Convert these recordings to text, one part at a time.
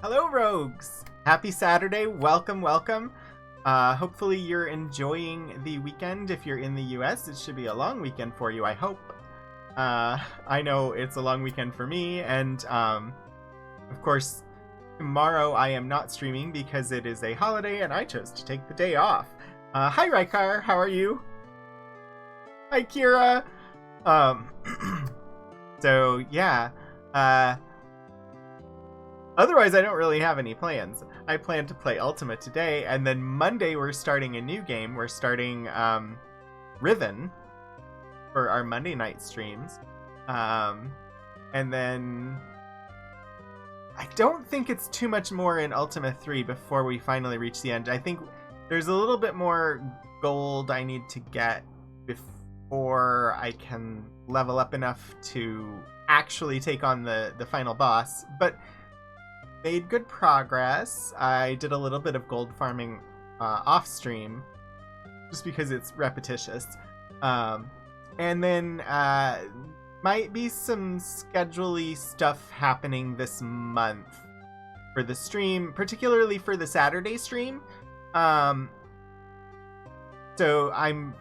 Hello, rogues! Happy Saturday. Welcome. Hopefully you're enjoying the weekend. If you're in the US, it should be a long weekend for you, I hope. I know it's a long weekend for me, and of course, tomorrow I am not streaming because it is a holiday and I chose to take the day off. Hi, Rykar. How are you? Hi, Kira. So, yeah. Otherwise, I don't really have any plans. I plan to play Ultima today, and then Monday we're starting a new game. We're starting Riven for our Monday night streams. And then I don't think it's too much more in Ultima 3 before we finally reach the end. I think there's a little bit more gold I need to get before I can level up enough to actually take on the final boss. But made good progress. I did a little bit of gold farming off stream just because it's repetitious. And then might be some schedule-y stuff happening this month for the stream, particularly for the Saturday stream. So I'm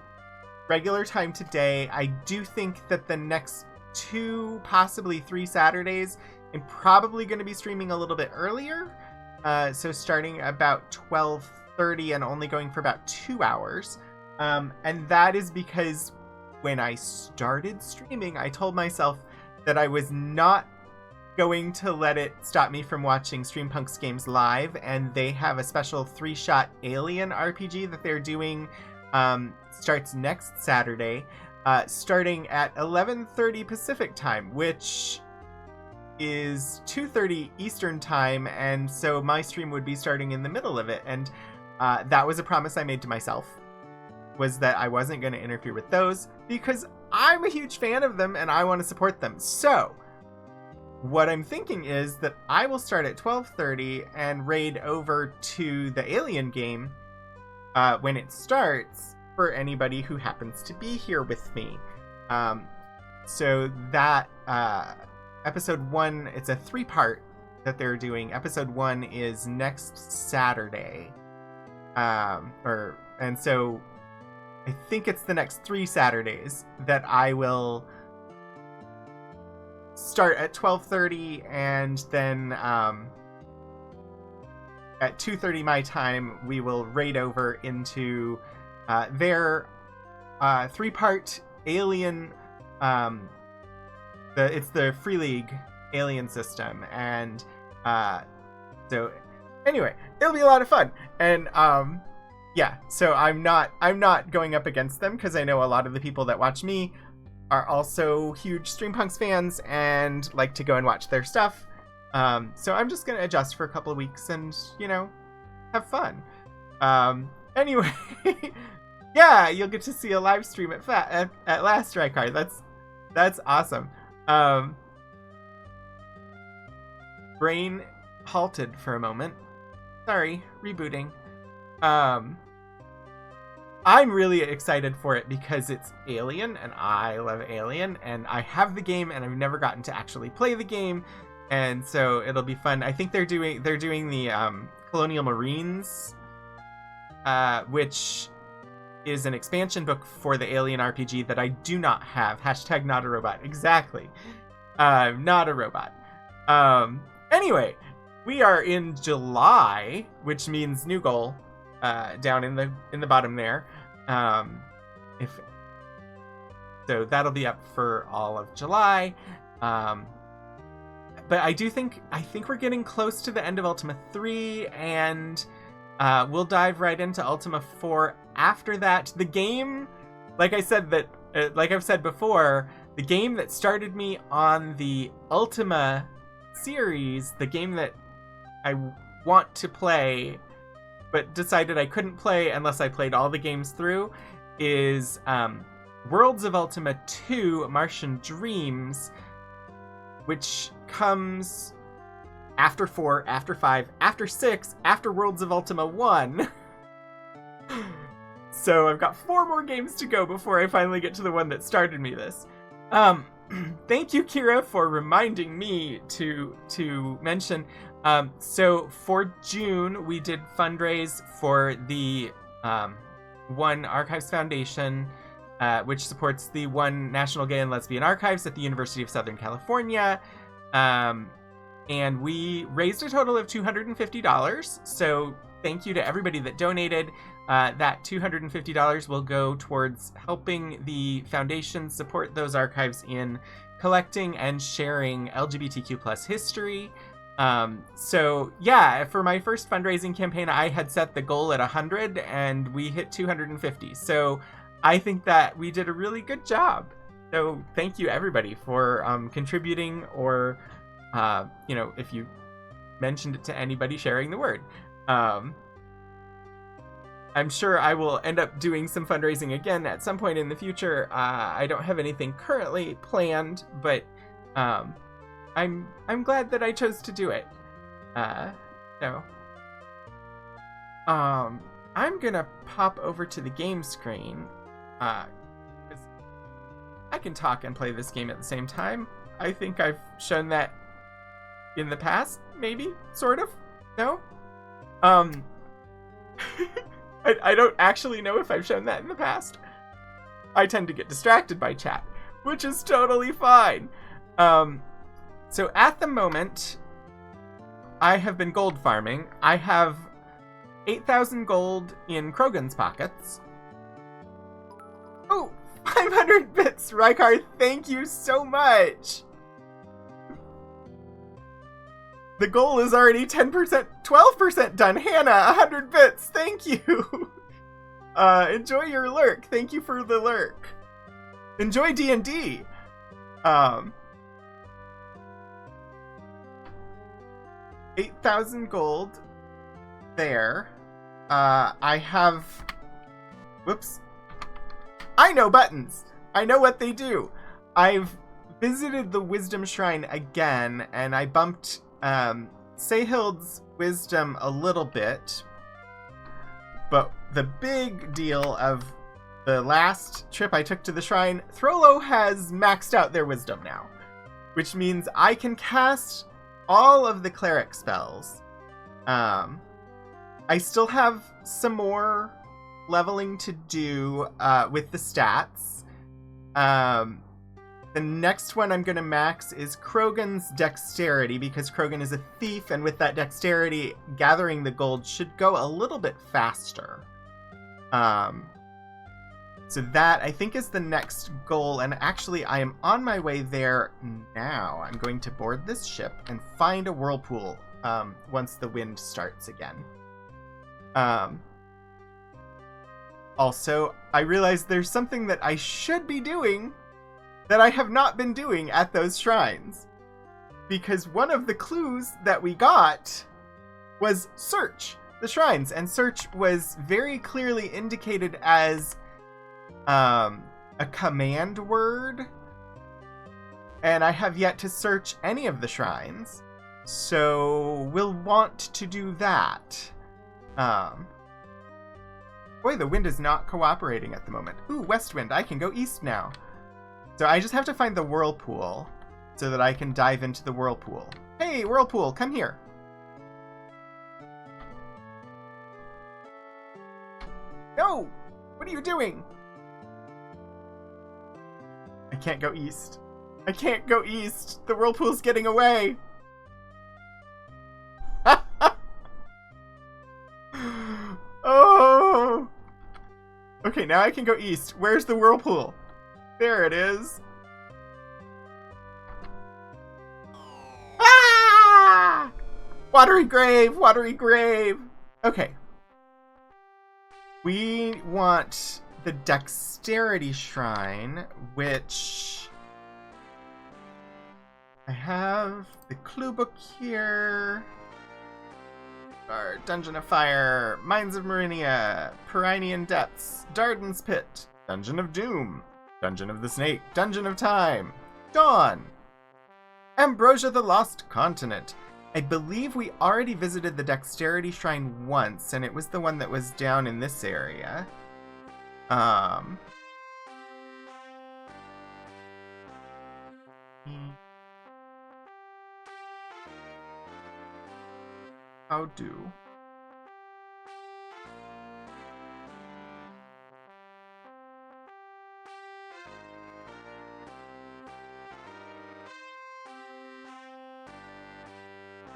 regular time today. I do think that the next 2, possibly 3 Saturdays, I'm probably going to be streaming a little bit earlier. So starting about 12:30 and only going for about 2 hours. And that is because when I started streaming, I told myself that I was not going to let it stop me from watching Streampunk's games live, and they have a special 3-shot Alien RPG that they're doing, starts next Saturday, starting at 11:30 Pacific time, which is 2:30 Eastern time, and so my stream would be starting in the middle of it, and that was a promise I made to myself, was that I wasn't going to interfere with those, because I'm a huge fan of them and I want to support them. So what I'm thinking is that I will start at 12:30 and raid over to the Alien game when it starts, for anybody who happens to be here with me. So that episode 1, it's a 3-part that they're doing. Episode 1 is next Saturday. And so I think it's the next 3 Saturdays that I will start at 12:30, and then at 2:30 my time, we will raid over into their 3-part Alien. It's the Free League Alien system, and so anyway, it'll be a lot of fun. And yeah, so I'm not going up against them, because I know a lot of the people that watch me are also huge Streampunks fans and like to go and watch their stuff. So I'm just gonna adjust for a couple of weeks and, have fun. Anyway, yeah, you'll get to see a live stream at last, Rykar. That's awesome. Brain halted for a moment. Sorry, rebooting. I'm really excited for it because it's Alien, and I love Alien, and I have the game, and I've never gotten to actually play the game, and so it'll be fun. I think they're doing the Colonial Marines, which is an expansion book for the Alien RPG that I do not have. # not a robot. Exactly. Not a robot. Anyway, we are in July, which means new goal, down in the bottom there. So that'll be up for all of July. But I think we're getting close to the end of Ultima 3, and we'll dive right into Ultima 4 after that. The game, like I've said before, the game that started me on the Ultima series, the game that I want to play but decided I couldn't play unless I played all the games through, is Worlds of Ultima 2 Martian Dreams, which comes after 4, after 5, after 6, after Worlds of Ultima 1. So I've got 4 more games to go before I finally get to the one that started me this. Thank you, Kira, for reminding me to mention So for June, we did fundraise for the One Archives Foundation, which supports the One National Gay and Lesbian Archives at the University of Southern California. And we raised a total of $250. So thank you to everybody that donated. That $250 will go towards helping the foundation support those archives in collecting and sharing LGBTQ plus history. So yeah, for my first fundraising campaign, I had set the goal at 100 and we hit 250. So I think that we did a really good job. So thank you everybody for contributing, or if you mentioned it to anybody, sharing the word. I'm sure I will end up doing some fundraising again at some point in the future. I don't have anything currently planned, but I'm glad that I chose to do it. I'm gonna pop over to the game screen. 'Cause I can talk and play this game at the same time. I think I've shown that in the past, maybe, sort of. No? I don't actually know if I've shown that in the past. I tend to get distracted by chat, which is totally fine. So at the moment, I have been gold farming. I have 8,000 gold in Krogan's pockets. Oh, 500 bits, Rykar, thank you so much. The goal is already 10%, 12% done. Hannah, 100 bits, thank you. Enjoy your lurk. Thank you for the lurk. Enjoy D&D. 8,000 gold there. I have... Whoops. I know buttons. I know what they do. I've visited the Wisdom Shrine again, and I bumped Sehild's wisdom a little bit. But the big deal of the last trip I took to the shrine, Throlo has maxed out their wisdom now, which means I can cast all of the cleric spells. I still have some more leveling to do with the stats. The next one I'm going to max is Krogan's dexterity, because Krogan is a thief, and with that dexterity, gathering the gold should go a little bit faster. So that, I think, is the next goal, and actually I am on my way there now. I'm going to board this ship and find a whirlpool once the wind starts again. Also, I realized there's something that I should be doing that I have not been doing at those shrines. Because one of the clues that we got was search the shrines, and search was very clearly indicated as a command word, and I have yet to search any of the shrines, so we'll want to do that. Boy, the wind is not cooperating at the moment. Ooh, west wind, I can go east now. So I just have to find the whirlpool so that I can dive into the whirlpool. Hey, whirlpool, come here. No! What are you doing? I can't go east. I can't go east. The whirlpool's getting away. Oh! Okay, now I can go east. Where's the whirlpool? There it is. Ah! Watery grave, watery grave. Okay. We want the dexterity shrine, which I have the clue book here. Our Dungeon of Fire, Mines of Marinia, Pyrenean Depths, Darden's Pit, Dungeon of Doom, Dungeon of the Snake, Dungeon of Time, Dawn, Ambrosia the Lost Continent. I believe we already visited the Dexterity Shrine once, and it was the one that was down in this area. How do?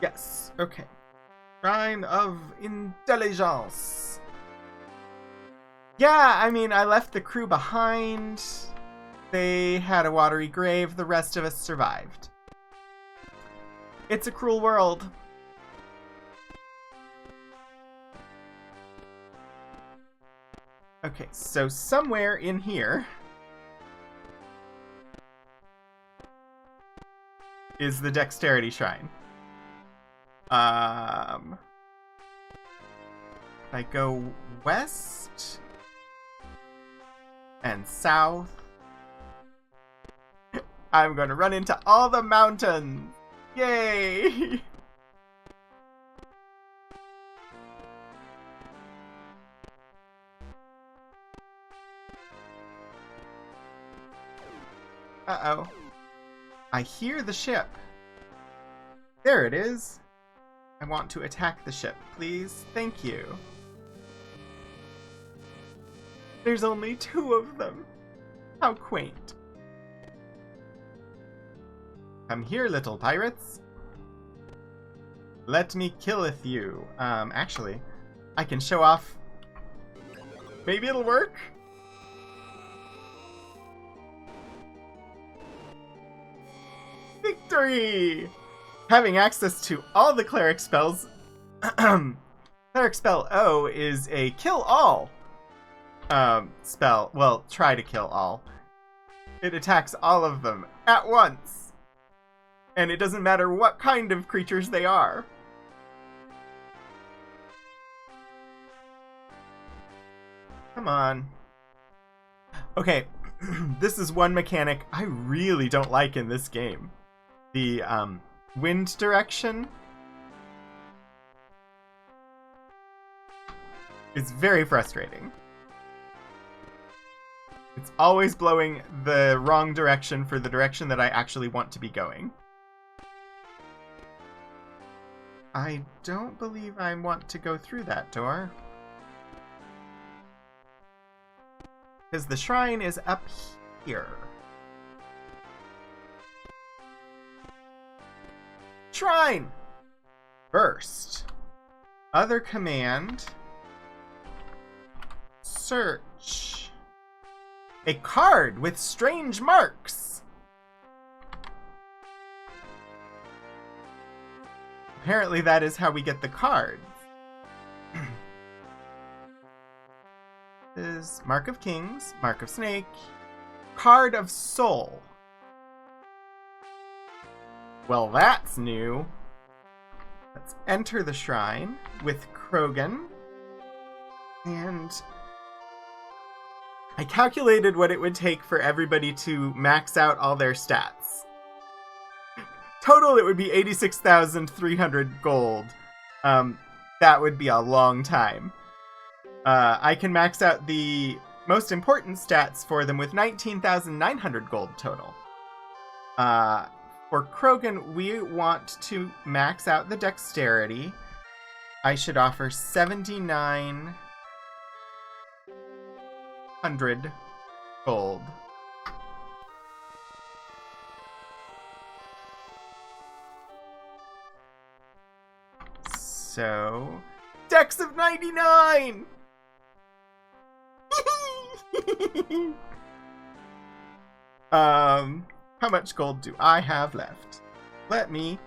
Yes, okay. Shrine of Intelligence. Yeah, I mean, I left the crew behind. They had a watery grave. The rest of us survived. It's a cruel world. Okay, so somewhere in here is the Dexterity Shrine. If I go west and south, I'm going to run into all the mountains. Yay! Uh-oh. I hear the ship. There it is. I want to attack the ship, please. Thank you. There's only 2 of them. How quaint. Come here, little pirates. Let me killeth you. Actually, I can show off. Maybe it'll work? Victory! Having access to all the cleric spells, cleric spell O is a kill all spell. Well, try to kill all. It attacks all of them at once. And it doesn't matter what kind of creatures they are. Come on. Okay, this is one mechanic I really don't like in this game. The, wind direction is very frustrating. It's always blowing the wrong direction for the direction that I actually want to be going. I don't believe I want to go through that door. Because the shrine is up here. Shrine! First. Other command. Search. A card with strange marks. Apparently that is how we get the cards. Is Mark of Kings, Mark of Snake, Card of Soul. Well, that's new. Let's enter the shrine with Krogan. And I calculated what it would take for everybody to max out all their stats. Total, it would be 86,300 gold. That would be a long time. I can max out the most important stats for them with 19,900 gold total. For Krogan, we want to max out the dexterity. I should offer 7,900 gold. So, dex of 99! How much gold do I have left? Let me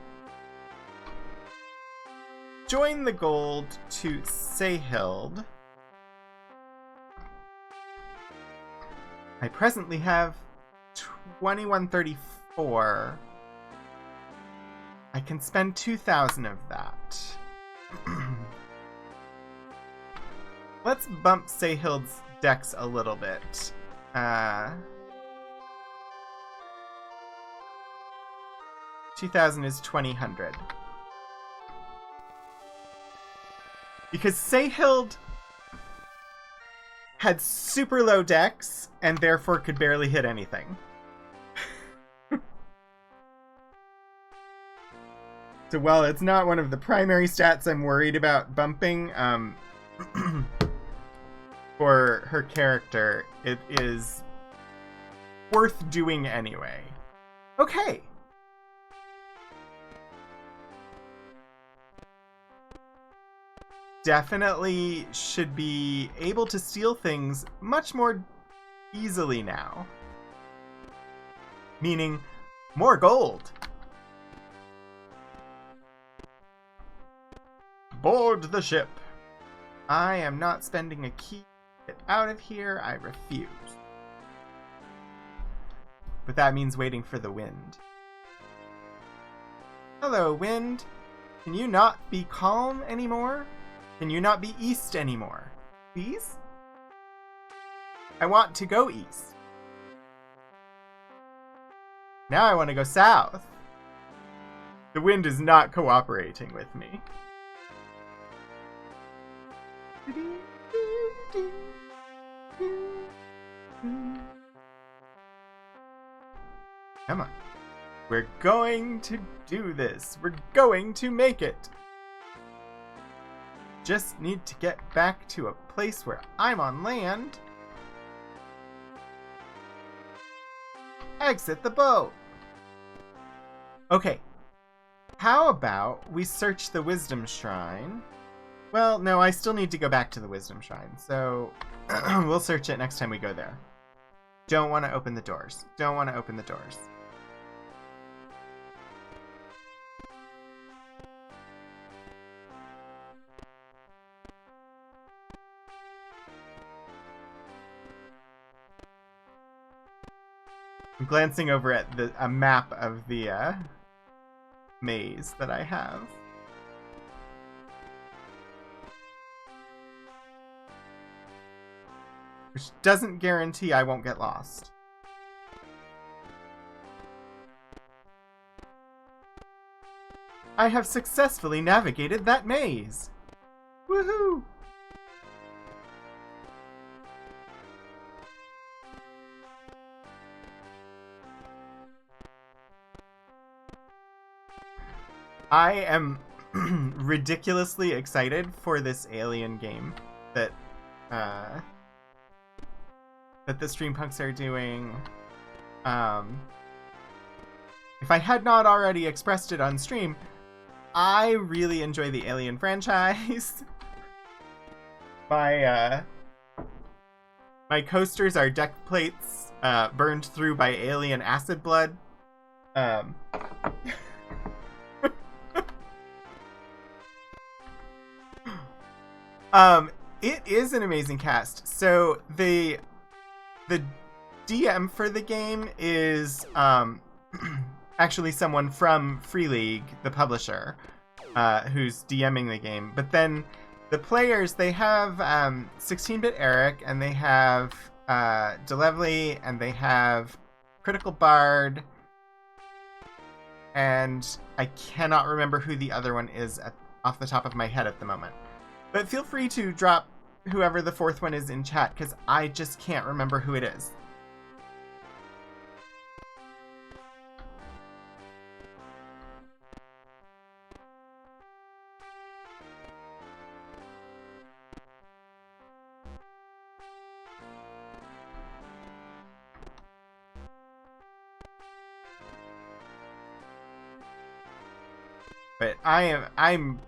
join the gold to Seyhild. I presently have 2134. I can spend 2,000 of that. Let's bump Seyhild's dex a little bit. 2,000 is 2,000. Because Seyhild had super low dex and therefore could barely hit anything. So while it's not one of the primary stats I'm worried about bumping, for her character, it is worth doing anyway. Okay. Definitely should be able to steal things much more easily now. Meaning, more gold. Board the ship. I am not spending a key to get out of here. I refuse. But that means waiting for the wind. Hello, wind. Can you not be calm anymore? Can you not be east anymore? Please? I want to go east. Now I want to go south. The wind is not cooperating with me. Come on. We're going to do this. We're going to make it. Just need to get back to a place where I'm on land. Exit the boat. Okay. How about we search the Wisdom Shrine? Well, no, I still need to go back to the Wisdom Shrine, so we'll search it next time we go there. Don't want to open the doors. Don't want to open the doors. I'm glancing over at a map of the maze that I have. Which doesn't guarantee I won't get lost. I have successfully navigated that maze! Woohoo! I am ridiculously excited for this Alien game that the Streampunks are doing. If I had not already expressed it on stream, I really enjoy the Alien franchise. My coasters are deck plates burned through by alien acid blood. It is an amazing cast. So the DM for the game is actually someone from Free League, the publisher, who's DMing the game. But then the players, they have 16-bit Eric, and they have Delevely, and they have Critical Bard, and I cannot remember who the other one is off the top of my head at the moment. But feel free to drop whoever the fourth one is in chat, because I just can't remember who it is. But I'm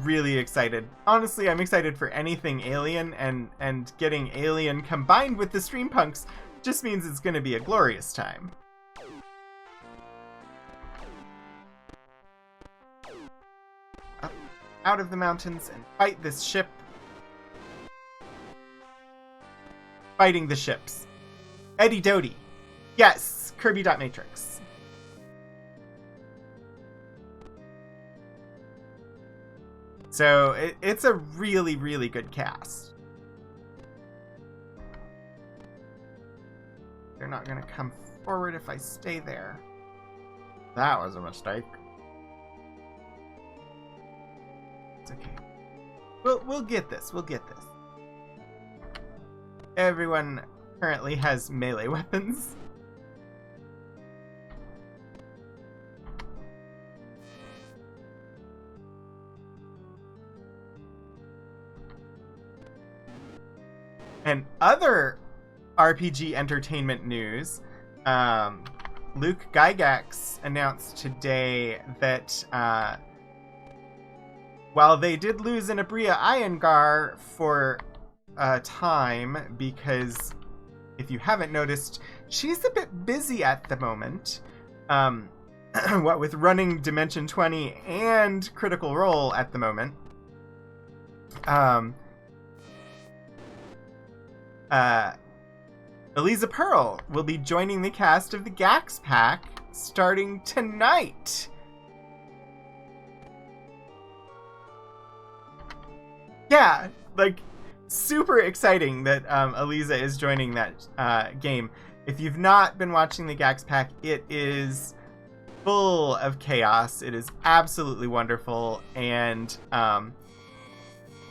really excited. Honestly, I'm excited for anything Alien, and getting Alien combined with the Streampunks just means it's going to be a glorious time. Up out of the mountains and fight this ship. Fighting the ships. Eddie Doty. Yes, Kirby.Matrix. So it's a really, really good cast. They're not going to come forward if I stay there. That was a mistake. It's okay. We'll get this. We'll get this. Everyone currently has melee weapons. And other RPG entertainment news, Luke Gygax announced today that while they did lose an Abria Iyengar for a time, because if you haven't noticed, she's a bit busy at the moment. What with running Dimension 20 and Critical Role at the moment. Eliza Pearl will be joining the cast of the Gax Pack starting tonight. Yeah, like, super exciting that Eliza is joining that game. If you've not been watching the Gax Pack, it is full of chaos. It is absolutely wonderful, and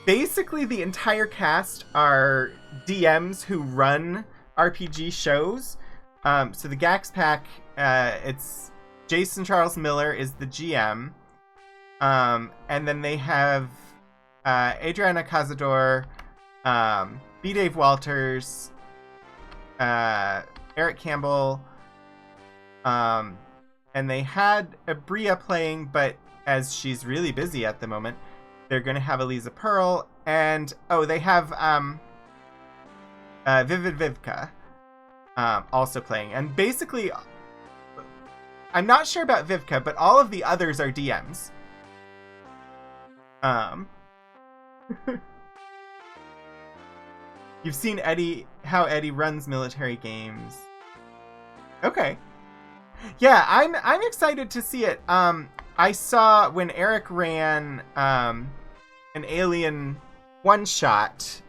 basically the entire cast are DMs who run RPG shows. So the Gax Pack, it's Jason Charles Miller is the GM, and then they have Adriana Cazador, B. Dave Walters, Eric Campbell, and they had Abria playing, but as she's really busy at the moment, they're going to have Eliza Pearl, and they have Vivid Vivka also playing. And basically, I'm not sure about Vivka, but all of the others are DMs. You've seen how Eddie runs military games. Okay. Yeah, I'm excited to see it. I saw when Eric ran an Alien one-shot.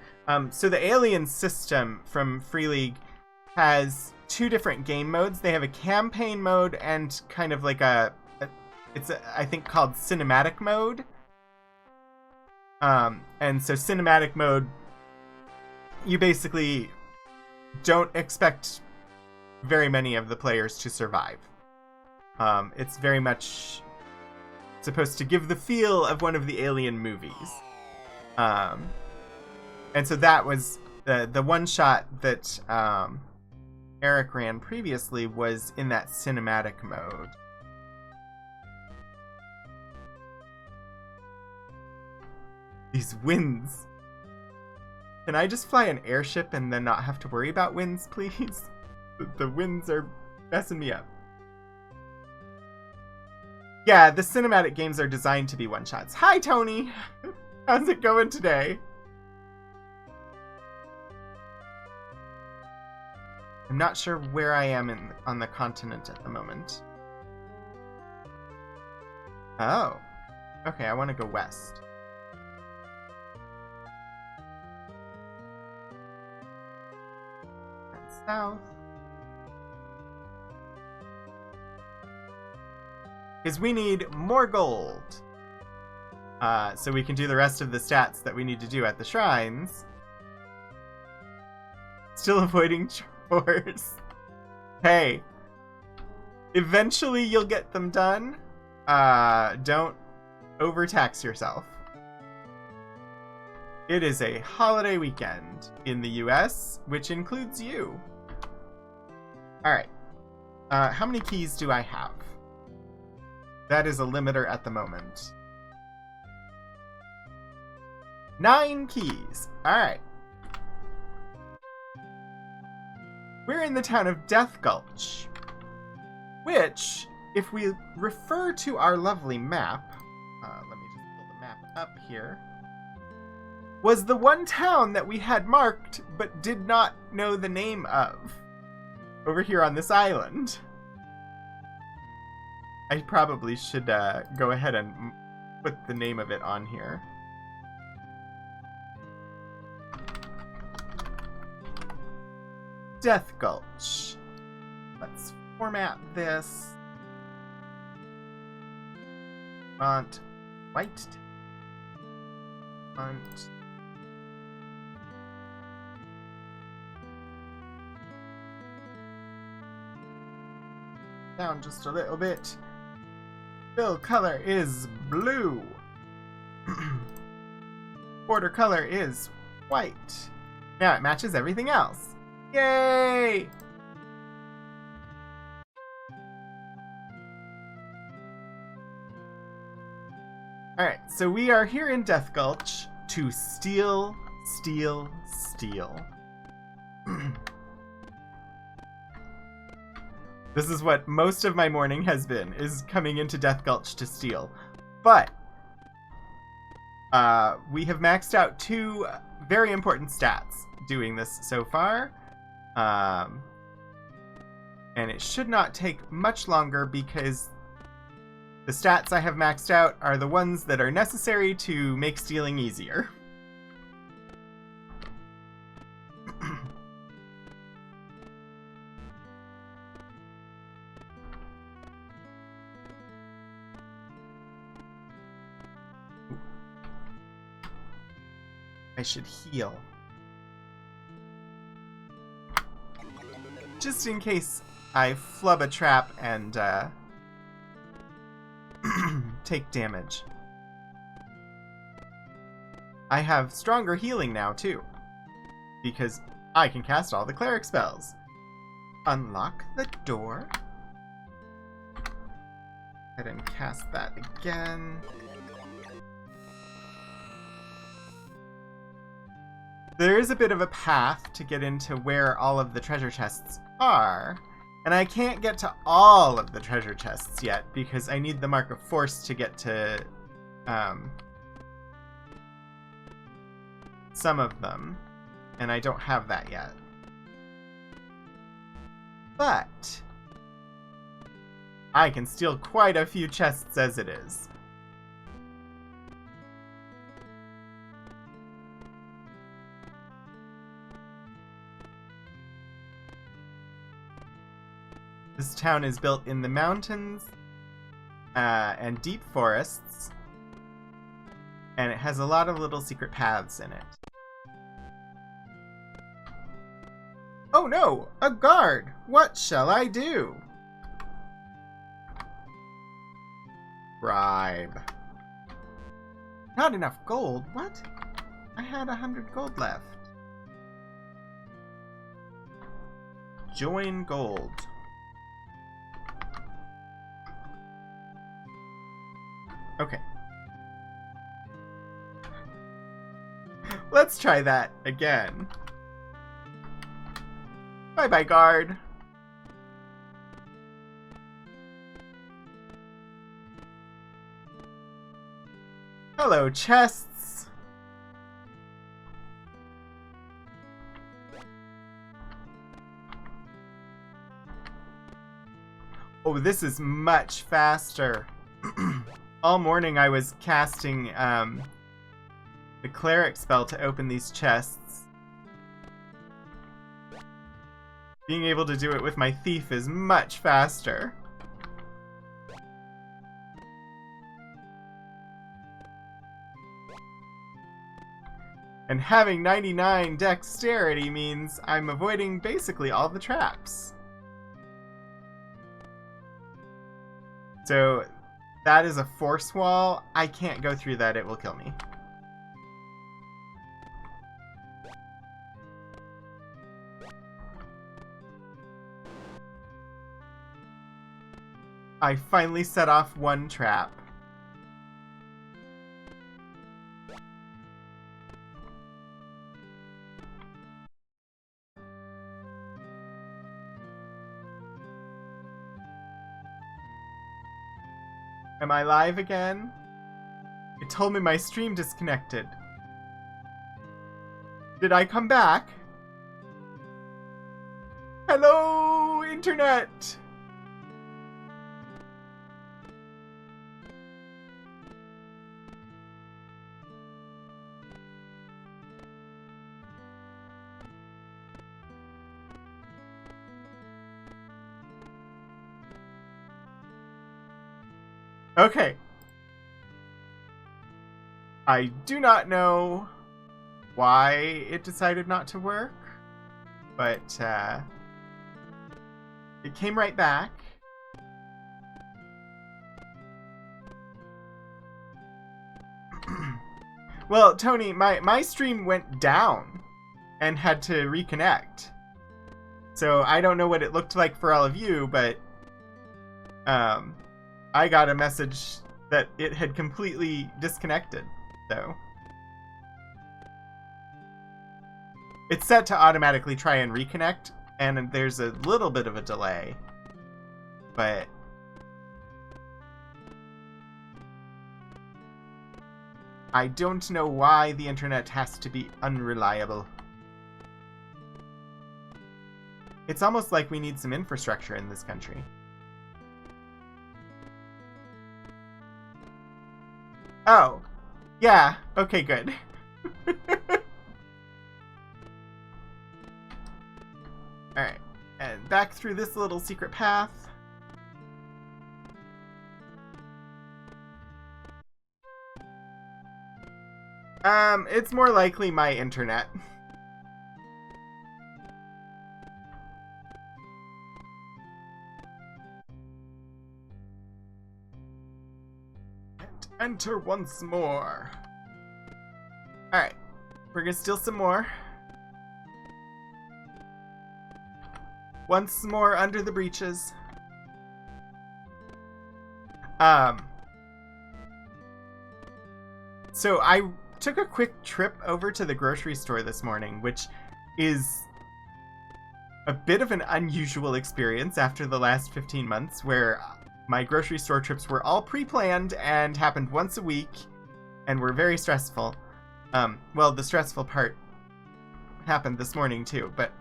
So the Alien system from Free League has two different game modes. They have a campaign mode and kind of like I think called cinematic mode. And so cinematic mode, you basically don't expect very many of the players to survive. It's very much supposed to give the feel of one of the Alien movies. And so that was the one shot that Eric ran previously was in that cinematic mode. These winds. Can I just fly an airship and then not have to worry about winds, please? The winds are messing me up. Yeah, the cinematic games are designed to be one-shots. Hi, Tony! How's it going today? I'm not sure where I am on the continent at the moment. Oh. Okay, I want to go west. And south. Because we need more gold. So we can do the rest of the stats that we need to do at the shrines. Still avoiding chores. Hey. Eventually you'll get them done. Don't overtax yourself. It is a holiday weekend in the US, which includes you. Alright. How many keys do I have? That is a limiter at the moment. 9 keys. Alright. We're in the town of Death Gulch, which, if we refer to our lovely map, let me just pull the map up here, was the one town that we had marked but did not know the name of over here on this island. I probably should go ahead and put the name of it on here. Death Gulch. Let's format this. Font white. Font. Down just a little bit. Fill color is blue. Border color is white. Now it matches everything else. Yay! Alright, so we are here in Death Gulch to steal, steal, steal. This is what most of my morning has been, is coming into Death Gulch to steal. But we have maxed out 2 very important stats doing this so far. And it should not take much longer because the stats I have maxed out are the ones that are necessary to make stealing easier. I should heal. Just in case I flub a trap and take damage. I have stronger healing now, too. Because I can cast all the cleric spells. Unlock the door. Go ahead and cast that again. There is a bit of a path to get into where all of the treasure chests are. And I can't get to all of the treasure chests yet because I need the Mark of Force to get to some of them. And I don't have that yet. But I can steal quite a few chests as it is. This town is built in the mountains and deep forests, and it has a lot of little secret paths in it. Oh no! A guard! What shall I do? Bribe. Not enough gold? What? I had 100 gold left. Join gold. Okay. Let's try that again. Bye-bye, guard. Hello, chests. Oh, this is much faster. All morning I was casting the cleric spell to open these chests. Being able to do it with my thief is much faster. And having 99 dexterity means I'm avoiding basically all the traps. So that is a force wall. I can't go through that. It will kill me. I finally set off one trap. Am I live again? It told me my stream disconnected. Did I come back? Hello, internet! Okay. I do not know why it decided not to work, but it came right back. Well, Tony, my stream went down and had to reconnect. So I don't know what it looked like for all of you, but I got a message that it had completely disconnected. So it's set to automatically try and reconnect, and there's a little bit of a delay, but I don't know why the internet has to be unreliable. It's almost like we need some infrastructure in this country. Oh, yeah, okay, good. Alright, and back through this little secret path. It's more likely my internet. And enter once more. Alright, we're gonna steal some more. Once more under the breaches. So I took a quick trip over to the grocery store this morning, which is a bit of an unusual experience after the last 15 months where my grocery store trips were all pre-planned and happened once a week and were very stressful. Well, the stressful part happened this morning too, but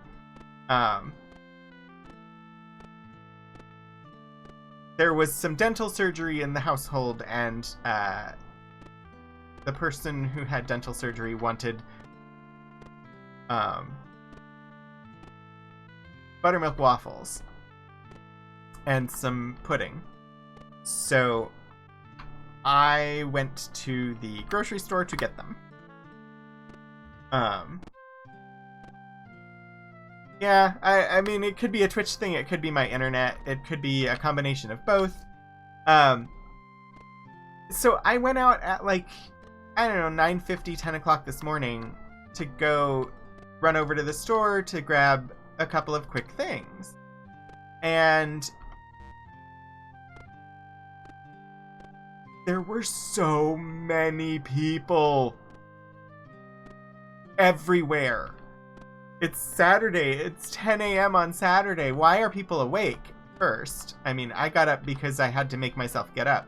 there was some dental surgery in the household, and the person who had dental surgery wanted buttermilk waffles and some pudding. So I went to the grocery store to get them. Yeah, I mean, it could be a Twitch thing, it could be my internet, it could be a combination of both. So I went out at like, I don't know, 9:50, 10 o'clock this morning to go run over to the store to grab a couple of quick things. And there were so many people everywhere. It's Saturday. It's 10 a.m. on Saturday. Why are people awake first? I mean, I got up because I had to make myself get up.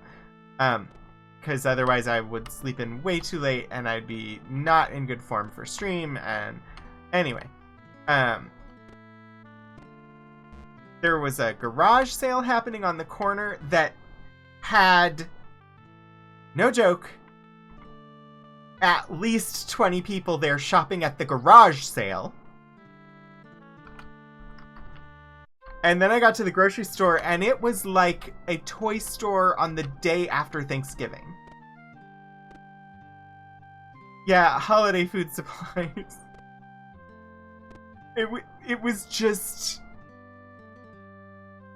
Because otherwise I would sleep in way too late and I'd be not in good form for stream. And anyway, there was a garage sale happening on the corner that had, no joke, at least 20 people there shopping at the garage sale. And then I got to the grocery store, and it was like a toy store on the day after Thanksgiving. Yeah, holiday food supplies. It was just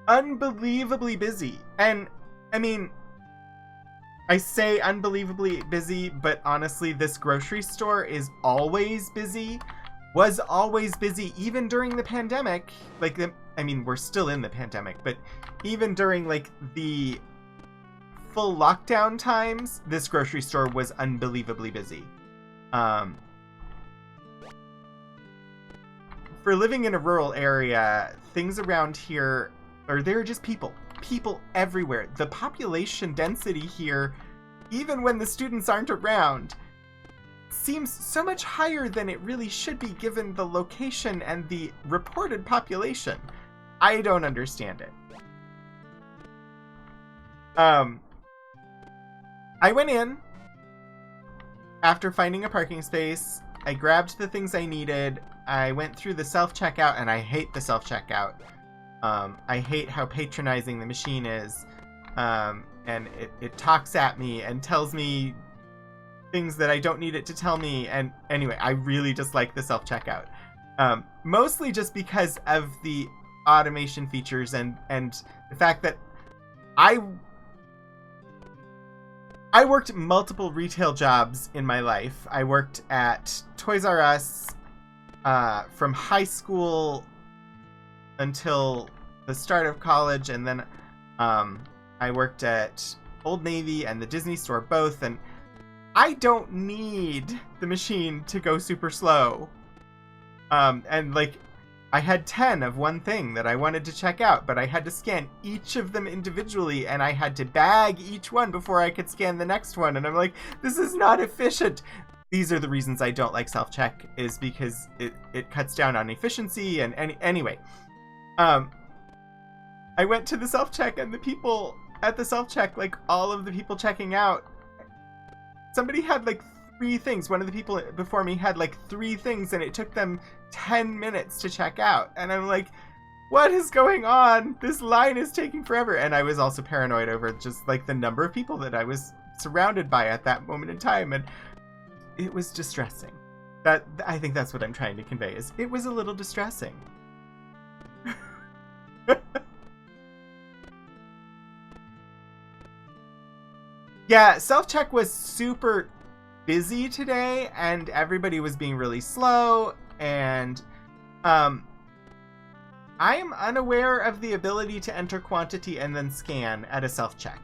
unbelievably busy. And, I mean, I say unbelievably busy, but honestly, this grocery store is always busy. Was always busy, even during the pandemic. Like, I mean, we're still in the pandemic, but even during, like, the full lockdown times, this grocery store was unbelievably busy. For living in a rural area, things around here, or there are just people everywhere. The population density here, even when the students aren't around, seems so much higher than it really should be given the location and the reported population. I don't understand it. I went in after finding a parking space. I grabbed the things I needed. I went through the self-checkout, and I hate the self-checkout. I hate how patronizing the machine is. And it talks at me and tells me things that I don't need it to tell me. And anyway, I really dislike the self-checkout. Mostly just because of the automation features and the fact that I worked multiple retail jobs in my life. I worked at Toys R Us. from high school until the start of college, and then I worked at Old Navy and the Disney store both, and I don't need the machine to go super slow. And like, I had 10 of one thing that I wanted to check out, but I had to scan each of them individually, and I had to bag each one before I could scan the next one. And I'm like, this is not efficient. These are the reasons I don't like self-check, is because it cuts down on efficiency. And anyway, I went to the self-check, and the people at the self-check, like all of the people checking out, somebody had like 3 things. One of the people before me had like 3 things, and it took them 10 minutes to check out. And I'm like, what is going on? This line is taking forever. And I was also paranoid over just like the number of people that I was surrounded by at that moment in time. And it was distressing. I think that's what I'm trying to convey, is it was a little distressing. Yeah, self-check was super busy today, and everybody was being really slow, and I am unaware of the ability to enter quantity and then scan at a self-check.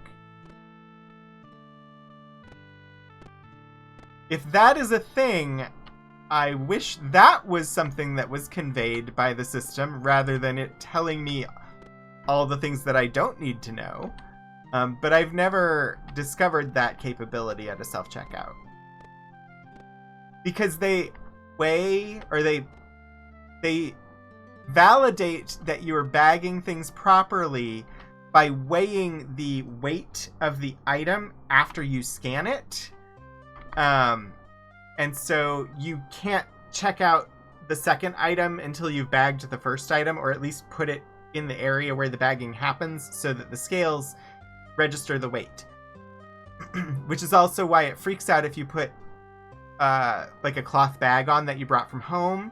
If that is a thing, I wish that was something that was conveyed by the system rather than it telling me all the things that I don't need to know. But I've never discovered that capability at a self-checkout. Because they weigh, or they validate that you are bagging things properly by weighing the weight of the item after you scan it. And so you can't check out the second item until you've bagged the first item, or at least put it in the area where the bagging happens so that the scales register the weight. Which is also why it freaks out if you put like a cloth bag on that you brought from home,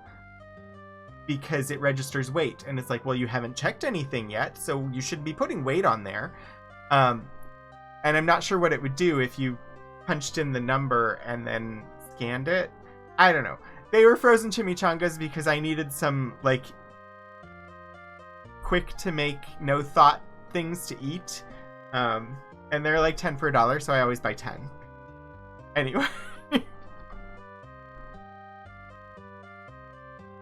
because it registers weight, and it's like, well, you haven't checked anything yet, so you should be putting weight on there. And I'm not sure what it would do if you punched in the number and then scanned it. I don't know. They were frozen chimichangas because I needed some like quick to make, no thought things to eat. And they're like 10 for $1, so I always buy 10. Anyway.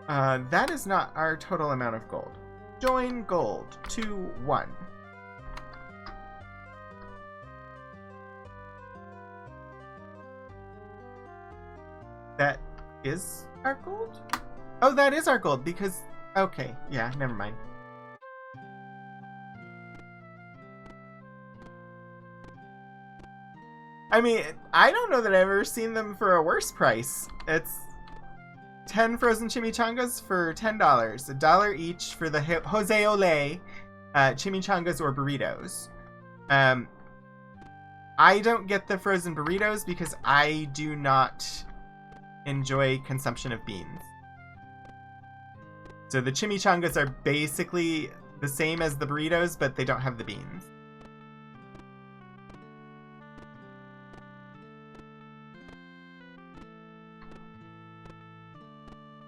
That is not our total amount of gold. Join gold 2-1. That is our gold? Oh, that is our gold, because... Okay, yeah, never mind. I mean, I don't know that I've ever seen them for a worse price. It's 10 frozen chimichangas for $10. $1 each for the Jose Ole chimichangas or burritos. I don't get the frozen burritos because I do not enjoy consumption of beans. So the chimichangas are basically the same as the burritos, but they don't have the beans.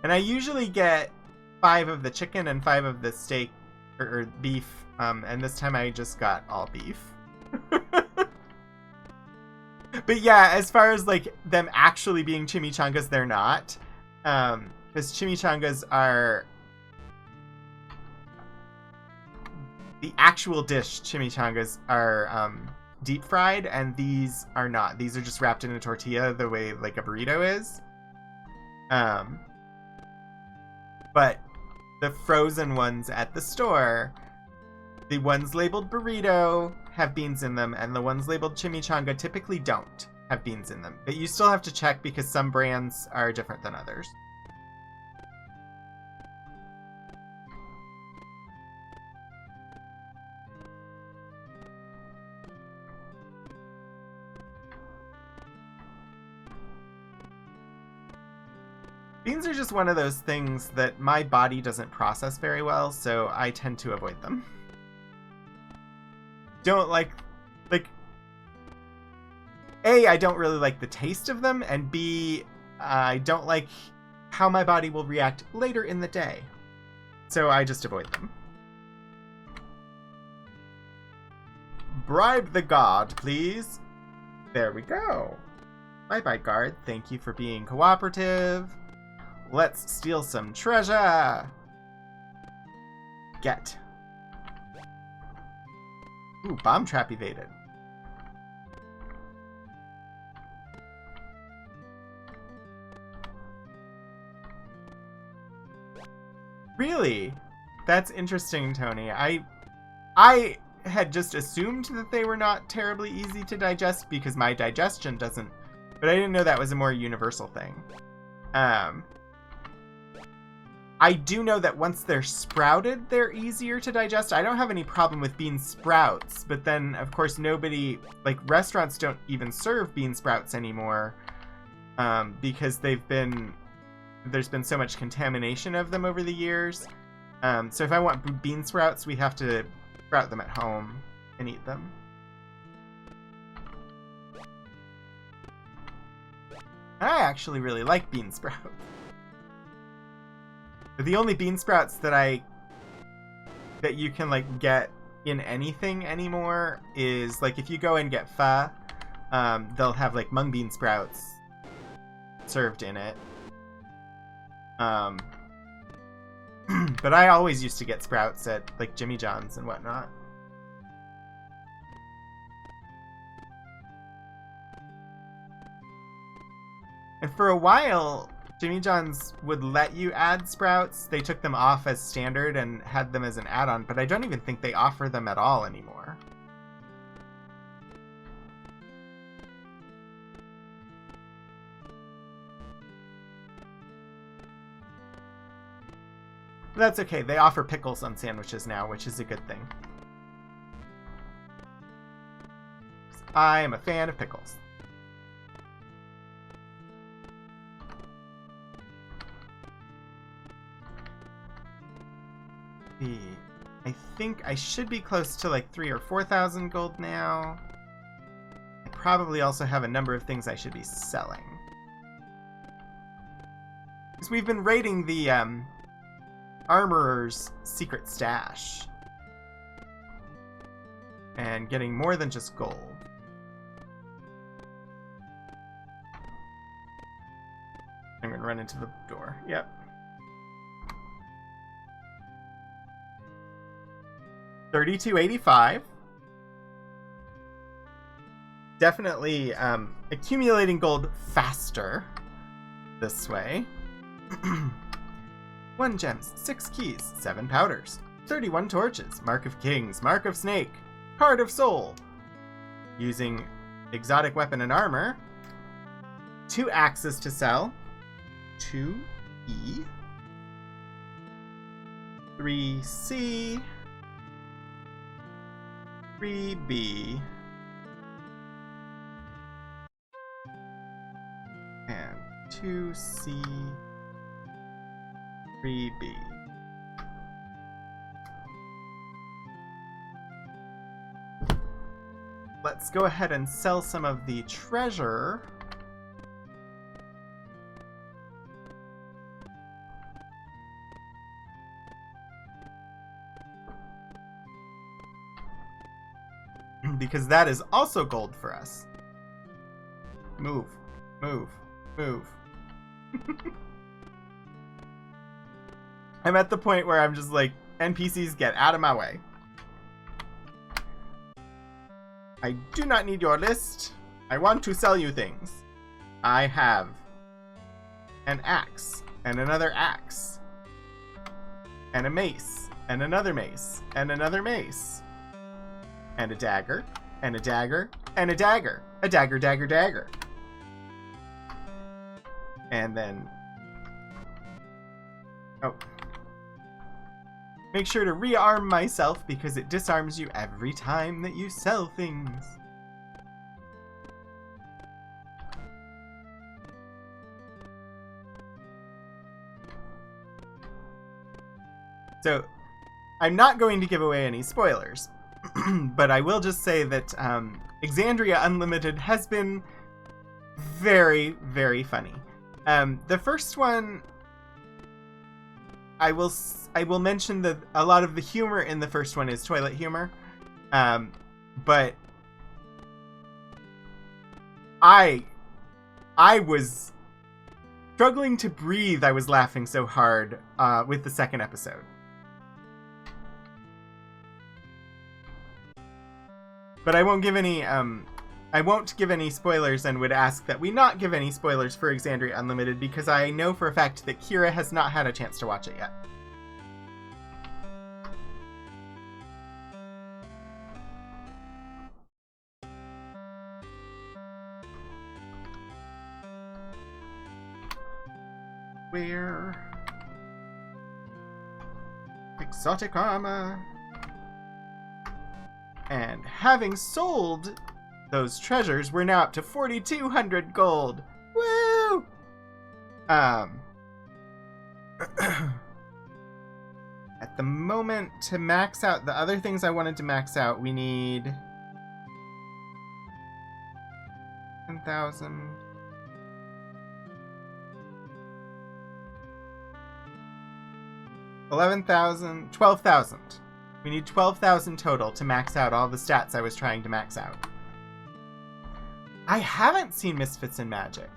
And I usually get 5 of the chicken and 5 of the steak or beef, and this time I just got all beef. But yeah, as far as like them actually being chimichangas, they're not, because chimichangas are the actual dish. Chimichangas are deep fried, and these are not. These are just wrapped in a tortilla the way like a burrito is. But the frozen ones at the store, the ones labeled burrito have beans in them, and the ones labeled chimichanga typically don't have beans in them. But you still have to check because some brands are different than others. Beans are just one of those things that my body doesn't process very well, so I tend to avoid them. Don't like, A, I don't really like the taste of them, and B, I don't like how my body will react later in the day. So I just avoid them. Bribe the god, please. There we go. Bye-bye, guard. Thank you for being cooperative. Let's steal some treasure. Get. Ooh, bomb trap evaded. Really? That's interesting, Tony. I had just assumed that they were not terribly easy to digest because my digestion doesn't, but I didn't know that was a more universal thing. I do know that once they're sprouted, they're easier to digest. I don't have any problem with bean sprouts, but then, of course, nobody, like, restaurants don't even serve bean sprouts anymore because there's been so much contamination of them over the years. So if I want bean sprouts, we have to sprout them at home and eat them. I actually really like bean sprouts. The only bean sprouts that you can like get in anything anymore is like if you go and get pho, they'll have like mung bean sprouts served in it. But I always used to get sprouts at like Jimmy John's and whatnot. And for a while, Jimmy John's would let you add sprouts. They took them off as standard and had them as an add-on, but I don't even think they offer them at all anymore. That's okay. They offer pickles on sandwiches now, which is a good thing. I am a fan of pickles. I think I should be close to like 3,000 or 4,000 gold now. I probably also have a number of things I should be selling. Because we've been raiding the Armorer's secret stash. And getting more than just gold. I'm going to run into the door. Yep. 3285. Definitely accumulating gold faster this way. 1 gems, 6 keys, 7 powders, 31 torches, Mark of Kings, Mark of Snake, Card of Soul. Using exotic weapon and armor. 2 axes to sell. 2E. 3C. 3B. And 2C. 3B. Let's go ahead and sell some of the treasure. Because that is also gold for us. Move. Move. Move. I'm at the point where I'm just like, NPCs, get out of my way. I do not need your list. I want to sell you things. I have an axe, and another axe, and a mace, and another mace, and another mace, and a dagger, and a dagger, and a dagger. A dagger, dagger, dagger. And then... oh. Make sure to rearm myself because it disarms you every time that you sell things. So, I'm not going to give away any spoilers, but I will just say that Exandria Unlimited has been very, very funny. The first one I will mention that a lot of the humor in the first one is toilet humor, but I was struggling to breathe. I was laughing so hard with the second episode. But I won't give any spoilers, and would ask that we not give any spoilers for Exandria Unlimited, because I know for a fact that Kira has not had a chance to watch it yet. Where? Exotic armor. And having sold those treasures, we're now up to 4,200 gold. Woo! At the moment, to max out the other things I wanted to max out, we need 10,000. 11,000, 12,000. We need 12,000 total to max out all the stats I was trying to max out. I haven't seen Misfits in Magic.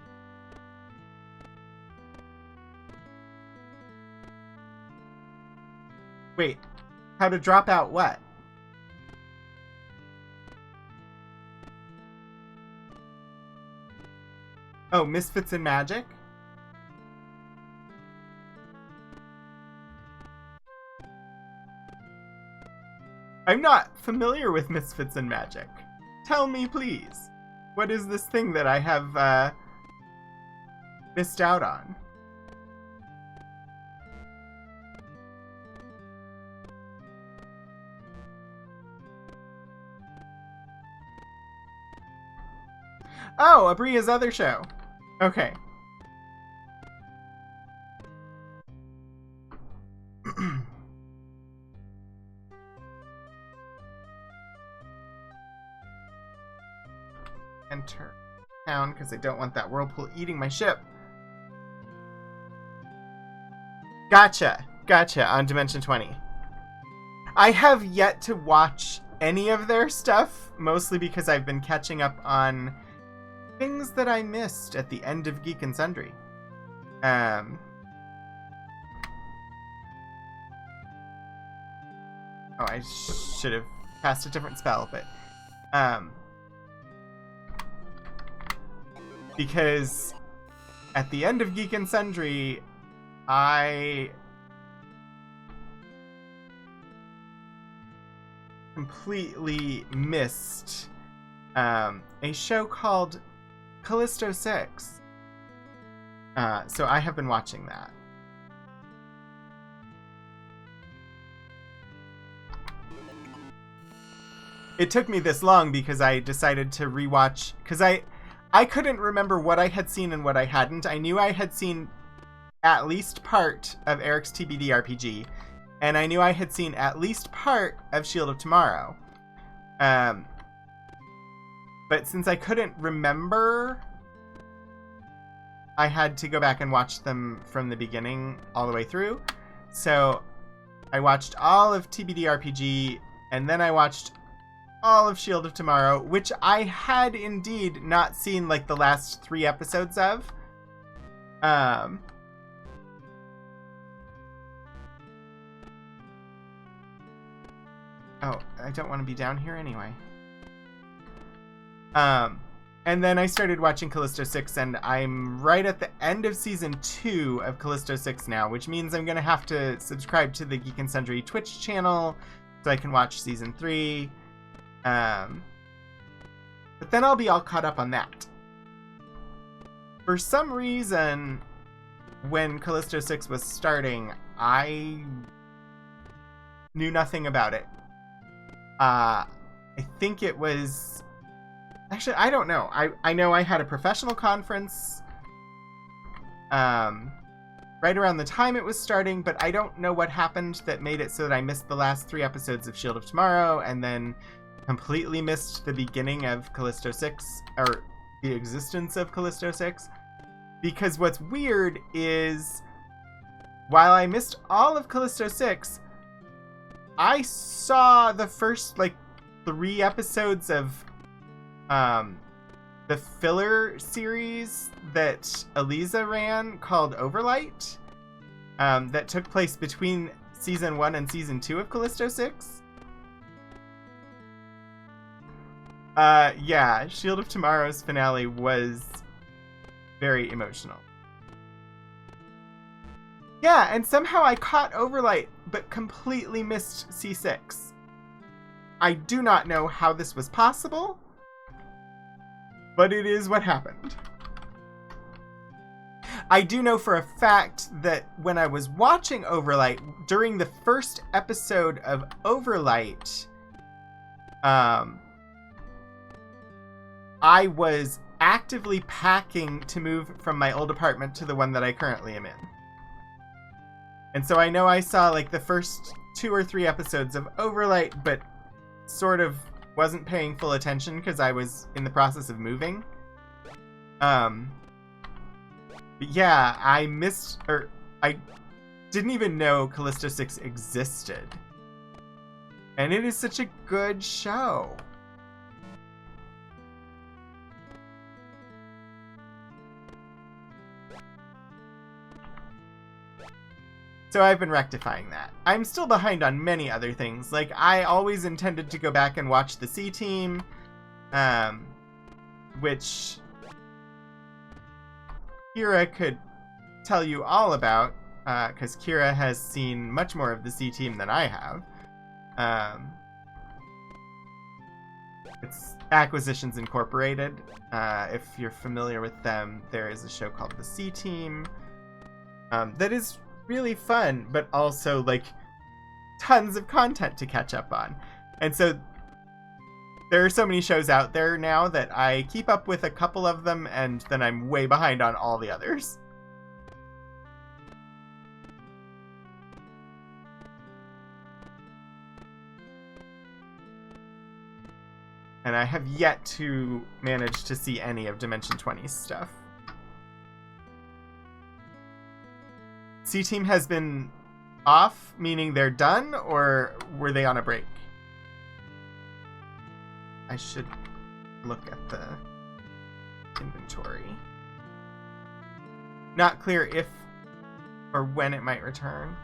Wait, how to drop out what? Oh, Misfits in Magic? I'm not familiar with Misfits in Magic. Tell me, please. What is this thing that I have missed out on? Oh, Abria's other show. Okay. Enter town, because I don't want that whirlpool eating my ship. Gotcha. On Dimension 20. I have yet to watch any of their stuff, mostly because I've been catching up on things that I missed at the end of Geek and Sundry. Oh, I should have cast a different spell, but because at the end of Geek and Sundry, I completely missed a show called Callisto 6. So I have been watching that. It took me this long because I decided to rewatch, because I couldn't remember what I had seen and what I hadn't. I knew I had seen at least part of Eric's TBD RPG, and I knew I had seen at least part of Shield of Tomorrow. But since I couldn't remember, I had to go back and watch them from the beginning all the way through. So I watched all of TBD RPG, and then I watched all of Shield of Tomorrow, which I had indeed not seen like the last 3 episodes of. Oh, I don't want to be down here anyway. And then I started watching Callisto 6, and I'm right at the end of Season 2 of Callisto 6 now, which means I'm going to have to subscribe to the Geek and Sundry Twitch channel so I can watch Season 3. But then I'll be all caught up on that. For some reason, when Callisto 6 was starting, I knew nothing about it. I think it was... Actually, I don't know. I know I had a professional conference right around the time it was starting, but I don't know what happened that made it so that I missed the last 3 episodes of Shield of Tomorrow, and then completely missed the beginning of Callisto 6, or the existence of Callisto 6. Because what's weird is while I missed all of Callisto 6, I saw the first, 3 episodes of the filler series that Eliza ran called Overlight, that took place between Season 1 and Season 2 of Callisto 6. Yeah, Shield of Tomorrow's finale was very emotional. Yeah, and somehow I caught Overlight, but completely missed C6. I do not know how this was possible, but it is what happened. I do know for a fact that when I was watching Overlight, during the first episode of Overlight, I was actively packing to move from my old apartment to the one that I currently am in. And so I know I saw the first 2 or 3 episodes of Overlight, but sort of wasn't paying full attention because I was in the process of moving. But yeah, I didn't even know Callisto 6 existed. And it is such a good show. So I've been rectifying that. I'm still behind on many other things. I always intended to go back and watch the C-Team, which Kira could tell you all about, because Kira has seen much more of the C-Team than I have. It's Acquisitions Incorporated. If you're familiar with them, there is a show called the C-Team that is really fun, but also tons of content to catch up on. And so there are so many shows out there now that I keep up with a couple of them, and then I'm way behind on all the others. And I have yet to manage to see any of Dimension 20's stuff. C-Team has been off, meaning they're done, or were they on a break? I should look at the inventory. Not clear if or when it might return.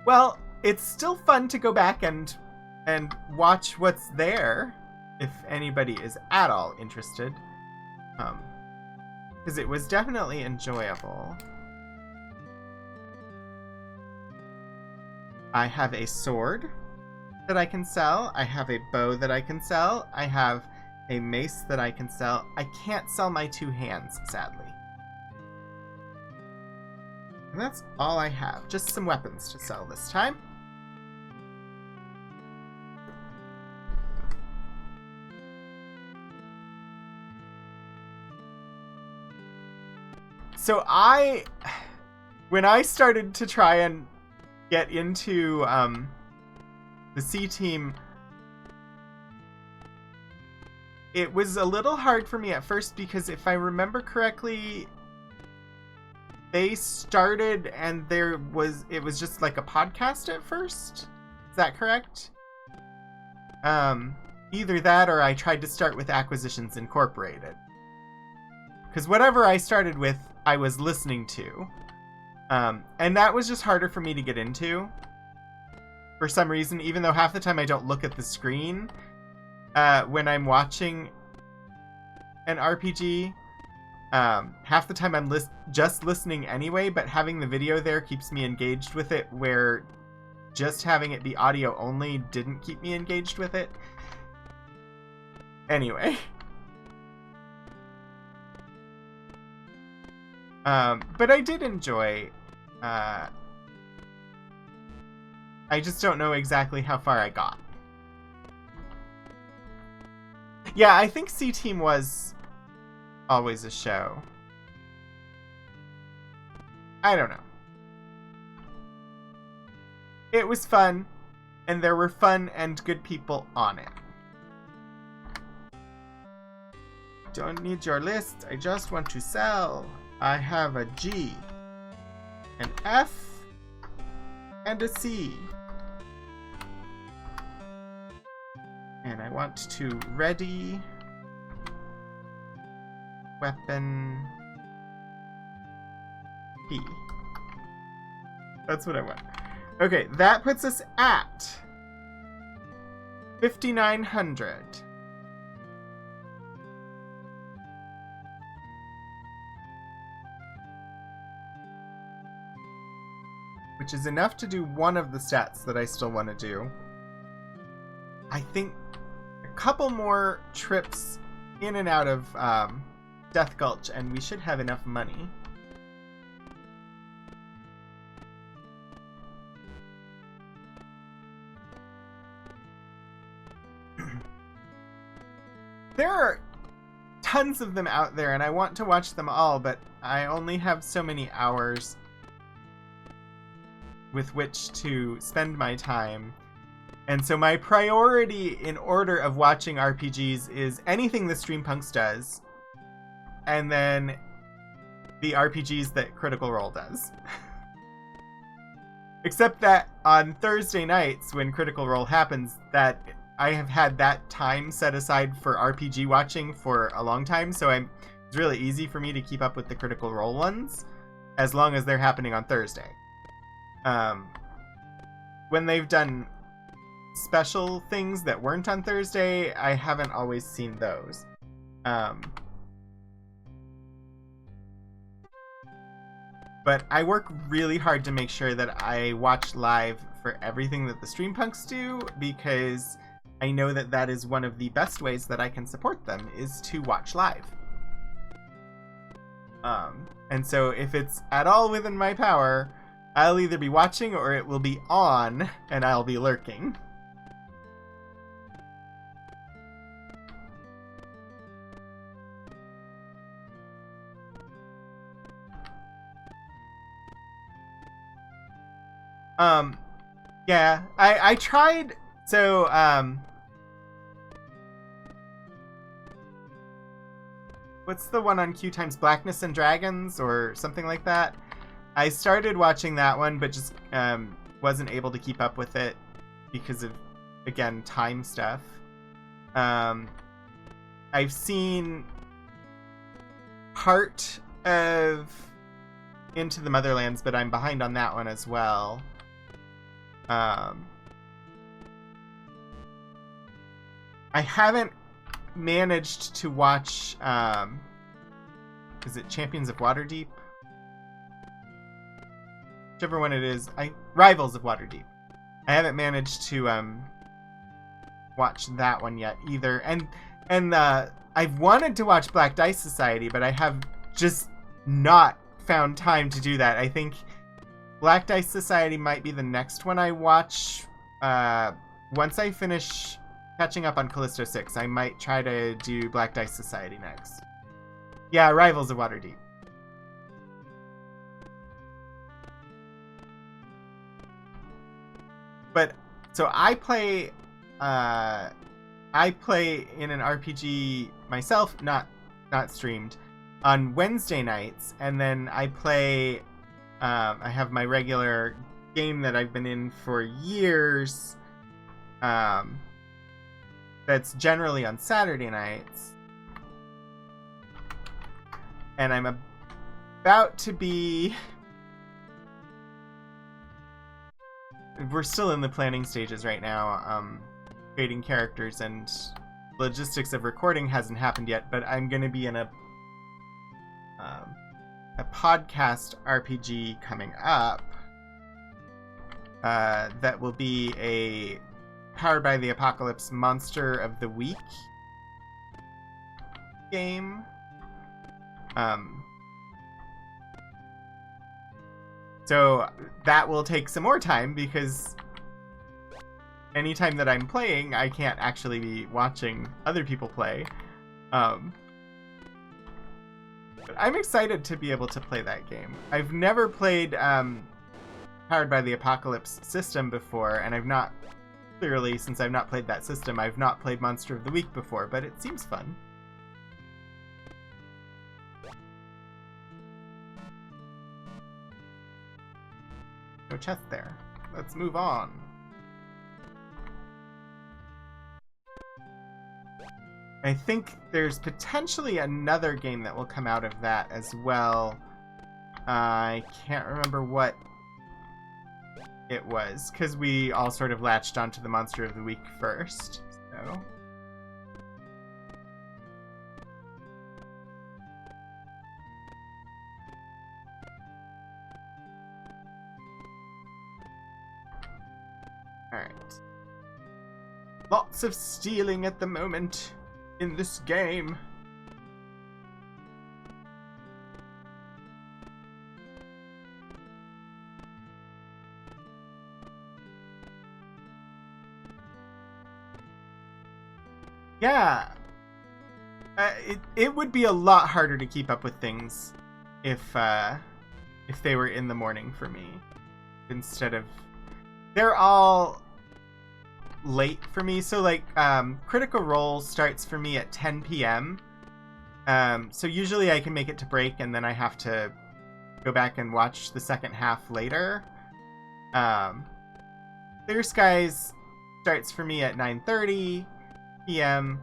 Well, it's still fun to go back and watch what's there, if anybody is at all interested. Because it was definitely enjoyable. I have a sword that I can sell. I have a bow that I can sell. I have a mace that I can sell. I can't sell my 2 hands, sadly. And that's all I have. Just some weapons to sell this time. So when I started to try and get into the C-Team, it was a little hard for me at first because if I remember correctly, they started and it was just like a podcast at first. Is that correct? Either that or I tried to start with Acquisitions Incorporated. Because whatever I started with, I was listening to. And that was just harder for me to get into. For some reason, even though half the time I don't look at the screen when I'm watching an RPG. Half the time I'm just listening anyway, but having the video there keeps me engaged with it, where just having it be audio only didn't keep me engaged with it. Anyway. But I did enjoy. I just don't know exactly how far I got. Yeah, I think C-Team was always a show. I don't know. It was fun, and there were fun and good people on it. Don't need your list, I just want to sell. I have a G. an F, and a C. And I want to ready weapon P. That's what I want. Okay, that puts us at 5,900. Which is enough to do one of the stats that I still want to do. I think a couple more trips in and out of Death Gulch, and we should have enough money. There are tons of them out there, and I want to watch them all, but I only have so many hours with which to spend my time. And so my priority in order of watching RPGs is anything the Streampunks does, and then the RPGs that Critical Role does. Except that on Thursday nights when Critical Role happens, that I have had that time set aside for RPG watching for a long time, so it's really easy for me to keep up with the Critical Role ones, as long as they're happening on Thursday. When they've done special things that weren't on Thursday, I haven't always seen those. But I work really hard to make sure that I watch live for everything that the Streampunks do, because I know that that is one of the best ways that I can support them, is to watch live. And so if it's at all within my power, I'll either be watching or it will be on, and I'll be lurking. Yeah, I tried, so, what's the one on Q Times? Blackness and Dragons, or something like that? I started watching that one, but just, wasn't able to keep up with it because of, again, time stuff. I've seen part of Into the Motherlands, but I'm behind on that one as well. I haven't managed to watch, is it Champions of Waterdeep? Whichever one it is, Rivals of Waterdeep. I haven't managed to watch that one yet either, and I've wanted to watch Black Dice Society, but I have just not found time to do that. I think Black Dice Society might be the next one I watch. Once I finish catching up on Callisto 6, I might try to do Black Dice Society next. Yeah, Rivals of Waterdeep. But so I play in an RPG myself, not streamed, on Wednesday nights, and then I play. I have my regular game that I've been in for years. That's generally on Saturday nights, and I'm about to be. We're still in the planning stages right now, creating characters, and logistics of recording hasn't happened yet, but I'm going to be in a podcast RPG coming up that will be a Powered by the Apocalypse Monster of the Week game. So that will take some more time, because anytime that I'm playing, I can't actually be watching other people play. But I'm excited to be able to play that game. I've never played Powered by the Apocalypse system before, and I've not, clearly, since I've not played that system, I've not played Monster of the Week before, but it seems fun. chest there. Let's move on. I think there's potentially another game that will come out of that as well. I can't remember what it was, because we all sort of latched onto the Monster of the Week first. So... Alright. Lots of stealing at the moment in this game. Yeah. It would be a lot harder to keep up with things if they were in the morning for me instead of... They're all late for me. So like Critical Role starts for me at 10 p.m. So usually I can make it to break and then I have to go back and watch the second half later. Clear Skies starts for me at 9:30 p.m.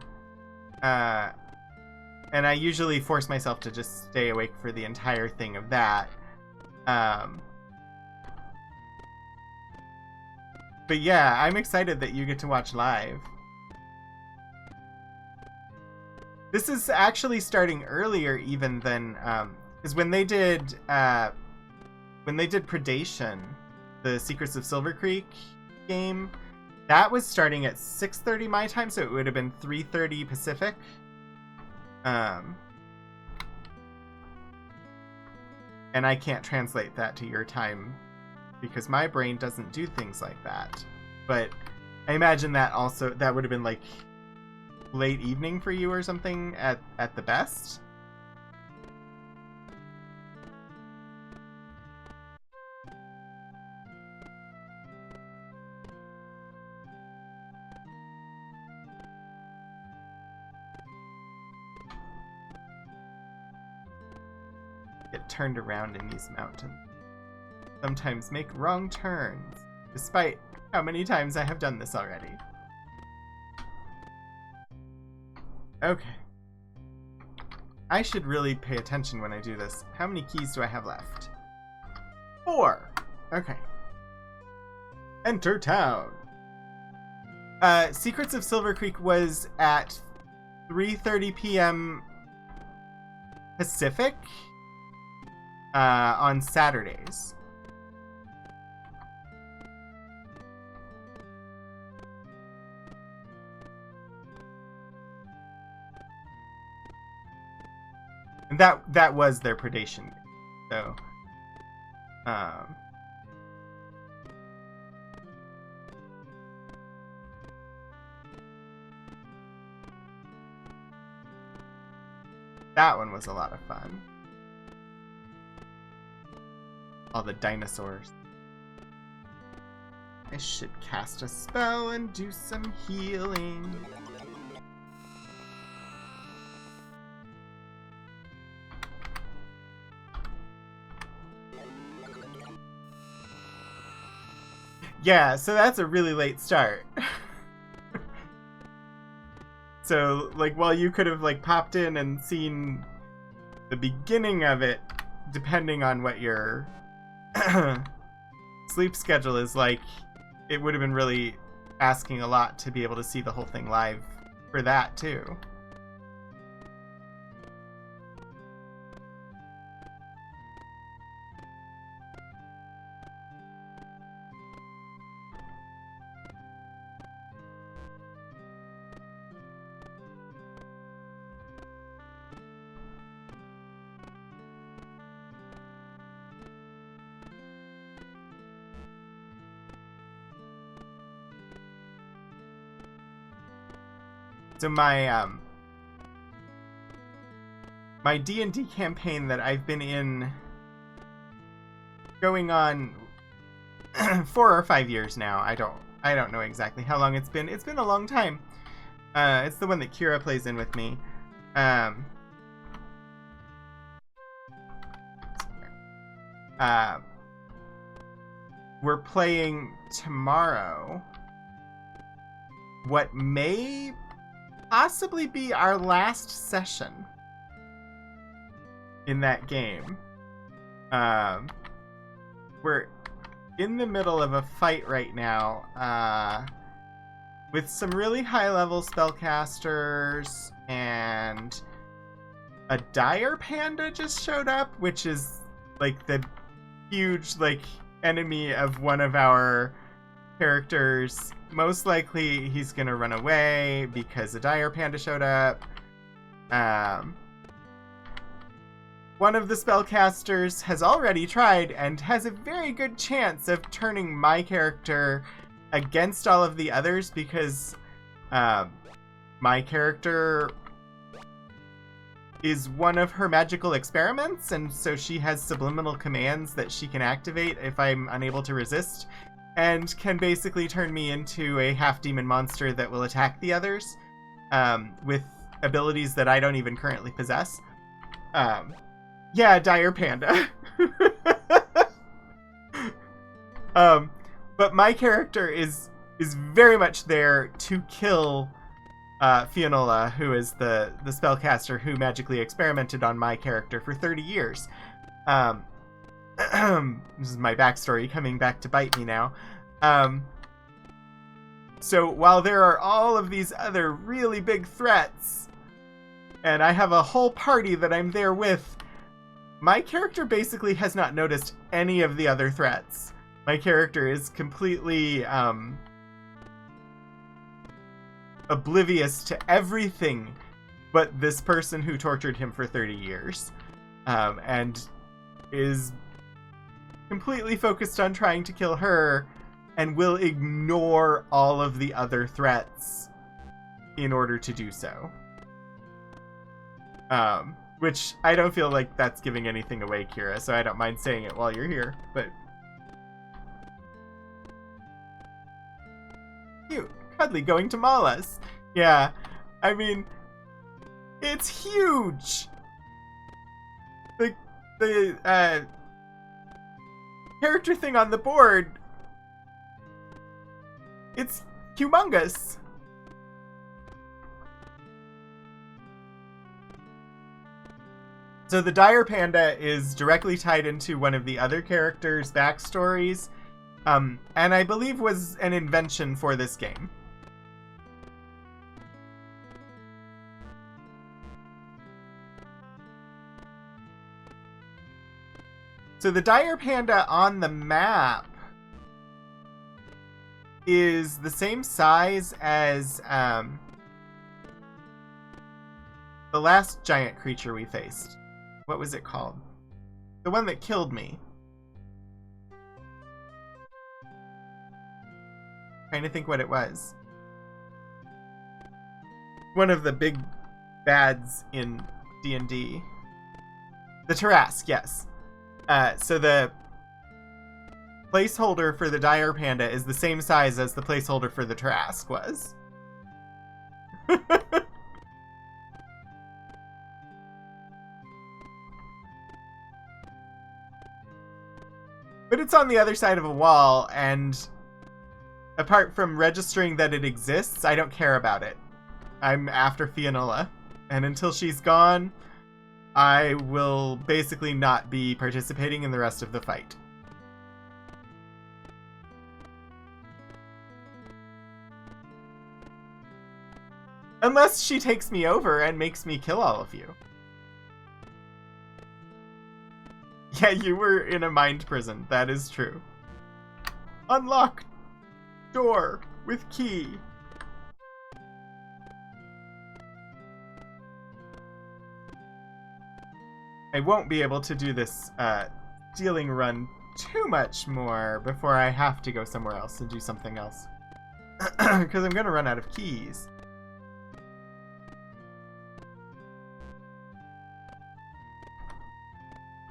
And I usually force myself to just stay awake for the entire thing of that. But yeah, I'm excited that you get to watch live. This is actually starting earlier even than because when they did Predation, the Secrets of Silver Creek game, that was starting at 6:30 my time, so it would have been 3:30 Pacific. And I can't translate that to your time because my brain doesn't do things like that. But I imagine that would have been like late evening for you or something at the best. Get turned around in these mountains. Sometimes make wrong turns, despite how many times I have done this already. Okay. I should really pay attention when I do this. How many keys do I have left? 4! Okay. Enter town. Secrets of Silver Creek was at 3:30 p.m. Pacific on Saturdays. And that was their predation game. So that one was a lot of fun. All the dinosaurs. I should cast a spell and do some healing. Yeah, so that's a really late start. So, like, while you could have, like, popped in and seen the beginning of it, depending on what your sleep schedule is like, it would have been really asking a lot to be able to see the whole thing live for that, too. So my my D&D campaign that I've been in going on 4 or 5 years now. I don't know exactly how long it's been. It's been a long time. It's the one that Kira plays in with me. we're playing tomorrow what may possibly be our last session in that game. We're in the middle of a fight right now with some really high-level spellcasters, and a dire panda just showed up, which is like the huge like enemy of one of our characters. Most likely he's gonna run away because a dire panda showed up. One of the spellcasters has already tried and has a very good chance of turning my character against all of the others, because my character is one of her magical experiments, and so she has subliminal commands that she can activate if I'm unable to resist, and can basically turn me into a half-demon monster that will attack the others with abilities that I don't even currently possess. Yeah, dire panda. But my character is very much there to kill Fionola, who is the spellcaster who magically experimented on my character for 30 years. This is my backstory coming back to bite me now. So while there are all of these other really big threats, and I have a whole party that I'm there with, my character basically has not noticed any of the other threats. My character is completely oblivious to everything but this person who tortured him for 30 years. And is completely focused on trying to kill her, and will ignore all of the other threats in order to do so. Which I don't feel like that's giving anything away, Kira, so I don't mind saying it while you're here, but... Cute. Cuddly going to maul us. Yeah, I mean, it's huge! The character thing on the board, it's humongous. So the dire panda is directly tied into one of the other characters' backstories, and I believe was an invention for this game. So the dire panda on the map is the same size as the last giant creature we faced. What was it called? The one that killed me. Trying to think what it was. One of the big bads in D&D. The Tarrasque, yes. So the placeholder for the dire panda is the same size as the placeholder for the Tarrasque was. But it's on the other side of a wall, and apart from registering that it exists, I don't care about it. I'm after Fionola, and until she's gone, I will basically not be participating in the rest of the fight. Unless she takes me over and makes me kill all of you. Yeah, you were in a mind prison. That is true. Unlock door with key. I won't be able to do this stealing run too much more before I have to go somewhere else and do something else. Because I'm going to run out of keys.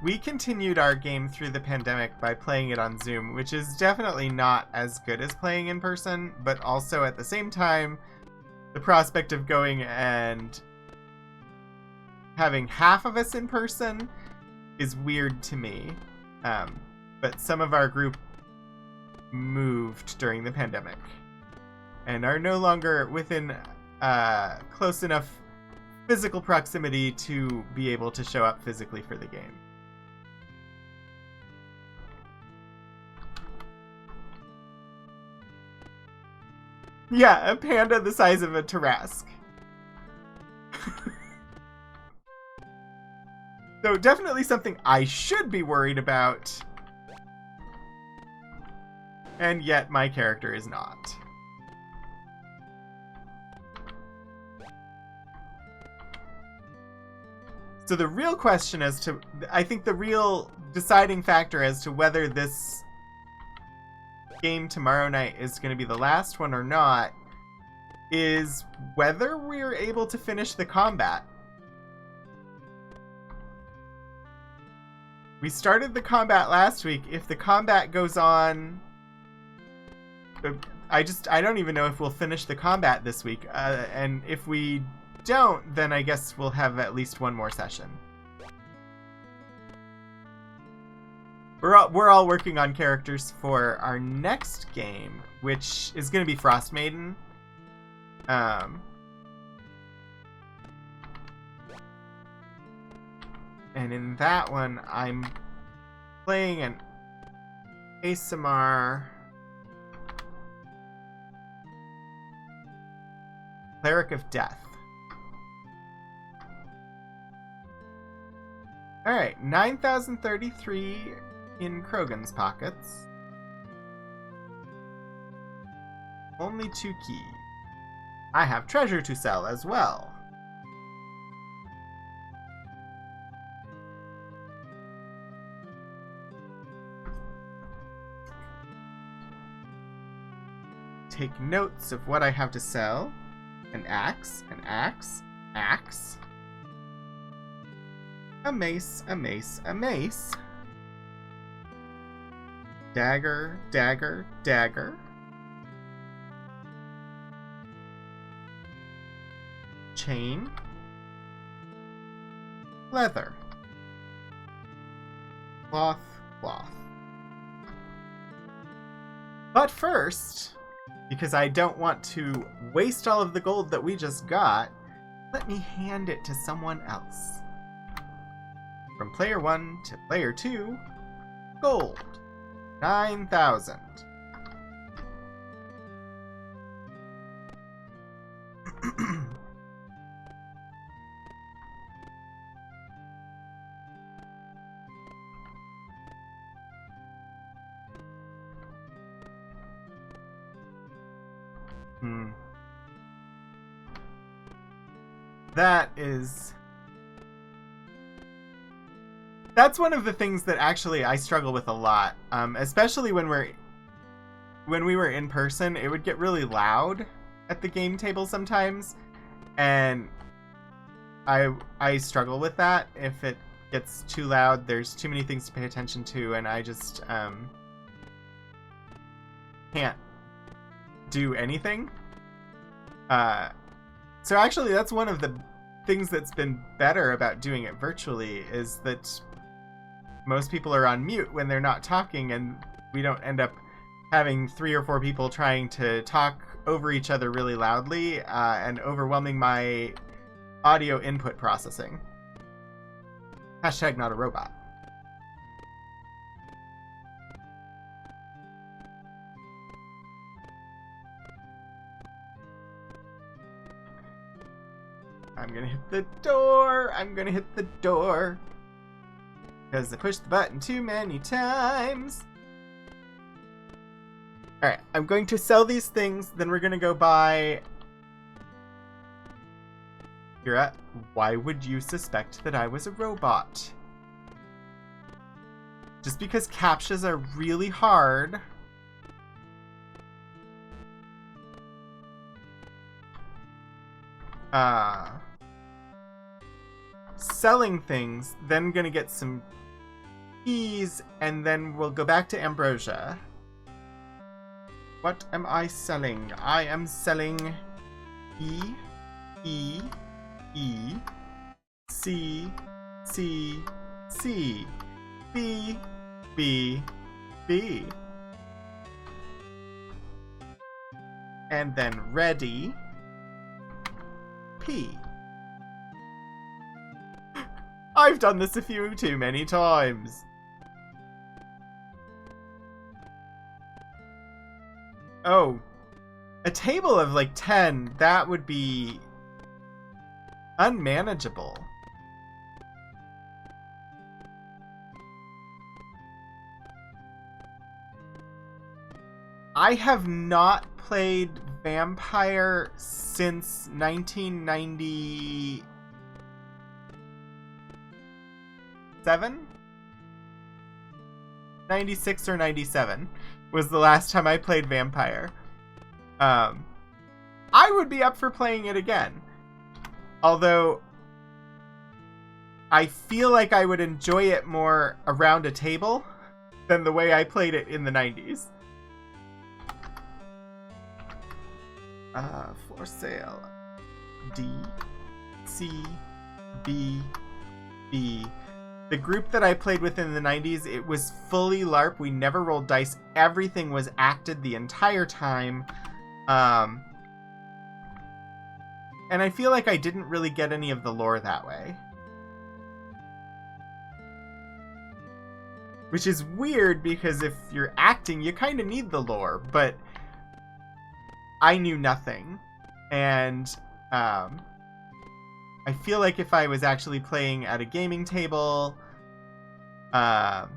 We continued our game through the pandemic by playing it on Zoom, which is definitely not as good as playing in person, but also at the same time, the prospect of going and having half of us in person is weird to me. But some of our group moved during the pandemic and are no longer within close enough physical proximity to be able to show up physically for the game. Yeah, a panda the size of a Tarrasque. So definitely something I should be worried about. And yet my character is not. So the real question as to, I think the real deciding factor as to whether this game tomorrow night is going to be the last one or not is whether we're able to finish the combat. We started the combat last week. If the combat goes on, I don't even know if we'll finish the combat this week. And if we don't, then I guess we'll have at least one more session. We're all working on characters for our next game, which is going to be Frost Maiden. And in that one, I'm playing an ASMR Cleric of Death. Alright, 9,033 in Krogan's pockets. Only 2 keys. I have treasure to sell as well. Take notes of what I have to sell. An axe, an axe, axe. A mace, a mace, a mace. Dagger, dagger, dagger. Chain. Leather. Cloth, cloth. But first, because I don't want to waste all of the gold that we just got, let me hand it to someone else. From player 1 to player 2, gold. 9,000. That's one of the things that actually I struggle with a lot, especially when we were in person. It would get really loud at the game table sometimes, and I struggle with that. If it gets too loud, there's too many things to pay attention to, and I just can't do anything. So actually, that's one of the things that's been better about doing it virtually, is that most people are on mute when they're not talking, and we don't end up having 3 or 4 people trying to talk over each other really loudly and overwhelming my audio input processing. Hashtag not a robot. I'm gonna hit the door. I'm gonna hit the door. Because I pushed the button too many times. Alright, I'm going to sell these things, then we're gonna go buy... Kira, why would you suspect that I was a robot? Just because captchas are really hard... selling things, then gonna get some keys, and then we'll go back to Ambrosia. What am I selling? I am selling E, E, E, C, C, C, B, B, B. and then ready, P. I've done this a few too many times. Oh, a table of like 10, that would be unmanageable. I have not played Vampire since 1997? 96 or 97 was the last time I played Vampire. I would be up for playing it again. Although, I feel like I would enjoy it more around a table than the way I played it in the 90s. For sale. D, C, B, B. The group that I played with in the 90s, it was fully LARP. We never rolled dice. Everything was acted the entire time. And I feel like I didn't really get any of the lore that way. Which is weird, because if you're acting, you kind of need the lore, but I knew nothing. And I feel like if I was actually playing at a gaming table, that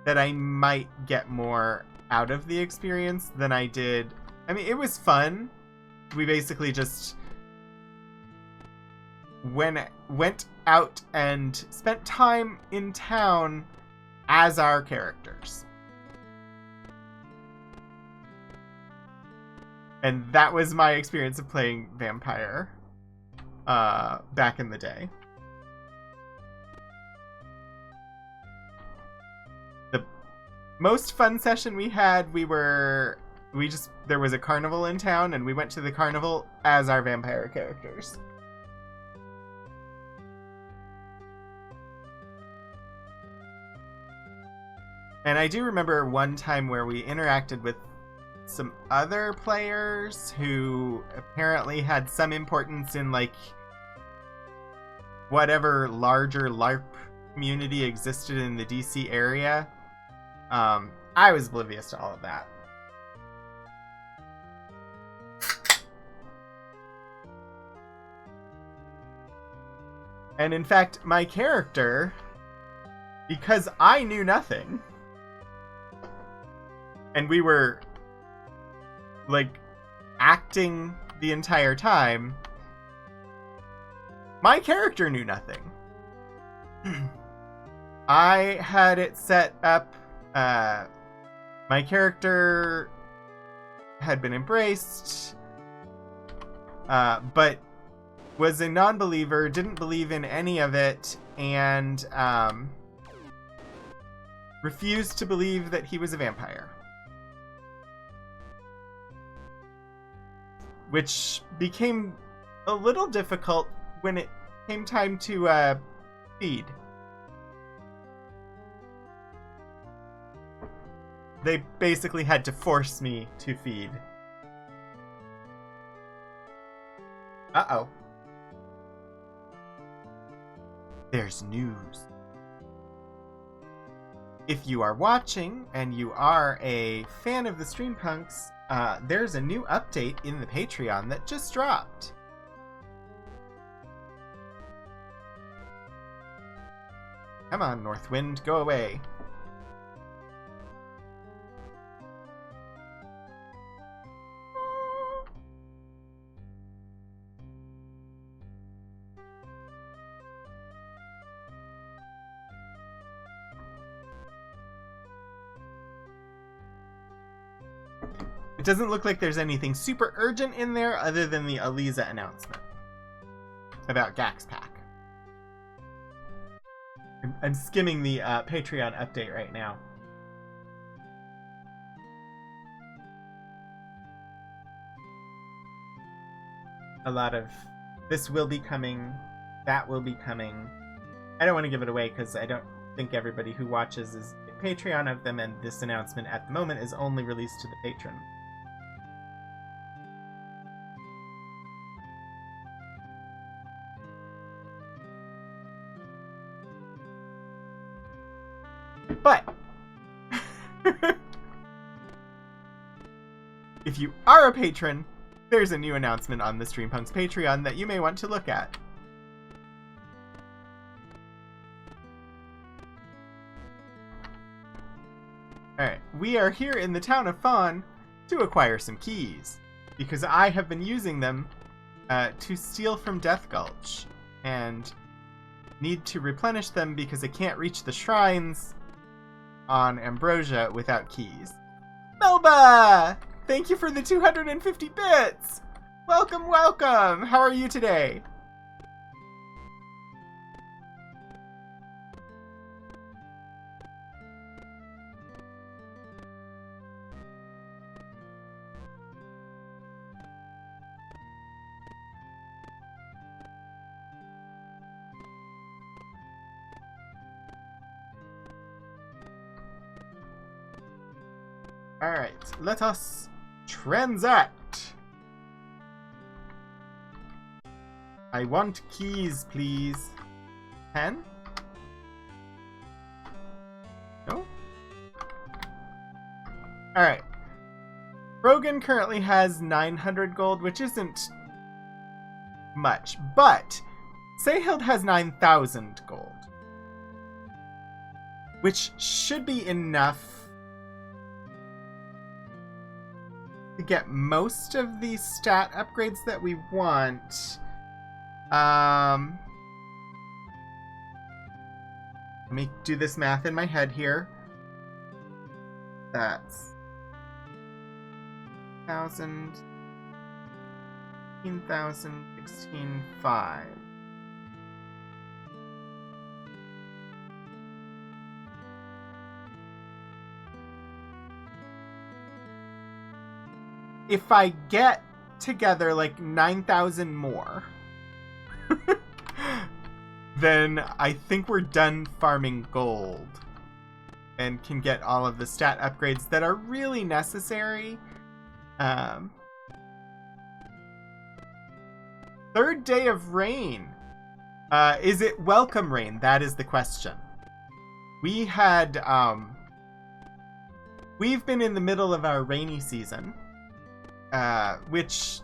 I might get more out of the experience than I did. I mean, it was fun. We basically just went out and spent time in town as our characters. And that was my experience of playing Vampire back in the day. The most fun session we had, there was a carnival in town, and we went to the carnival as our vampire characters. And I do remember one time where we interacted with some other players who apparently had some importance in, like, whatever larger LARP community existed in the DC area. I was oblivious to all of that. And in fact, my character, because I knew nothing, and we were, like, acting the entire time, my character knew nothing. I had it set up, my character had been embraced, but was a non-believer, didn't believe in any of it, and refused to believe that he was a vampire. Which became a little difficult when it came time to feed. They basically had to force me to feed. Uh-oh. There's news. If you are watching and you are a fan of the Streampunks, there's a new update in the Patreon that just dropped. Come on, Northwind, go away. It doesn't look like there's anything super urgent in there other than the Aliza announcement about Gaxpack. I'm skimming the Patreon update right now. A lot of this will be coming, that will be coming. I don't want to give it away because I don't think everybody who watches is a Patreon of them, and this announcement at the moment is only released to the patron. But if you are a patron, there's a new announcement on the Streampunks Patreon that you may want to look at. Alright, we are here in the town of Fawn to acquire some keys, because I have been using them to steal from Death Gulch, and need to replenish them because I can't reach the shrines on Ambrosia without keys. Melba! Thank you for the 250 bits! Welcome, welcome! How are you today? Alright, let us transact. I want keys, please. 10? No? Alright. Brogan currently has 900 gold, which isn't much, but Seyhild has 9,000 gold, which should be enough to get most of the stat upgrades that we want. Let me do this math in my head here. That's 1,000, 15,000, 16,500. If I get together like 9,000 more, then I think we're done farming gold and can get all of the stat upgrades that are really necessary. Third day of rain. Is it welcome rain? That is the question. We had, we've been in the middle of our rainy season. Which,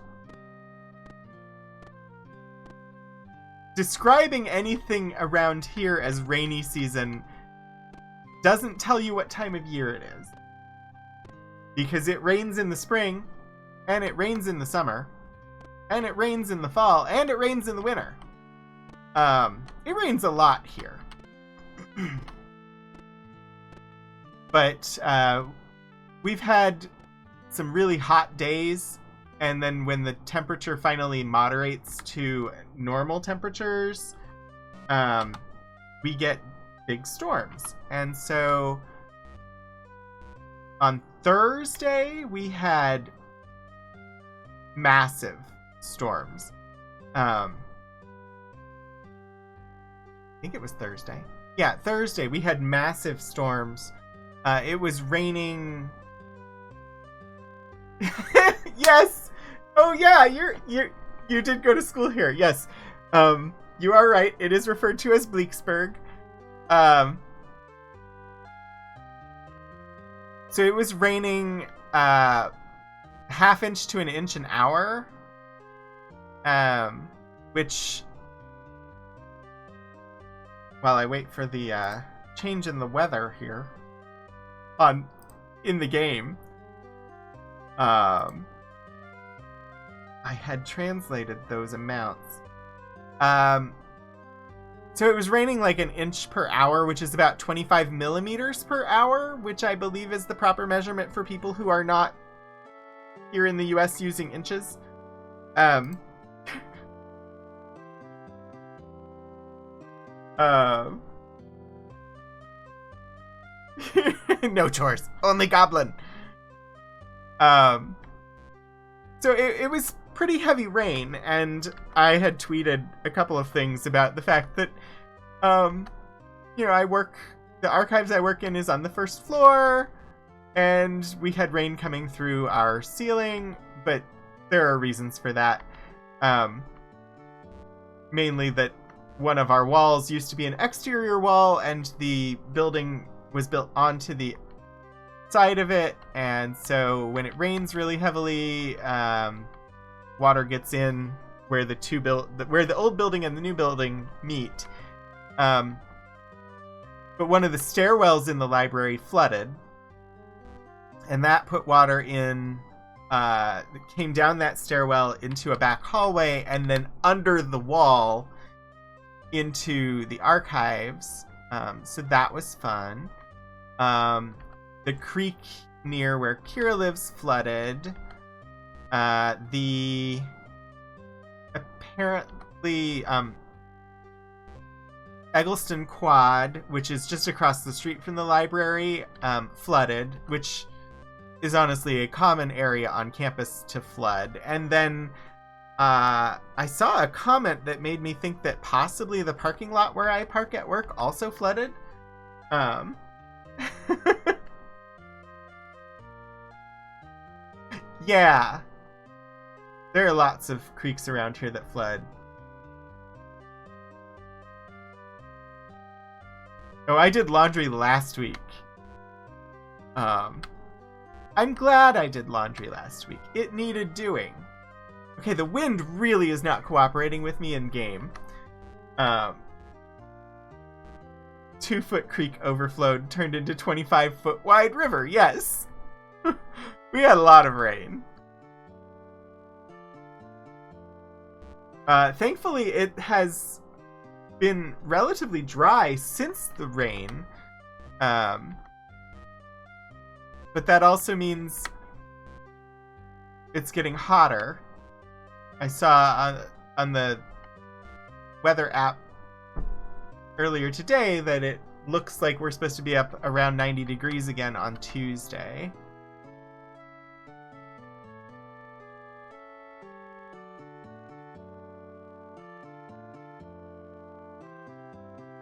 describing anything around here as rainy season doesn't tell you what time of year it is. Because it rains in the spring, and it rains in the summer, and it rains in the fall, and it rains in the winter. It rains a lot here. But, we've had some really hot days, and then when the temperature finally moderates to normal temperatures, we get big storms. And so on Thursday we had massive storms. I think it was Thursday. Yeah, Thursday we had massive storms. It was raining. Yes. Oh yeah, you did go to school here. Yes. You are right. It is referred to as Bleaksburg. So it was raining half inch to an inch an hour. Which, while I wait for the change in the weather here in the game, I had translated those amounts. So it was raining like an inch per hour, which is about 25 millimeters per hour, which I believe is the proper measurement for people who are not here in the US using inches. No chores, only goblin. So it was pretty heavy rain, and I had tweeted a couple of things about the fact that, the archives I work in is on the first floor, and we had rain coming through our ceiling, but there are reasons for that. Mainly that one of our walls used to be an exterior wall, and the building was built onto the side of it, and so when it rains really heavily, water gets in where where the old building and the new building meet. But one of the stairwells in the library flooded, and that put water in. Came down that stairwell into a back hallway, and then under the wall into the archives. So that was fun. The creek near where Kira lives flooded. The apparently Eggleston Quad, which is just across the street from the library, flooded, which is honestly a common area on campus to flood. And then I saw a comment that made me think that possibly the parking lot where I park at work also flooded. Yeah. There are lots of creeks around here that flood. Oh, I did laundry last week. I'm glad I did laundry last week. It needed doing. Okay, the wind really is not cooperating with me in game. 2-foot creek overflowed, turned into 25-foot wide river. Yes. We had a lot of rain. Thankfully, it has been relatively dry since the rain. But that also means it's getting hotter. I saw on the weather app earlier today that it looks like we're supposed to be up around 90 degrees again on Tuesday.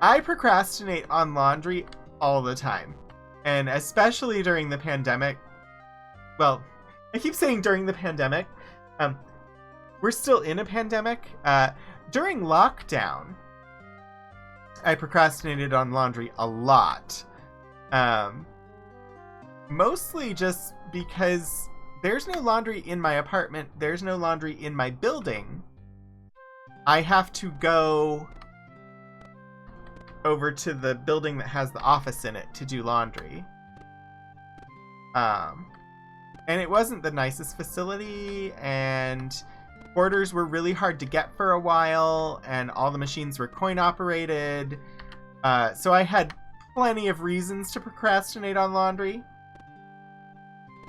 I procrastinate on laundry all the time. And especially during the pandemic. Well, I keep saying during the pandemic. We're still in a pandemic. During lockdown, I procrastinated on laundry a lot. Mostly just because there's no laundry in my apartment. There's no laundry in my building. I have to go over to the building that has the office in it to do laundry. And it wasn't the nicest facility, and orders were really hard to get for a while, and all the machines were coin operated. So I had plenty of reasons to procrastinate on laundry.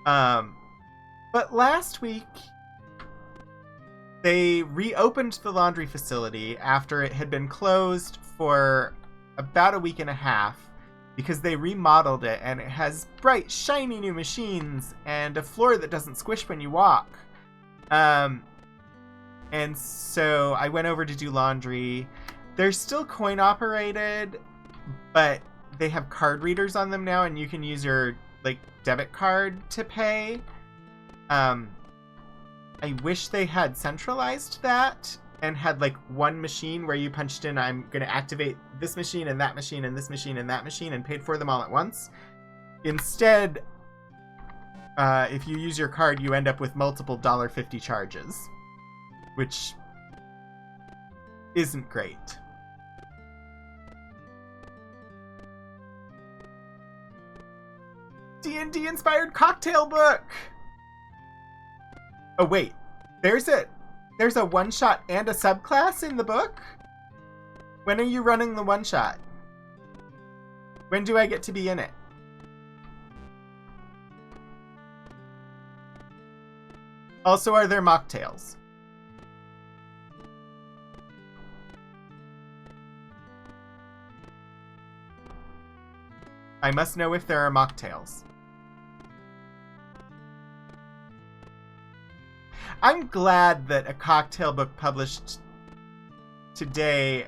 But last week, they reopened the laundry facility after it had been closed for about a week and a half because they remodeled it, and it has bright, shiny new machines and a floor that doesn't squish when you walk. And so I went over to do laundry. They're still coin operated, but they have card readers on them now, and you can use your debit card to pay. I wish they had centralized that and had one machine where you punched in, I'm going to activate this machine and that machine and this machine and that machine, and paid for them all at once. Instead, if you use your card, you end up with multiple $1.50 charges, which isn't great. D&D inspired cocktail book! Oh wait, there's a one-shot and a subclass in the book? When are you running the one-shot? When do I get to be in it? Also, are there mocktails? I must know if there are mocktails. I'm glad that a cocktail book published today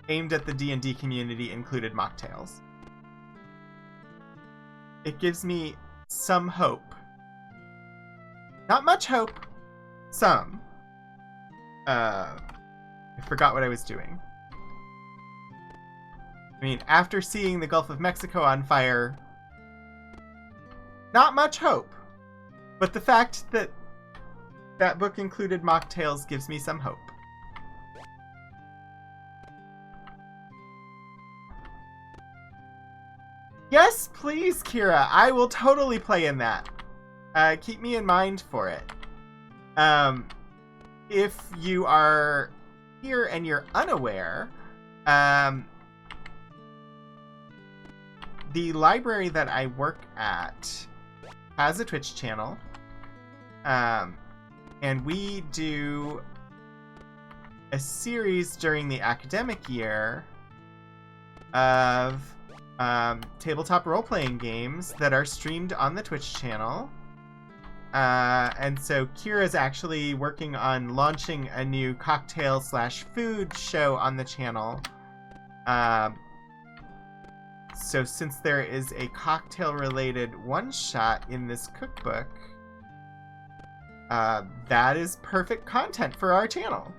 aimed at the D&D community included mocktails. It gives me some hope. Not much hope. Some. I forgot what I was doing. I mean, after seeing the Gulf of Mexico on fire, not much hope. But the fact that that book included mocktails gives me some hope. Yes, please, Kira. I will totally play in that. Keep me in mind for it. If you are here and you're unaware, the library that I work at has a Twitch channel. And we do a series during the academic year of tabletop role-playing games that are streamed on the Twitch channel. And so Kira's actually working on launching a new cocktail/food show on the channel. So since there is a cocktail-related one-shot in this cookbook, that is perfect content for our channel.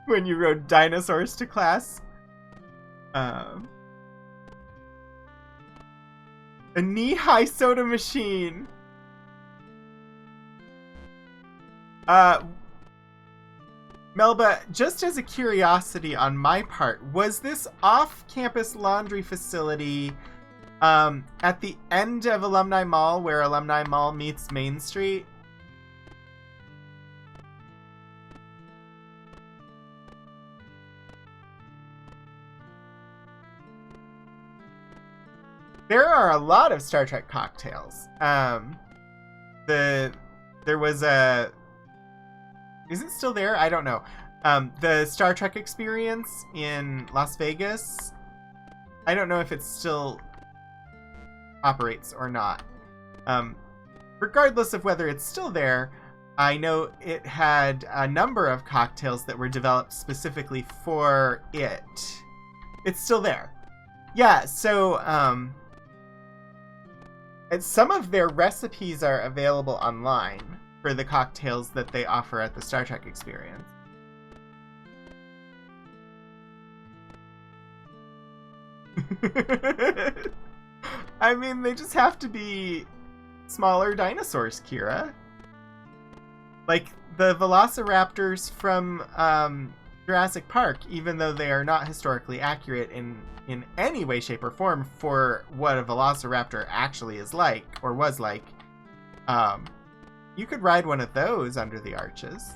When you rode dinosaurs to class. A knee-high soda machine. Melba, just as a curiosity on my part, was this off-campus laundry facility at the end of Alumni Mall, where Alumni Mall meets Main Street? There are a lot of Star Trek cocktails. There was a... Is it still there? I don't know. The Star Trek Experience in Las Vegas. I don't know if it still operates or not. Regardless of whether it's still there, I know it had a number of cocktails that were developed specifically for it. It's still there. Yeah, so and some of their recipes are available online for the cocktails that they offer at the Star Trek Experience. I mean, they just have to be smaller dinosaurs, Kira. Like the velociraptors from Jurassic Park, even though they are not historically accurate in any way, shape, or form for what a velociraptor actually is like, or was like, you could ride one of those under the arches.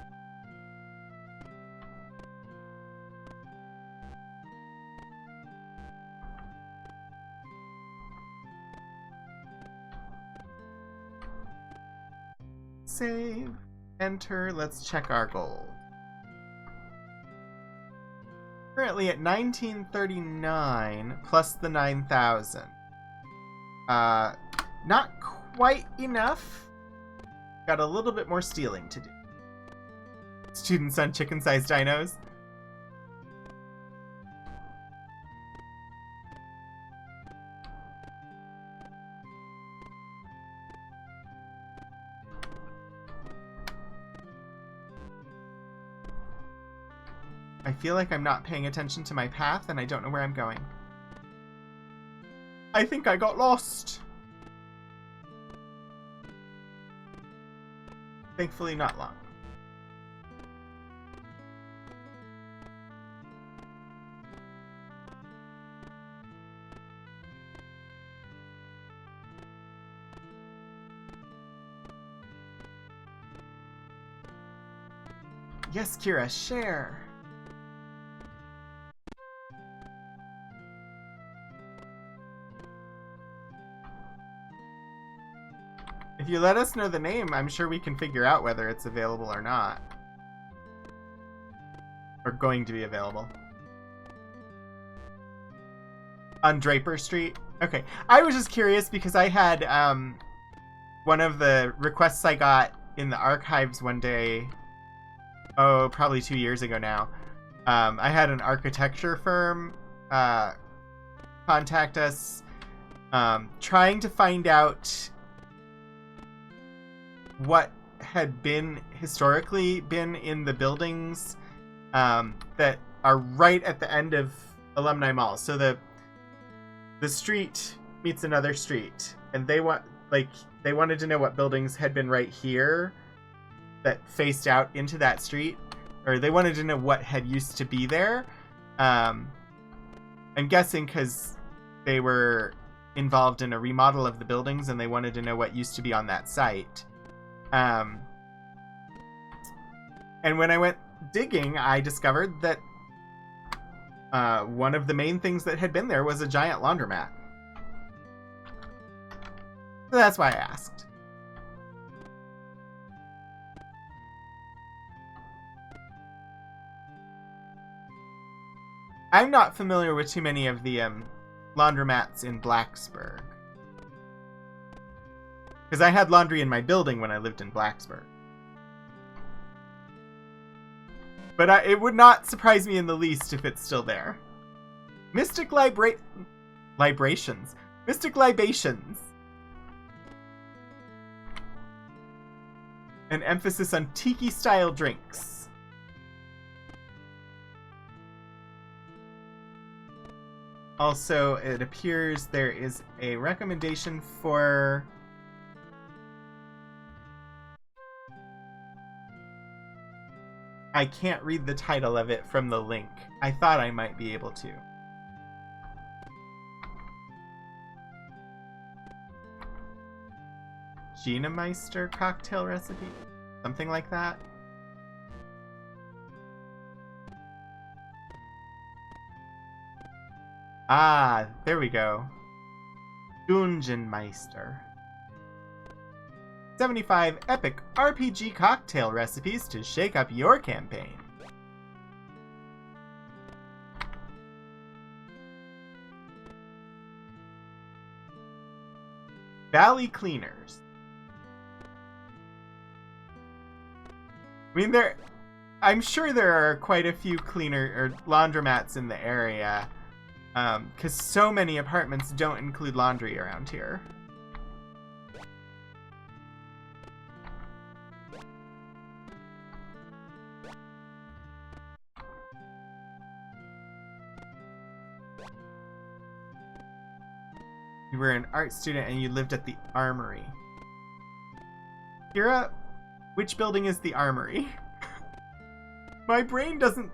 Save, enter, let's check our gold. Currently at 1939 plus the 9,000. Not quite enough. Got a little bit more stealing to do. Students on chicken-sized dinos. I feel like I'm not paying attention to my path and I don't know where I'm going. I think I got lost. Thankfully not long. Yes, Kira, share. If you let us know the name, I'm sure we can figure out whether it's available or not. Or going to be available. On Draper Street? Okay. I was just curious because I had one of the requests I got in the archives one day, oh, probably 2 years ago now. I had an architecture firm contact us trying to find out what had been historically been in the buildings that are right at the end of Alumni Mall. So the street meets another street, and they wanted to know what buildings had been right here that faced out into that street, or they wanted to know what had used to be there. I'm guessing because they were involved in a remodel of the buildings and they wanted to know what used to be on that site. And when I went digging, I discovered that one of the main things that had been there was a giant laundromat. So that's why I asked. I'm not familiar with too many of the laundromats in Blacksburg. Because I had laundry in my building when I lived in Blacksburg. But it would not surprise me in the least if it's still there. Mystic libations. Mystic libations. An emphasis on tiki-style drinks. Also, it appears there is a recommendation for... I can't read the title of it from the link. I thought I might be able to. Genameister cocktail recipe? Something like that? Ah, there we go. Dungeon Meister. 75 epic RPG cocktail recipes to shake up your campaign. Valley Cleaners. I mean, I'm sure there are quite a few cleaner or laundromats in the area, because so many apartments don't include laundry around here. You were an art student and you lived at the Armory. Kira, which building is the Armory? My brain doesn't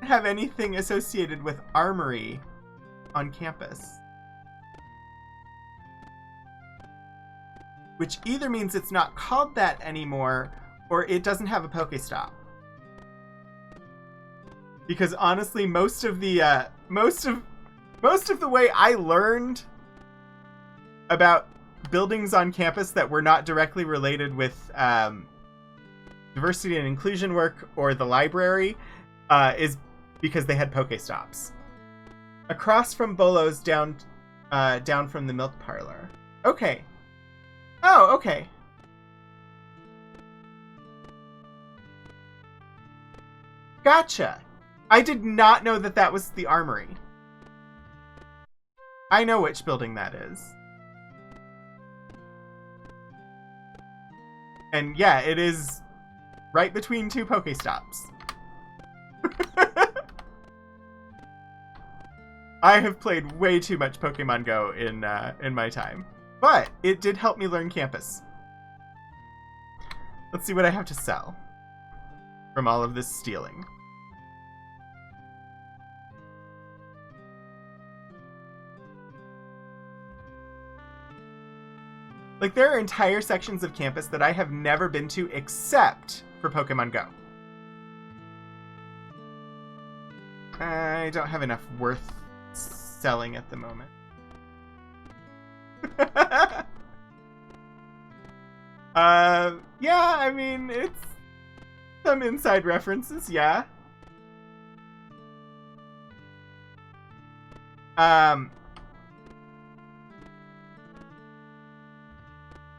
have anything associated with Armory on campus. Which either means it's not called that anymore, or it doesn't have a Pokestop. Because honestly, most of the way I learned about buildings on campus that were not directly related with diversity and inclusion work or the library is because they had Pokestops. Across from Bolo's, down from the milk parlor. Okay. Oh, okay. Gotcha. I did not know that that was the Armory. I know which building that is. And yeah, it is right between two Pokestops. I have played way too much Pokemon Go in my time. But it did help me learn campus. Let's see what I have to sell from all of this stealing. Like, there are entire sections of campus that I have never been to except for Pokemon Go. I don't have enough worth selling at the moment. Yeah, I mean, it's some inside references, yeah.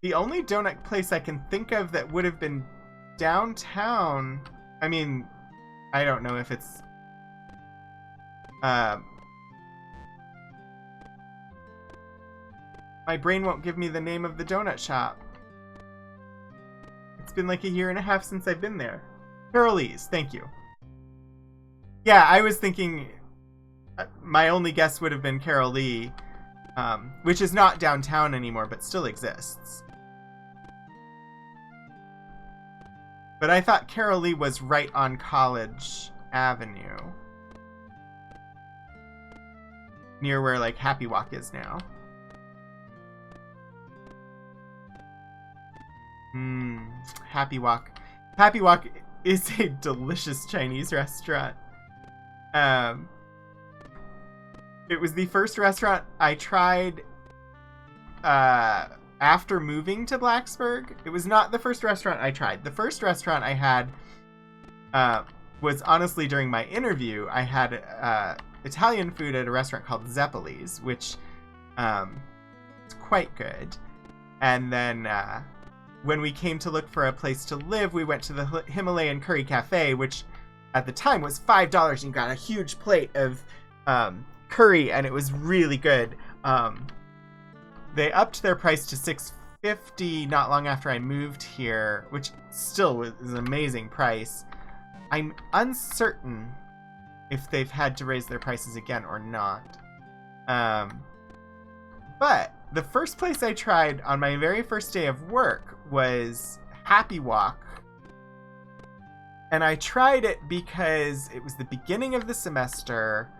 The only donut place I can think of that would have been downtown, I mean, I don't know if it's, my brain won't give me the name of the donut shop. It's been like a year and a half since I've been there. Carolese, thank you. Yeah, I was thinking my only guess would have been Carol Lee, which is not downtown anymore, but still exists. But I thought Carol Lee was right on College Avenue. Near where, like, Happy Walk is now. Happy Walk. Happy Walk is a delicious Chinese restaurant. It was the first restaurant I tried after moving to Blacksburg. It was not the first restaurant I tried. The first restaurant I had was honestly during my interview. I had Italian food at a restaurant called Zeppeli's, which is quite good. And then when we came to look for a place to live, we went to the Himalayan Curry Cafe, which at the time was $5, and you got a huge plate of curry, and it was really good. They upped their price to $6.50 not long after I moved here, which still was an amazing price. I'm uncertain if they've had to raise their prices again or not. But the first place I tried on my very first day of work was Happy Walk. And I tried it because it was the beginning of the semester,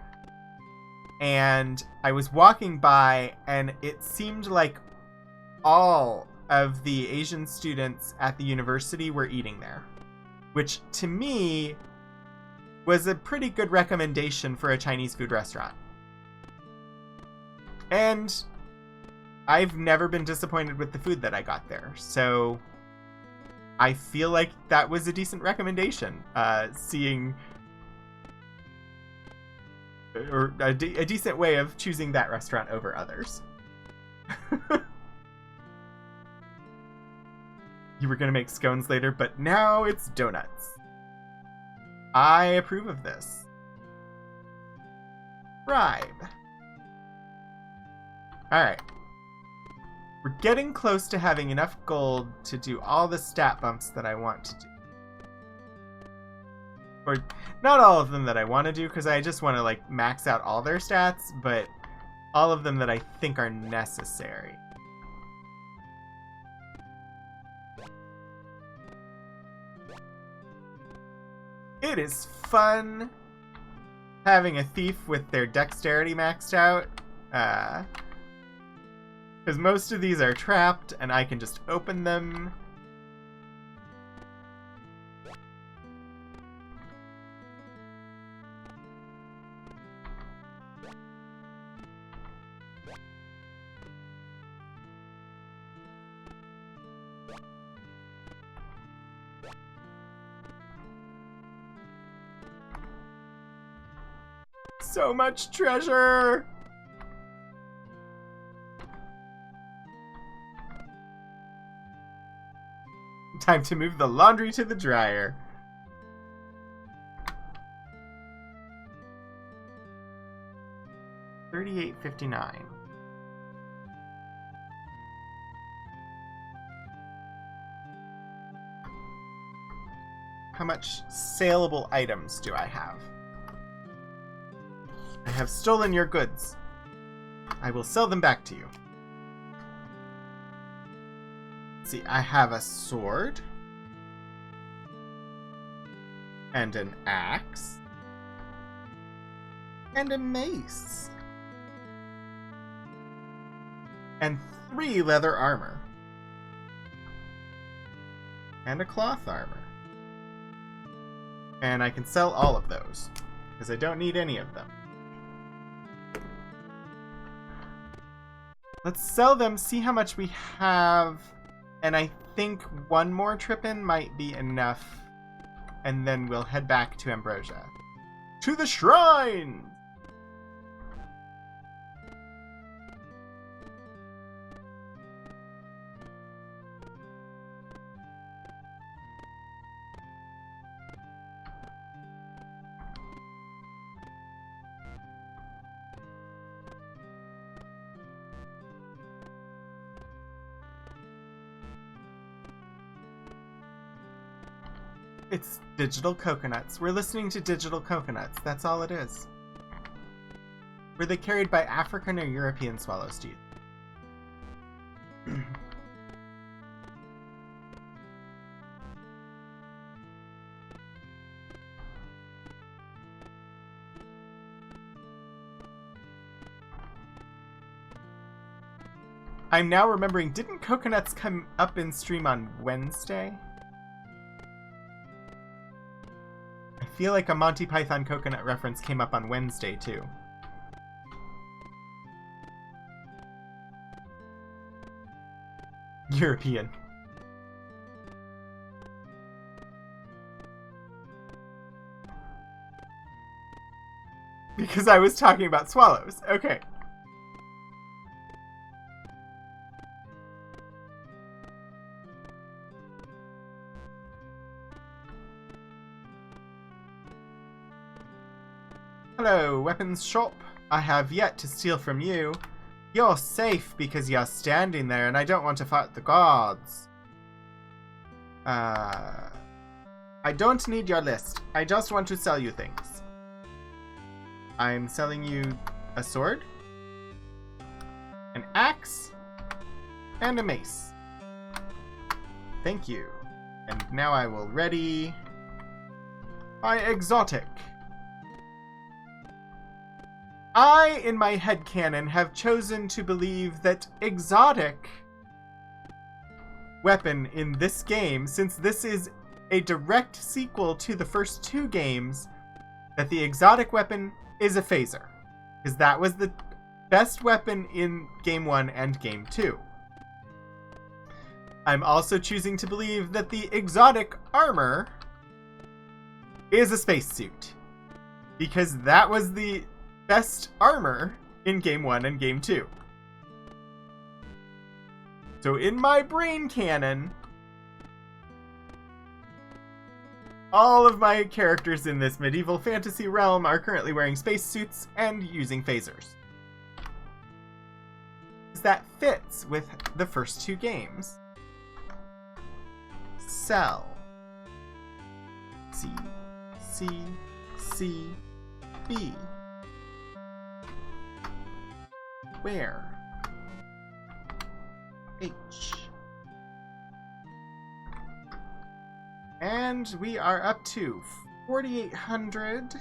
and I was walking by, and it seemed like all of the Asian students at the university were eating there, which to me was a pretty good recommendation for a Chinese food restaurant. And I've never been disappointed with the food that I got there, so I feel like that was a decent recommendation. Seeing or a decent way of choosing that restaurant over others. You were gonna make scones later, but now it's donuts. I approve of this. Bribe. Alright. We're getting close to having enough gold to do all the stat bumps that I want to do. Or, not all of them that I want to do, because I just want to, like, max out all their stats, but all of them that I think are necessary. It is fun having a thief with their dexterity maxed out. Because most of these are trapped, and I can just open them. So much treasure! Time to move the laundry to the dryer. $38.59. How much saleable items do I have? I have stolen your goods. I will sell them back to you. Let's see, I have a sword. And an axe. And a mace. And 3 leather armor. And a cloth armor. And I can sell all of those, because I don't need any of them. Let's sell them, see how much we have, and I think one more trip in might be enough, and then we'll head back to Ambrosia. To the shrine! It's digital coconuts. We're listening to digital coconuts. That's all it is. Were they carried by African or European swallows, do you? I'm now remembering, didn't coconuts come up in stream on Wednesday? I feel like a Monty Python coconut reference came up on Wednesday, too. European. Because I was talking about swallows. Okay. Hello, weapons shop. I have yet to steal from you. You're safe because you're standing there and I don't want to fight the guards. I don't need your list. I just want to sell you things. I'm selling you a sword, an axe, and a mace. Thank you. And now I will ready my exotic. I, in my headcanon, have chosen to believe that exotic weapon in this game, since this is a direct sequel to the first two games, that the exotic weapon is a phaser. Because that was the best weapon in Game 1 and Game 2. I'm also choosing to believe that the exotic armor is a spacesuit. Because that was the best armor in Game 1 and Game 2. So in my brain canon, all of my characters in this medieval fantasy realm are currently wearing spacesuits and using phasers. That fits with the first two games. Sell. C, C, C, B. Where? H. And we are up to 4,800.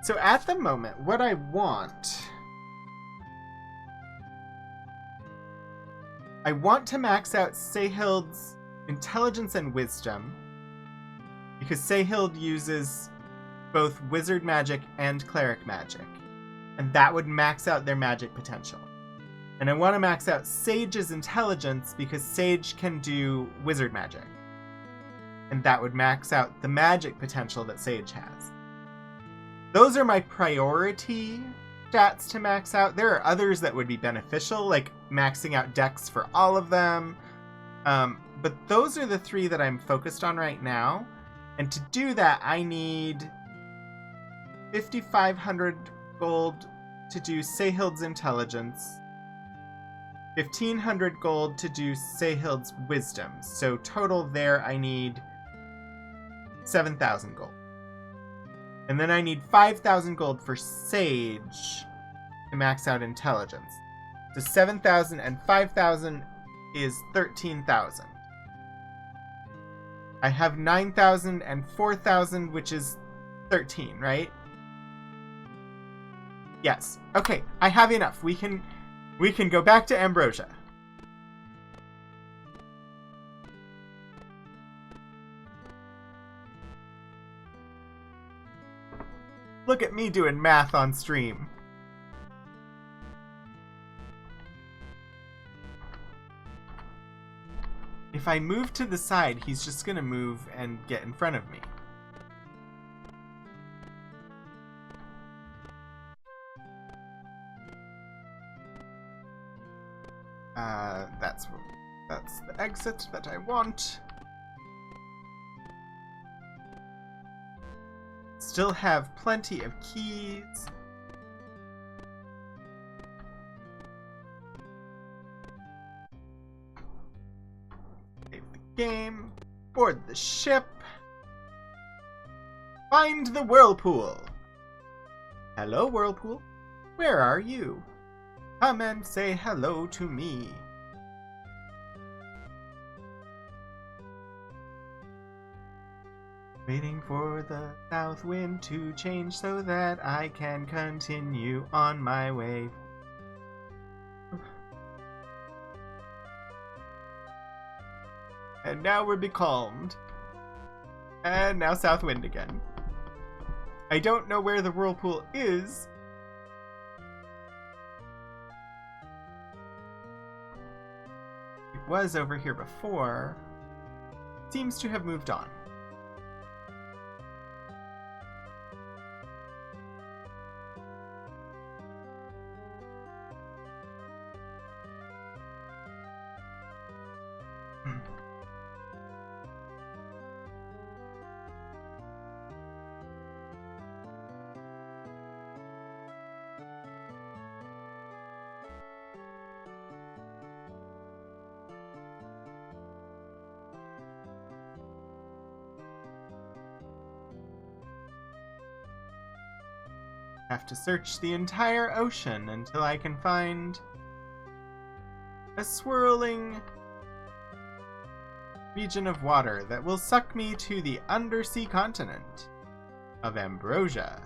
So at the moment, what I want to max out Sehild's intelligence and wisdom, because Sehild uses both wizard magic and cleric magic, and that would max out their magic potential. And I want to max out Sage's intelligence because Sage can do wizard magic, and that would max out the magic potential that Sage has. Those are my priority stats to max out. There are others that would be beneficial, like maxing out Dex for all of them. But those are the three that I'm focused on right now. And to do that, I need 5,500 gold to do Sehild's intelligence, 1,500 gold to do Sehild's wisdom. So total there, I need 7,000 gold. And then I need 5,000 gold for Sage to max out intelligence. So 7,000 and 5,000 is 13,000. I have 9,000 and 4,000, which is 13, right? Yes. Okay, I have enough. We can go back to Ambrosia. Look at me doing math on stream. If I move to the side, he's just gonna move and get in front of me. That's the exit that I want. Still have plenty of keys. Game. Board the ship. Find the whirlpool. Hello, whirlpool. Where are you? Come and say hello to me. Waiting for the south wind to change so that I can continue on my way. And now we're becalmed. And now south wind again. I don't know where the whirlpool is. It was over here before. Seems to have moved on. Have to search the entire ocean until I can find a swirling region of water that will suck me to the undersea continent of Ambrosia.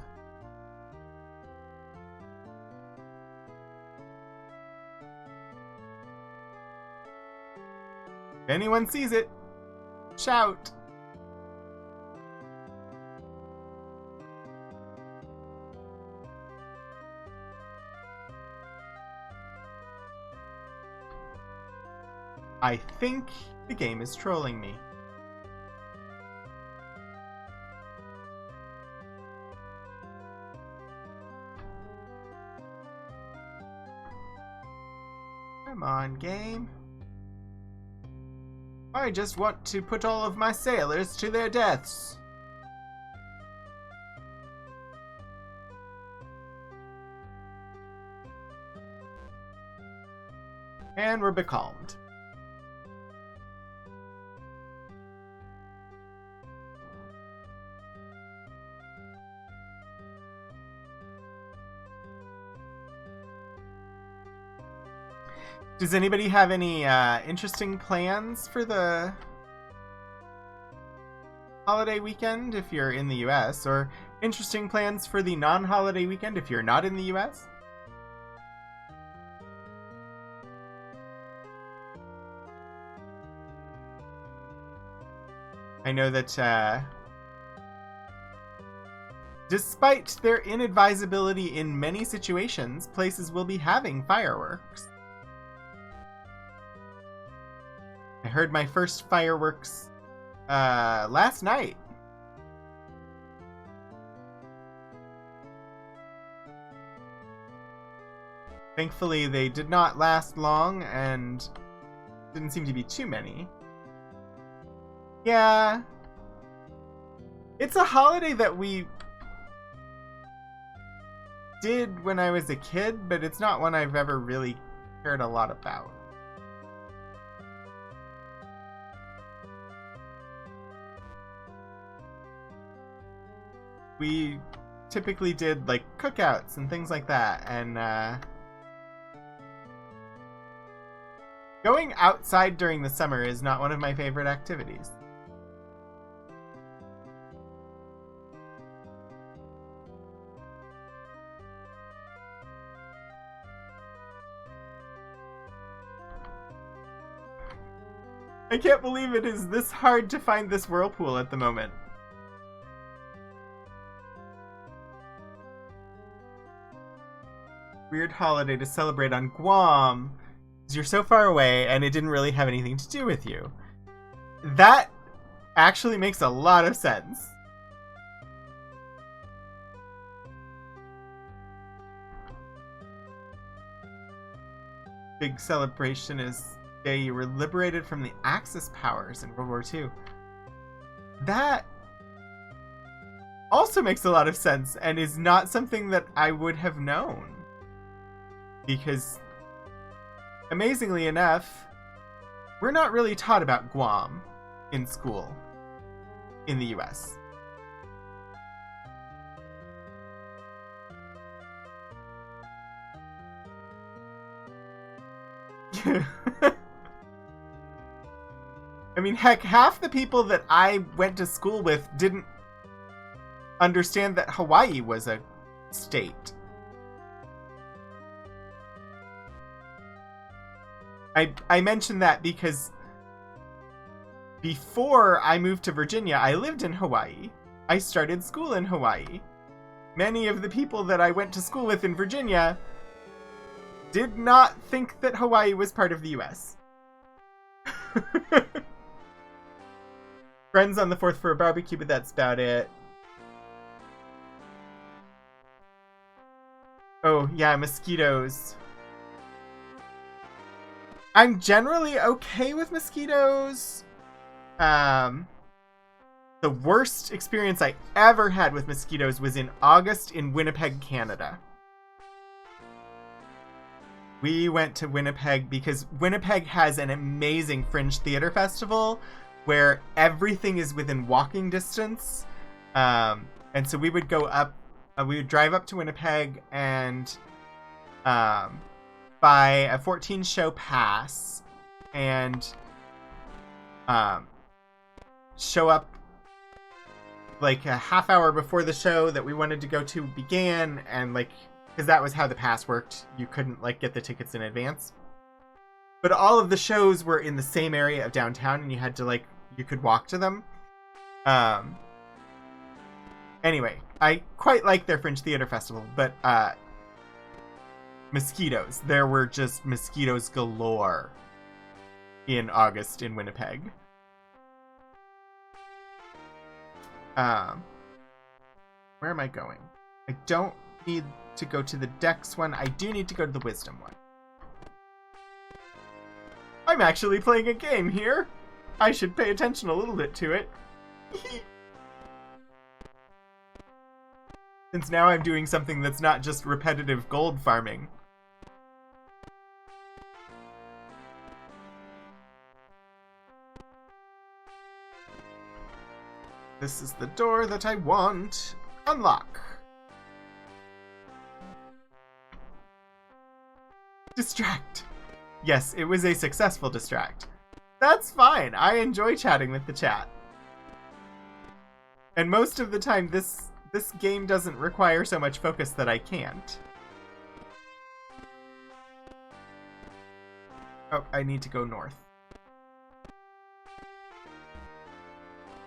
If anyone sees it, shout! I think the game is trolling me. Come on, game. I just want to put all of my sailors to their deaths. And we're becalmed. Does anybody have any interesting plans for the holiday weekend if you're in the US, or interesting plans for the non-holiday weekend if you're not in the US? I know that despite their inadvisability in many situations, places will be having fireworks. I heard my first fireworks last night. Thankfully, they did not last long and didn't seem to be too many. Yeah. It's a holiday that we did when I was a kid, but it's not one I've ever really cared a lot about. We typically did like cookouts and things like that, and going outside during the summer is not one of my favorite activities. I can't believe it is this hard to find this whirlpool at the moment. Weird holiday to celebrate on Guam, because you're so far away and it didn't really have anything to do with you. That actually makes a lot of sense. Big celebration is the day you were liberated from the Axis powers in World War II. That also makes a lot of sense and is not something that I would have known. Because, amazingly enough, we're not really taught about Guam in school in the US. I mean, heck, half the people that I went to school with didn't understand that Hawaii was a state. I mentioned that because before I moved to Virginia, I lived in Hawaii. I started school in Hawaii. Many of the people that I went to school with in Virginia did not think that Hawaii was part of the US. Friends on the 4th for a barbecue, but that's about it. Oh, yeah, mosquitoes. I'm generally okay with mosquitoes. The worst experience I ever had with mosquitoes was in August in Winnipeg, Canada. We went to Winnipeg because Winnipeg has an amazing fringe theater festival where everything is within walking distance. And so we would go up, we would drive up to Winnipeg and buy a 14 show pass and show up like a half hour before the show that we wanted to go to began, and like, because that was how the pass worked, you couldn't like get the tickets in advance. But all of the shows were in the same area of downtown, and you had to like, you could walk to them. Anyway, I quite like their Fringe Theater Festival, but mosquitoes. There were just mosquitoes galore in August in Winnipeg. Where am I going? I don't need to go to the Dex one. I do need to go to the Wisdom one. I'm actually playing a game here. I should pay attention a little bit to it. Since now I'm doing something that's not just repetitive gold farming. This is the door that I want. Unlock. Distract. Yes, it was a successful distract. That's fine. I enjoy chatting with the chat. And most of the time, this game doesn't require so much focus that I can't. Oh, I need to go north.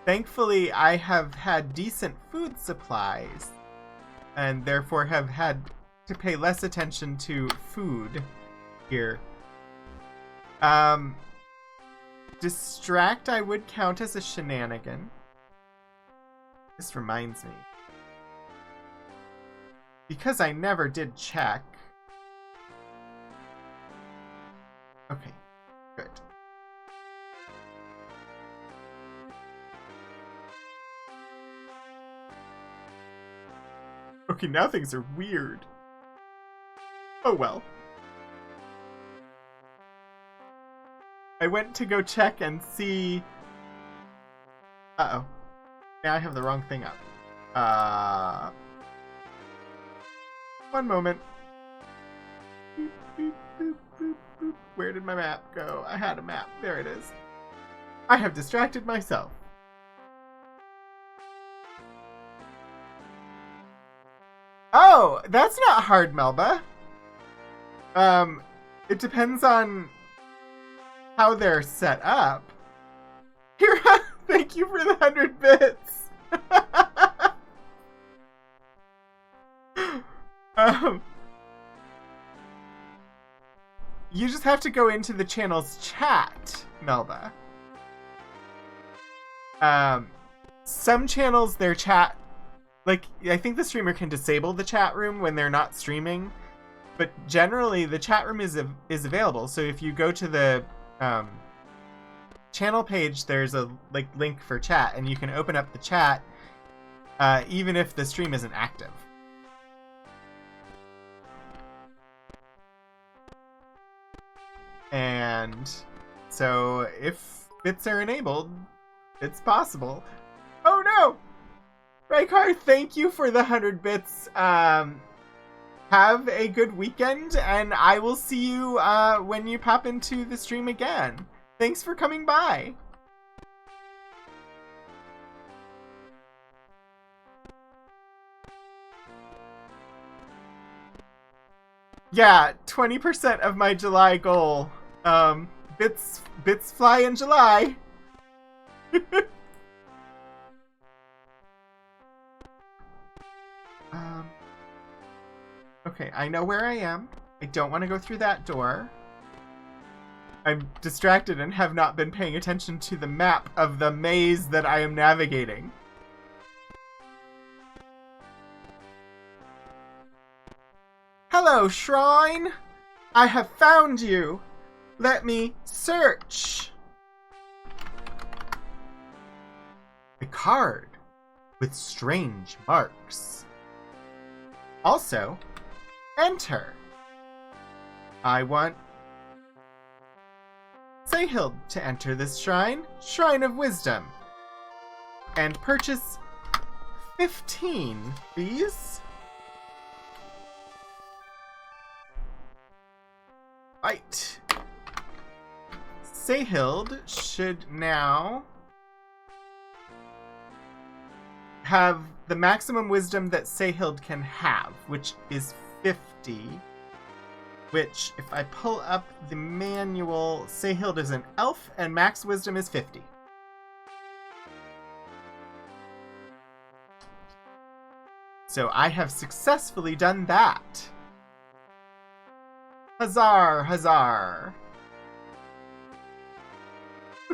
Thankfully, I have had decent food supplies, and therefore have had to pay less attention to food here. Distract I would count as a shenanigan. This reminds me. Because I never did check. Okay, good. Okay, now things are weird. Oh well. I went to go check and see... Uh-oh. Yeah, I have the wrong thing up. One moment. Boop, boop, boop, boop, boop. Where did my map go? I had a map. There it is. I have distracted myself. Oh, that's not hard, Melba. It depends on how they're set up. Here, thank you for the 100 bits. You just have to go into the channel's chat, Melba. Some channels, their chat, like, I think the streamer can disable the chat room when they're not streaming, but generally the chat room is available. So if you go to the channel page, there's a link for chat, and you can open up the chat even if the stream isn't active. And so if bits are enabled, It's possible. Oh no! Raykar, thank you for the 100 bits. Have a good weekend, and I will see you when you pop into the stream again. Thanks for coming by. Yeah, 20% of my July goal. Bits fly in July. Okay, I know where I am. I don't want to go through that door. I'm distracted and have not been paying attention to the map of the maze that I am navigating. Hello, Shrine! I have found you! Let me search! A card with strange marks. Also, enter. I want Seyhild to enter this shrine, Shrine of Wisdom, and purchase 15, please. Right. Seyhild should now have the maximum wisdom that Seyhild can have, which is 50. Which, if I pull up the manual, Seyhild is an elf, and max wisdom is 50. So I have successfully done that. Huzzar, huzzar.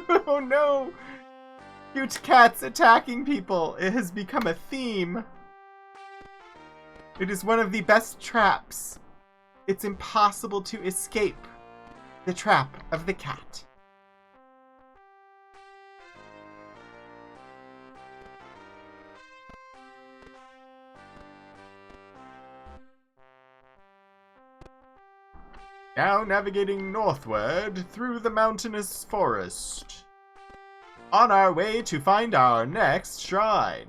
Oh no! Cute cats attacking people. It has become a theme. It is one of the best traps. It's impossible to escape the trap of the cat. Now navigating northward through the mountainous forest. On our way to find our next shrine.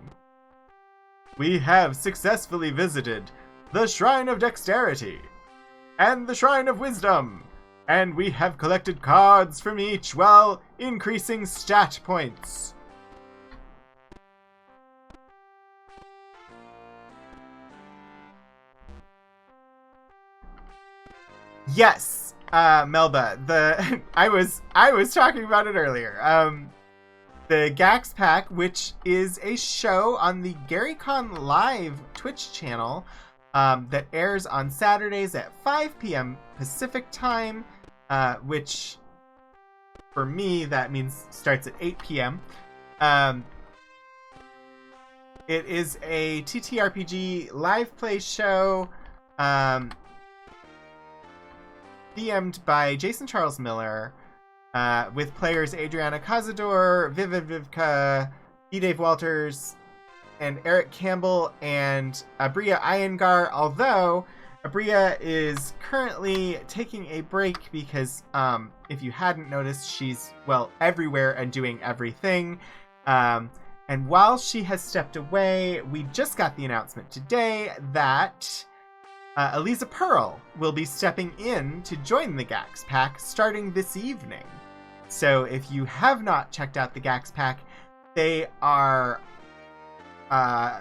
We have successfully visited the Shrine of Dexterity and the Shrine of Wisdom, and we have collected cards from each while increasing stat points. Yes, Melba, I was talking about it earlier. The Gax Pack, which is a show on the GaryCon Live Twitch channel that airs on Saturdays at 5 p.m. Pacific time, which for me that means starts at 8 p.m. It is a TTRPG live play show DM'd by Jason Charles Miller, with players Adriana Cazador, Vivid Vivka, E. Dave Walters, and Eric Campbell, and Abria Iyengar, although Abria is currently taking a break because, if you hadn't noticed, she's, well, everywhere and doing everything. And while she has stepped away, we just got the announcement today that Eliza Pearl will be stepping in to join the Gax Pack starting this evening. So if you have not checked out the Gax Pack, they are...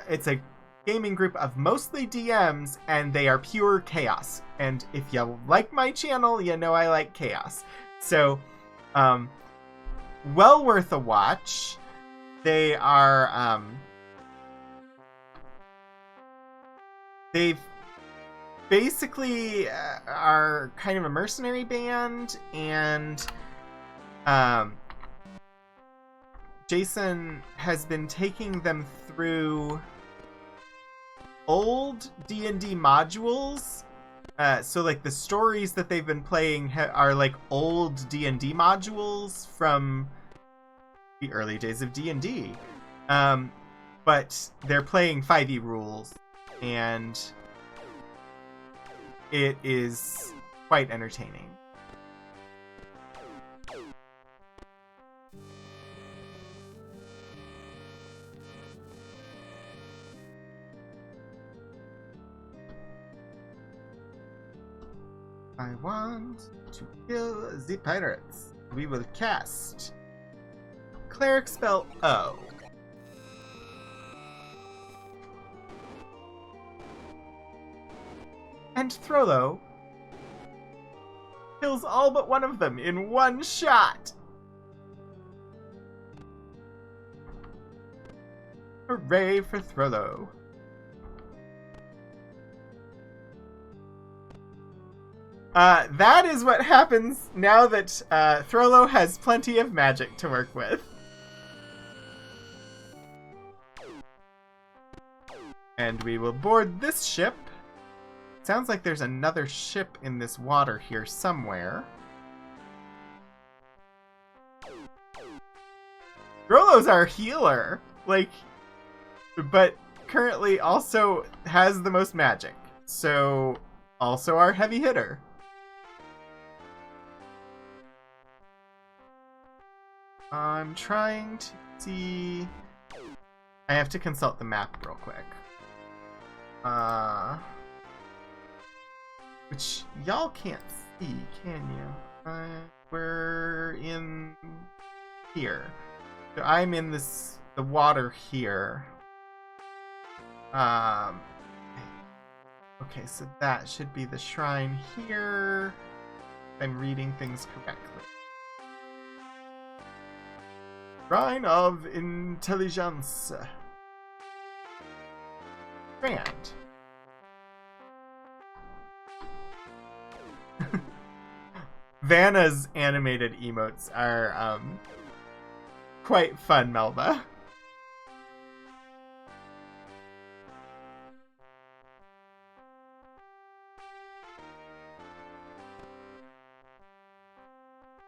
it's a gaming group of mostly DMs, and they are pure chaos. And if you like my channel, you know I like chaos. So, well worth a watch. They are, they've basically are kind of a mercenary band, and Jason has been taking them through old D&D modules. So like the stories that they've been playing are like old D&D modules from the early days of D&D. But they're playing 5e rules, and it is quite entertaining. I want to kill the pirates. We will cast Cleric spell O. And Throllo kills all but one of them in one shot. Hooray for Throllo. That is what happens now that Throllo has plenty of magic to work with. And we will board this ship. Sounds like there's another ship in this water here somewhere. Throllo's our healer, but currently also has the most magic. So, also our heavy hitter. I'm trying to see... I have to consult the map real quick. Which y'all can't see, can you? We're in here. So I'm in the water here. Okay, so that should be the shrine here. I'm reading things correctly. Shrine of Intelligence. Grand. Vanna's animated emotes are quite fun, Melba.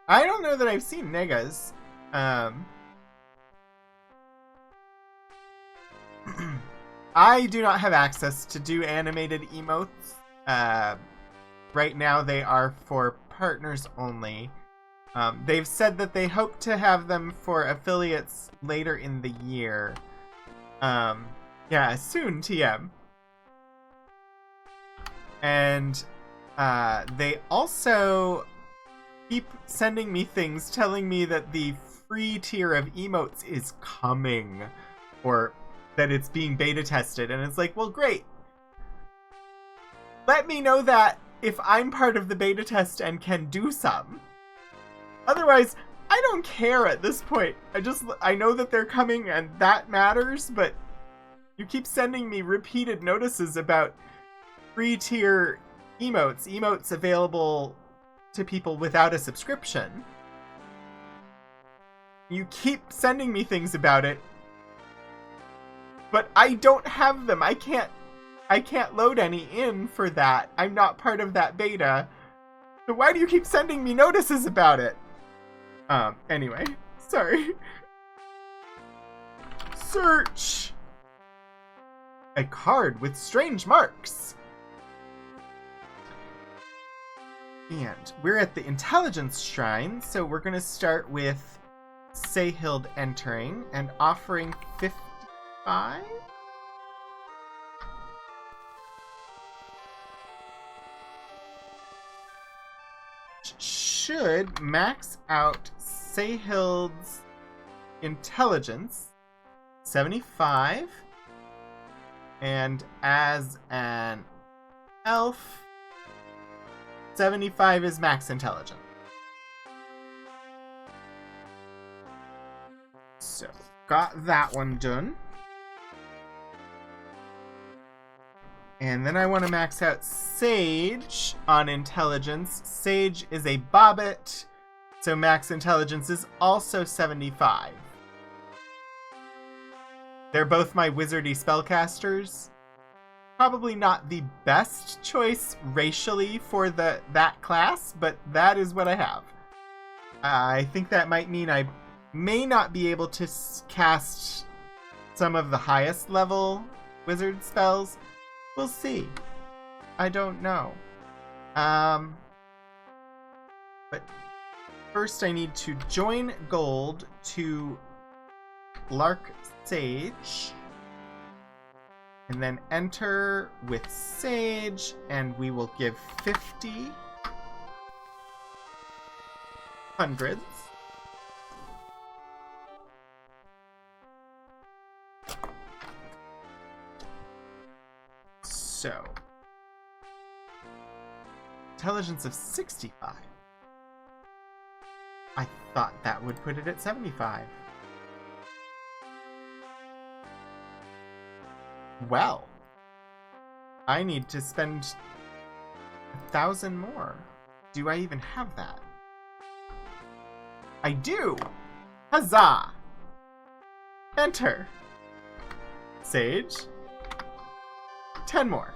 I don't know that I've seen Nega's. I do not have access to do animated emotes. Right now they are for partners only. They've said that they hope to have them for affiliates later in the year. Yeah, soon, TM. And they also keep sending me things telling me that the free tier of emotes is coming, or that it's being beta tested, and it's like, well, great. Let me know that if I'm part of the beta test and can do some. Otherwise, I don't care at this point. I know that they're coming and that matters, but you keep sending me repeated notices about free tier emotes available to people without a subscription. You keep sending me things about it, but I don't have them. I can't load any in for that. I'm not part of that beta. So why do you keep sending me notices about it? Anyway, sorry. Search! A card with strange marks. And we're at the Intelligence Shrine, so we're going to start with Seyhild entering and offering 55? Should max out Seyhild's intelligence 75, and as an elf 75 is max intelligence. So got that one done. And then I want to max out Sage on intelligence. Sage is a bobbit, so max intelligence is also 75. They're both my wizardy spellcasters. Probably not the best choice racially for that class, but that is what I have. I think that might mean I may not be able to cast some of the highest level wizard spells. We'll see. I don't know. But first I need to join gold to Lark Sage. And then enter with Sage, and we will give 50 hundreds. So, intelligence of 65. I thought that would put it at 75. Well, I need to spend 1,000 more. Do I even have that? I do! Huzzah! Enter. Sage. 10 more.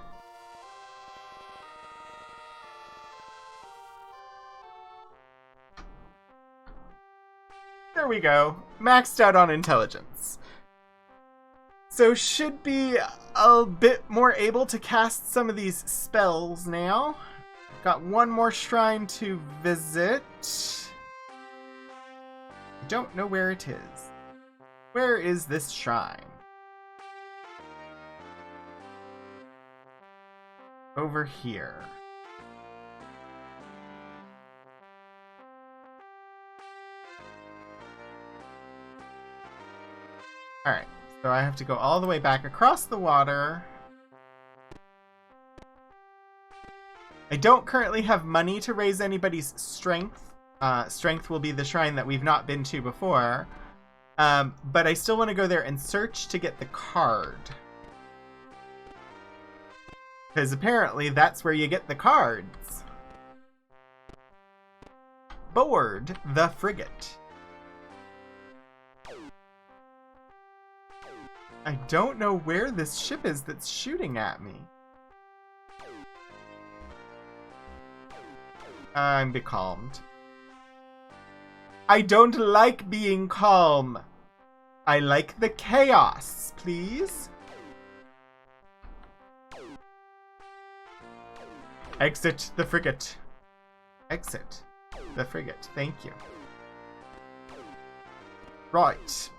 There we go. Maxed out on intelligence. So should be a bit more able to cast some of these spells now. Got one more shrine to visit. I don't know where it is. Where is this shrine? Over here. Alright, so I have to go all the way back across the water. I don't currently have money to raise anybody's strength. Strength will be the shrine that we've not been to before. But I still want to go there and search to get the card. Because apparently that's where you get the cards. Board the frigate. I don't know where this ship is that's shooting at me. I'm becalmed. I don't like being calm. I like the chaos, please. Exit the frigate. Exit the frigate. Thank you. Right.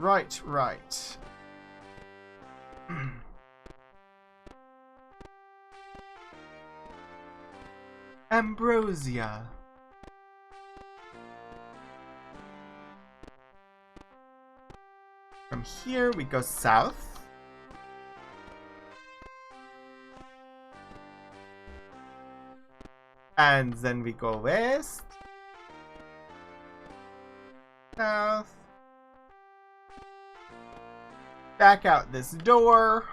Ambrosia. From here we go south. And then we go west. South. Back out this door.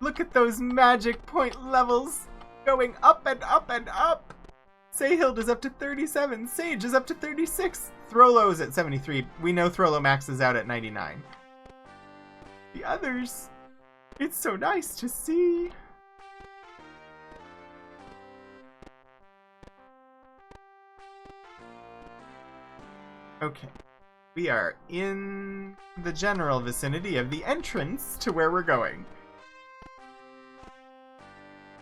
Look at those magic point levels going up and up and up. Seyhild is up to 37. Sage is up to 36. Throllo's at 73. We know Throllo maxes out at 99. The others, it's so nice to see. Okay. We are in the general vicinity of the entrance to where we're going.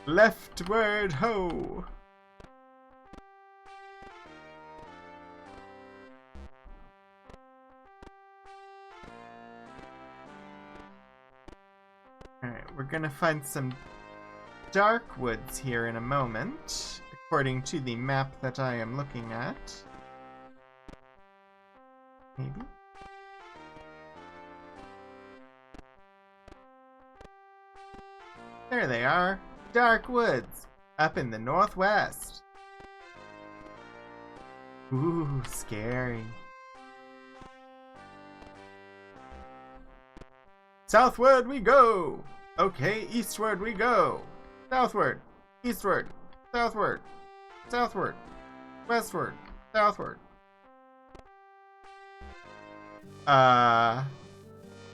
Leftward ho! Alright, we're gonna find some dark woods here in a moment, according to the map that I am looking at. Maybe? There they are. Dark woods, up in the northwest. Ooh, scary. Southward we go! Okay, eastward we go! Southward, eastward, southward, southward, westward, southward.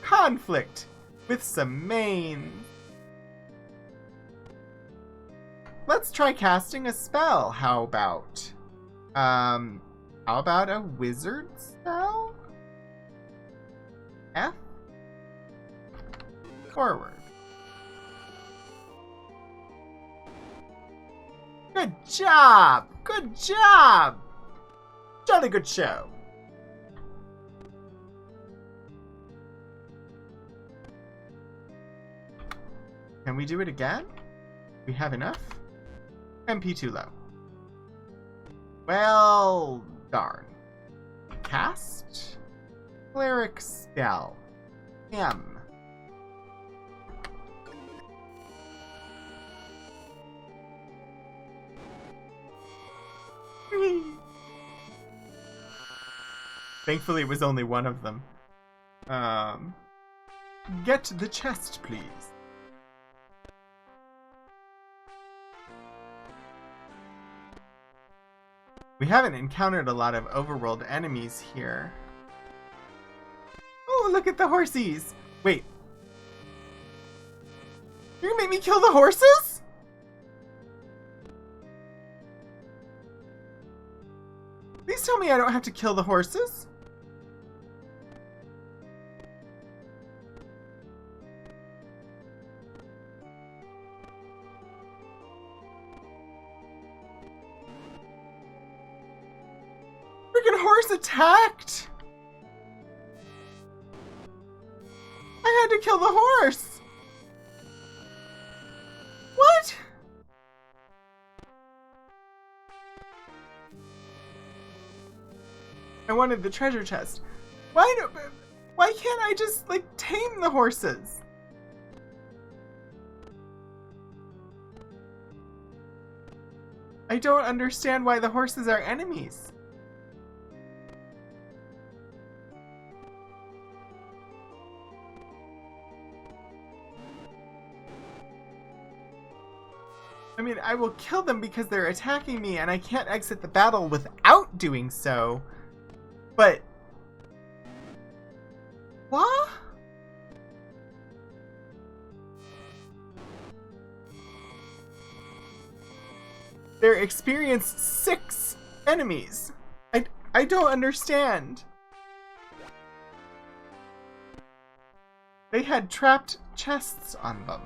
Conflict with some mains. Let's try casting a spell. How about a wizard spell? F? Forward. Good job! Good job! Jolly good show. Can we do it again? We have enough? MP too low. Well, darn. Cast? Cleric spell. M. Thankfully, it was only one of them. Get the chest, please. We haven't encountered a lot of overworld enemies here. Oh, look at the horsies! Wait. You're gonna make me kill the horses? Please tell me I don't have to kill the horses. Freaking horse attacked! I had to kill the horse! What? I wanted the treasure chest. Why can't I just, like, tame the horses? I don't understand why the horses are enemies. I mean, I will kill them because they're attacking me and I can't exit the battle without doing so. But... what? They're experienced 6 enemies. I don't understand. They had trapped chests on them.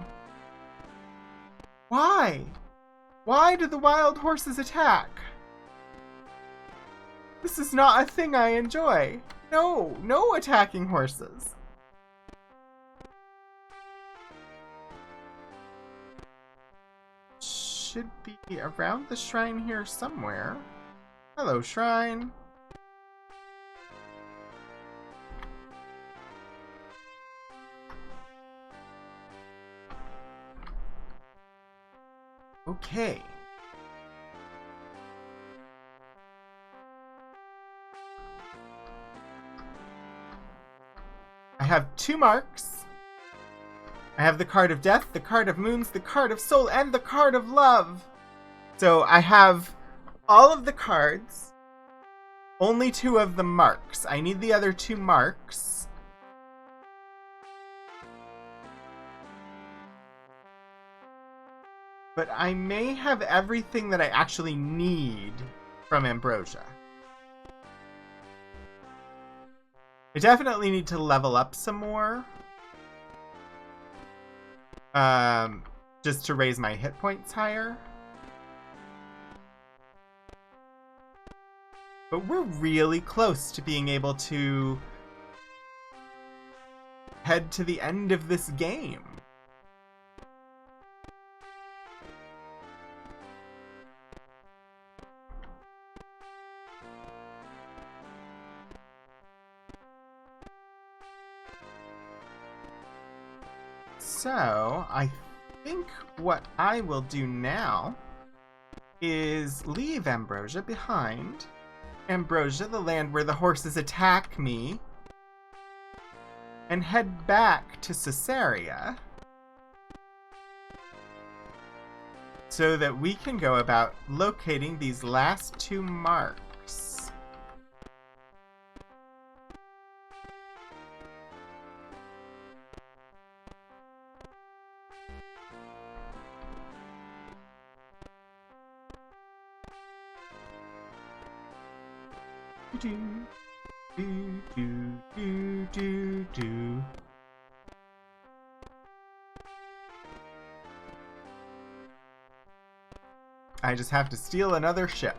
Why? Why do the wild horses attack? This is not a thing I enjoy. No, no attacking horses. Should be around the shrine here somewhere. Hello, shrine. Okay. I have 2 marks. I have the card of death, the card of moons, the card of soul, and the card of love. So I have all of the cards, only 2 of the marks. I need the other 2 marks. But I may have everything that I actually need from Ambrosia. I definitely need to level up some more. Just to raise my hit points higher. But we're really close to being able to head to the end of this game. So, I think what I will do now is leave Ambrosia behind. Ambrosia, the land where the horses attack me, and head back to Caesarea so that we can go about locating these last 2 marks. Do. I just have to steal another ship.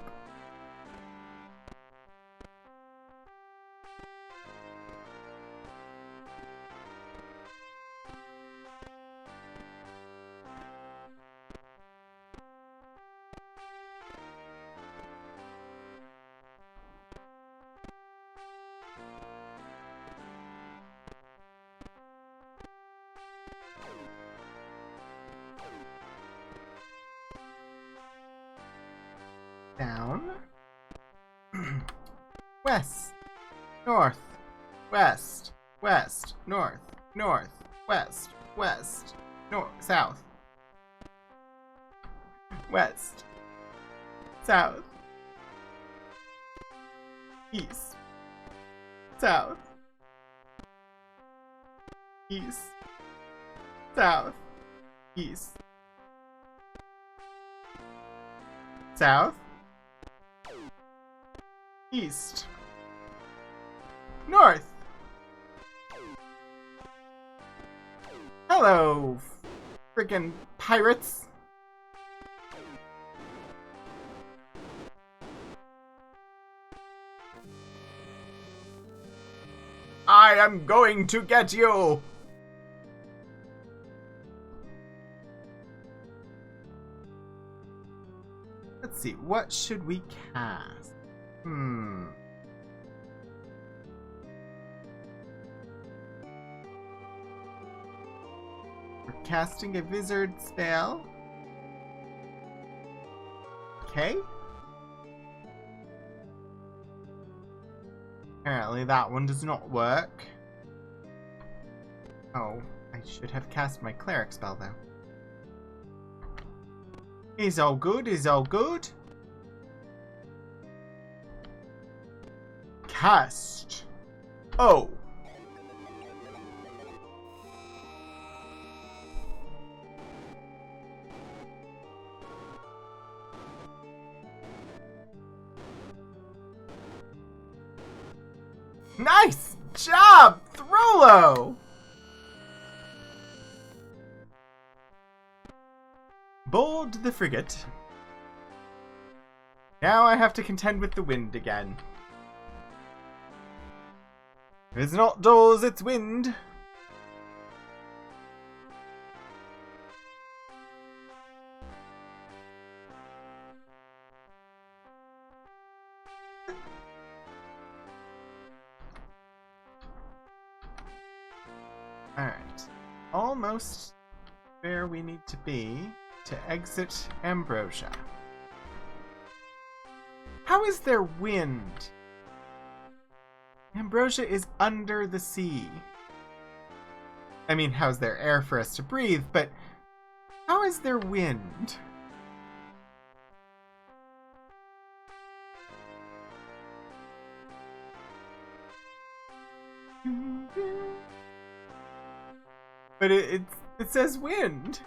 Down. West. North. West. West. North. North. West. West. North. South. West. South. East. South. East. South. East. South. East. North. Hello, friggin' pirates. I am going to get you! Let's see, what should we cast? We're casting a wizard spell. Okay. Apparently that one does not work. Oh, I should have cast my cleric spell though. Is all good, is all good. Cast. Oh. Nice job, Throllo! Board the frigate. Now I have to contend with the wind again. It's not doors, it's wind. Alright. Almost where we need to be to exit Ambrosia. How is there wind? Ambrosia is under the sea. I mean, how's there air for us to breathe, but how is there wind? But it says wind.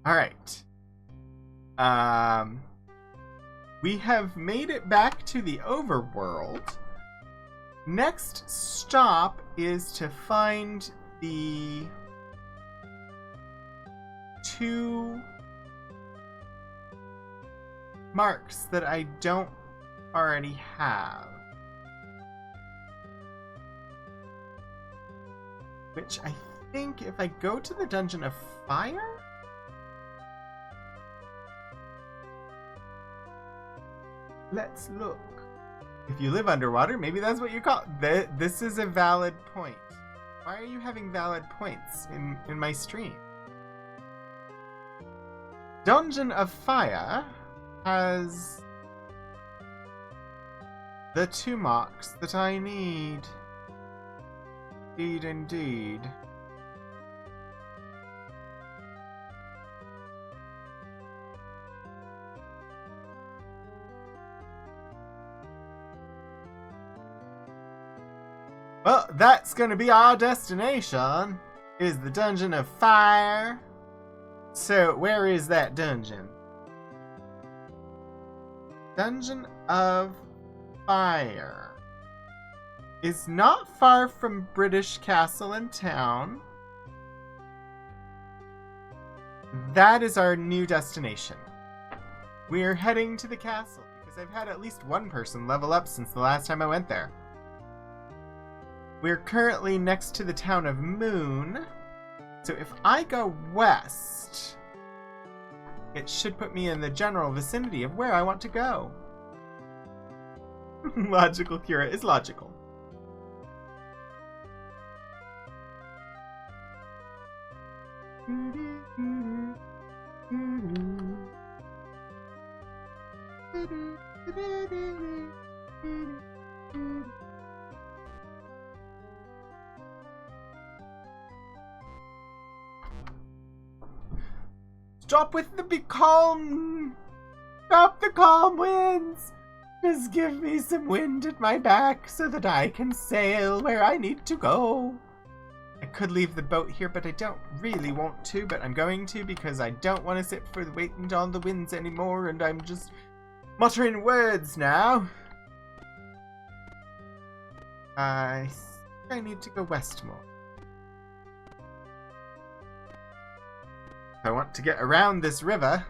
All right. We have made it back to the overworld. Next stop is to find the 2 marks that I don't already have. Which I think if I go to the Dungeon of Fire? Let's look. If you live underwater, maybe that's what you call it. This is a valid point. Why are you having valid points in my stream? Dungeon of Fire has the 2 marks that I need. Indeed, indeed. Well, that's gonna be our destination, is the Dungeon of Fire. So, where is that dungeon? Dungeon of Fire is not far from British Castle and Town. That is our new destination. We're heading to the castle, because I've had at least one person level up since the last time I went there. We're currently next to the town of Moon, so if I go west, it should put me in the general vicinity of where I want to go. Logical Kira is logical. Stop with the be calm! Stop the calm winds! Just give me some wind at my back so that I can sail where I need to go. I could leave the boat here, but I don't really want to, but I'm going to because I don't want to sit for waiting on the winds anymore, and I'm just muttering words now. I think I need to go west more. If I want to get around this river.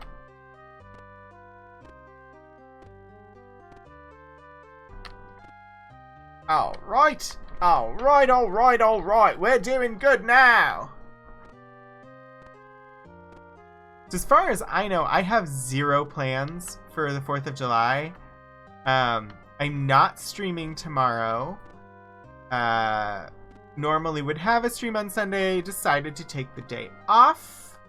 Alright. Alright. We're doing good now. As far as I know, I have 0 plans for the 4th of July. I'm not streaming tomorrow. Normally would have a stream on Sunday. Decided to take the day off.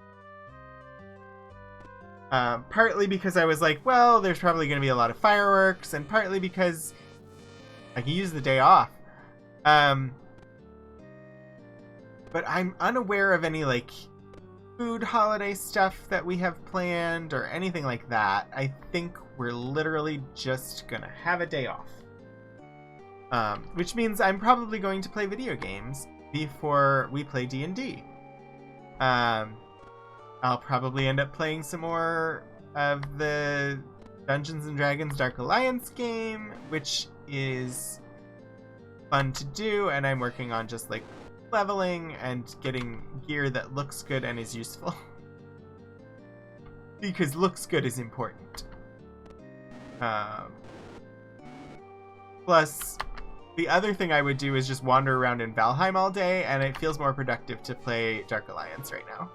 Partly because I was like, well, there's probably going to be a lot of fireworks, and partly because I can use the day off. But I'm unaware of any, like, food holiday stuff that we have planned or anything like that. I think we're literally just gonna have a day off. Which means I'm probably going to play video games before we play D&D. I'll probably end up playing some more of the Dungeons & Dragons Dark Alliance game, which is fun to do, and I'm working on just, like, leveling and getting gear that looks good and is useful. Because looks good is important. Plus, the other thing I would do is just wander around in Valheim all day, and it feels more productive to play Dark Alliance right now.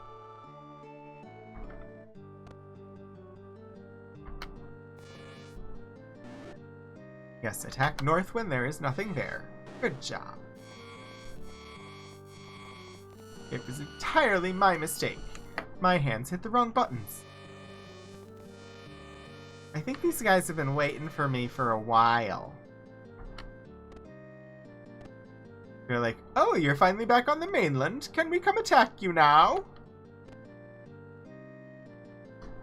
Yes, attack north when there is nothing there. Good job. It was entirely my mistake. My hands hit the wrong buttons. I think these guys have been waiting for me for a while. They're like, oh, you're finally back on the mainland. Can we come attack you now?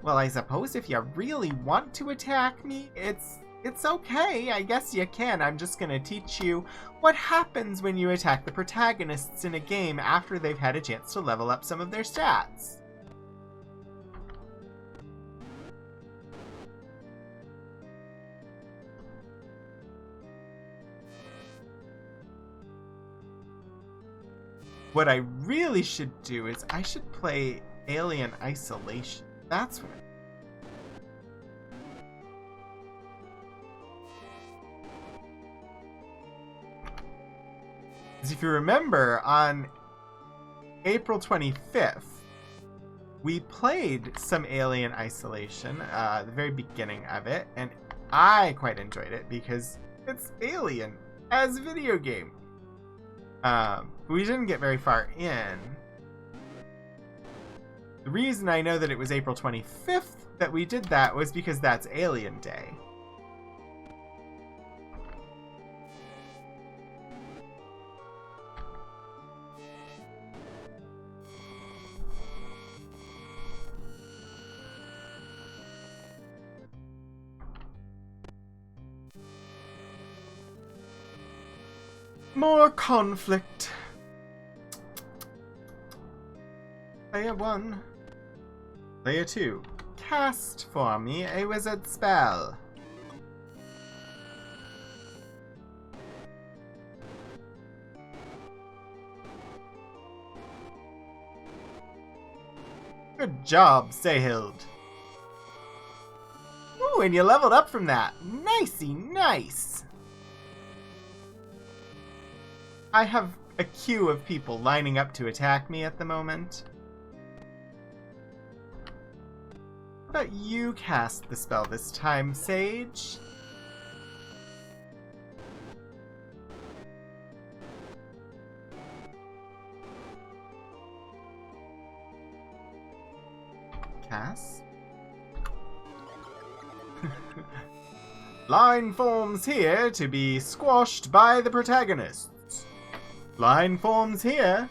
Well, I suppose if you really want to attack me, it's okay. I guess you can. I'm just gonna teach you what happens when you attack the protagonists in a game after they've had a chance to level up some of their stats. What I really should do is I should play Alien Isolation. That's what if you remember, on April 25th, we played some Alien Isolation, the very beginning of it, and I quite enjoyed it because it's Alien as a video game. We didn't get very far in. The reason I know that it was April 25th that we did that was because that's Alien Day. More conflict. Player 1. Player 2. Cast for me a wizard spell. Good job, Seyhild. Ooh, and you leveled up from that. Nicey nice. I have a queue of people lining up to attack me at the moment. How about you cast the spell this time, Sage? broadcast. Line forms here to be squashed by the protagonists. Line forms here.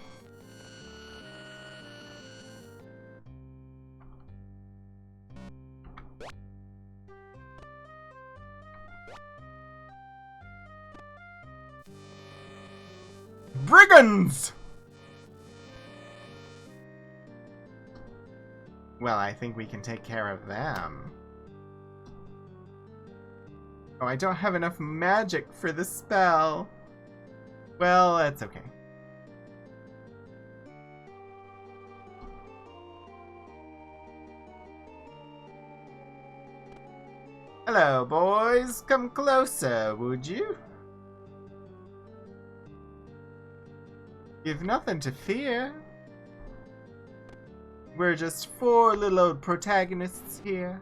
Brigands! Well, I think we can take care of them. Oh, I don't have enough magic for the spell. Well, that's okay. Hello, boys. Come closer, would you? You've nothing to fear. We're just 4 little old protagonists here.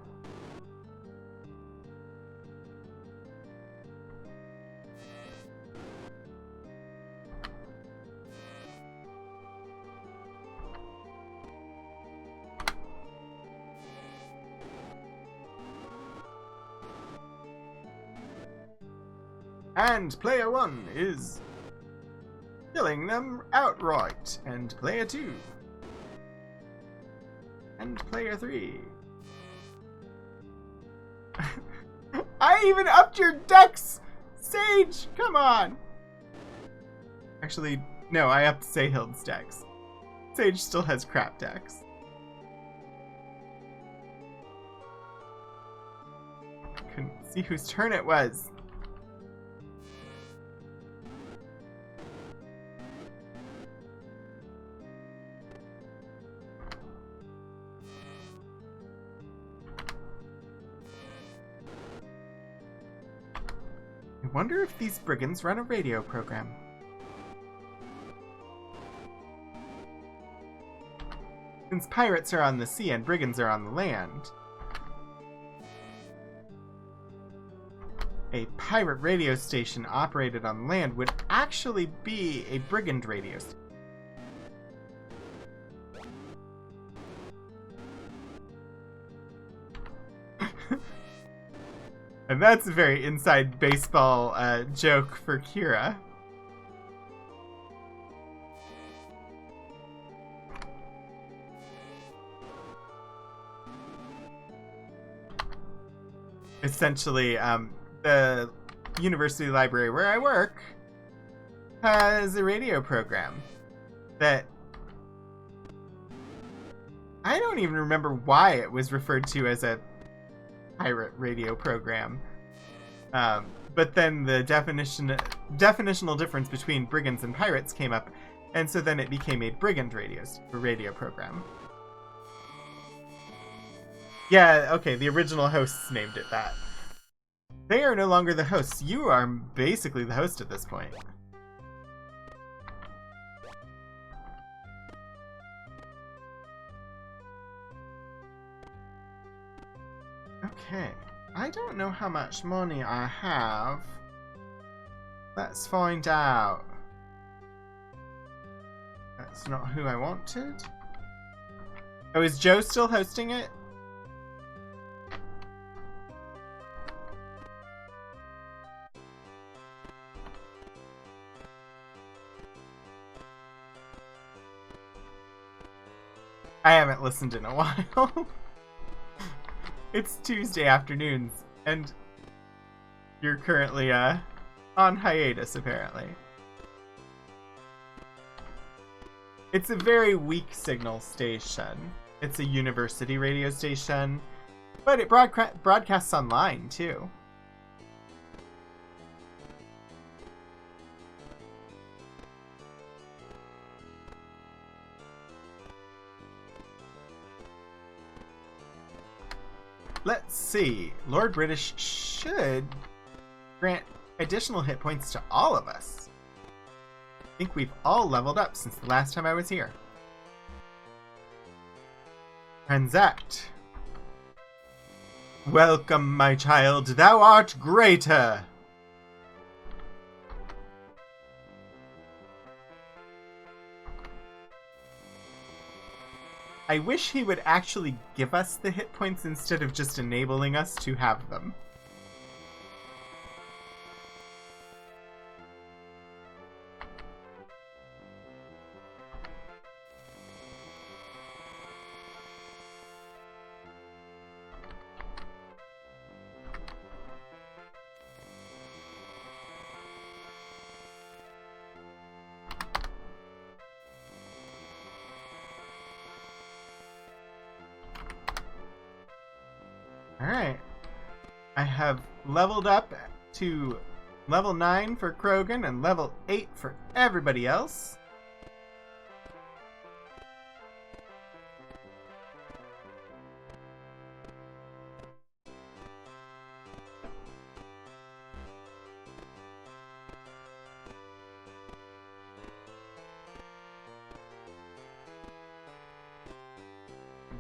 And player 1 is killing them outright, and player 2. And player 3. I even upped your dex! Sage, come on! Actually, no, I upped Sahild's dex. Sage still has crap dex. Couldn't see whose turn it was. I wonder if these brigands run a radio program. Since pirates are on the sea and brigands are on the land, a pirate radio station operated on land would actually be a brigand radio station. And that's a very inside baseball joke for Kira. Essentially, the university library where I work has a radio program that I don't even remember why it was referred to as a pirate radio program. But then the definitional difference between brigands and pirates came up, and so then it became a brigand radio program. Yeah, okay, the original hosts named it that. They are no longer the hosts. You are basically the host at this point. Okay, I don't know how much money I have. Let's find out. That's not who I wanted. Oh, is Joe still hosting it? I haven't listened in a while. It's Tuesday afternoons, and you're currently on hiatus, apparently. It's a very weak signal station. It's a university radio station, but it broadcasts online, too. Let's see. Lord British should grant additional hit points to all of us. I think we've all leveled up since the last time I was here. Transact. Welcome, my child. Thou art greater. I wish he would actually give us the hit points instead of just enabling us to have them. Alright. I have leveled up to level 9 for Krogan and level 8 for everybody else.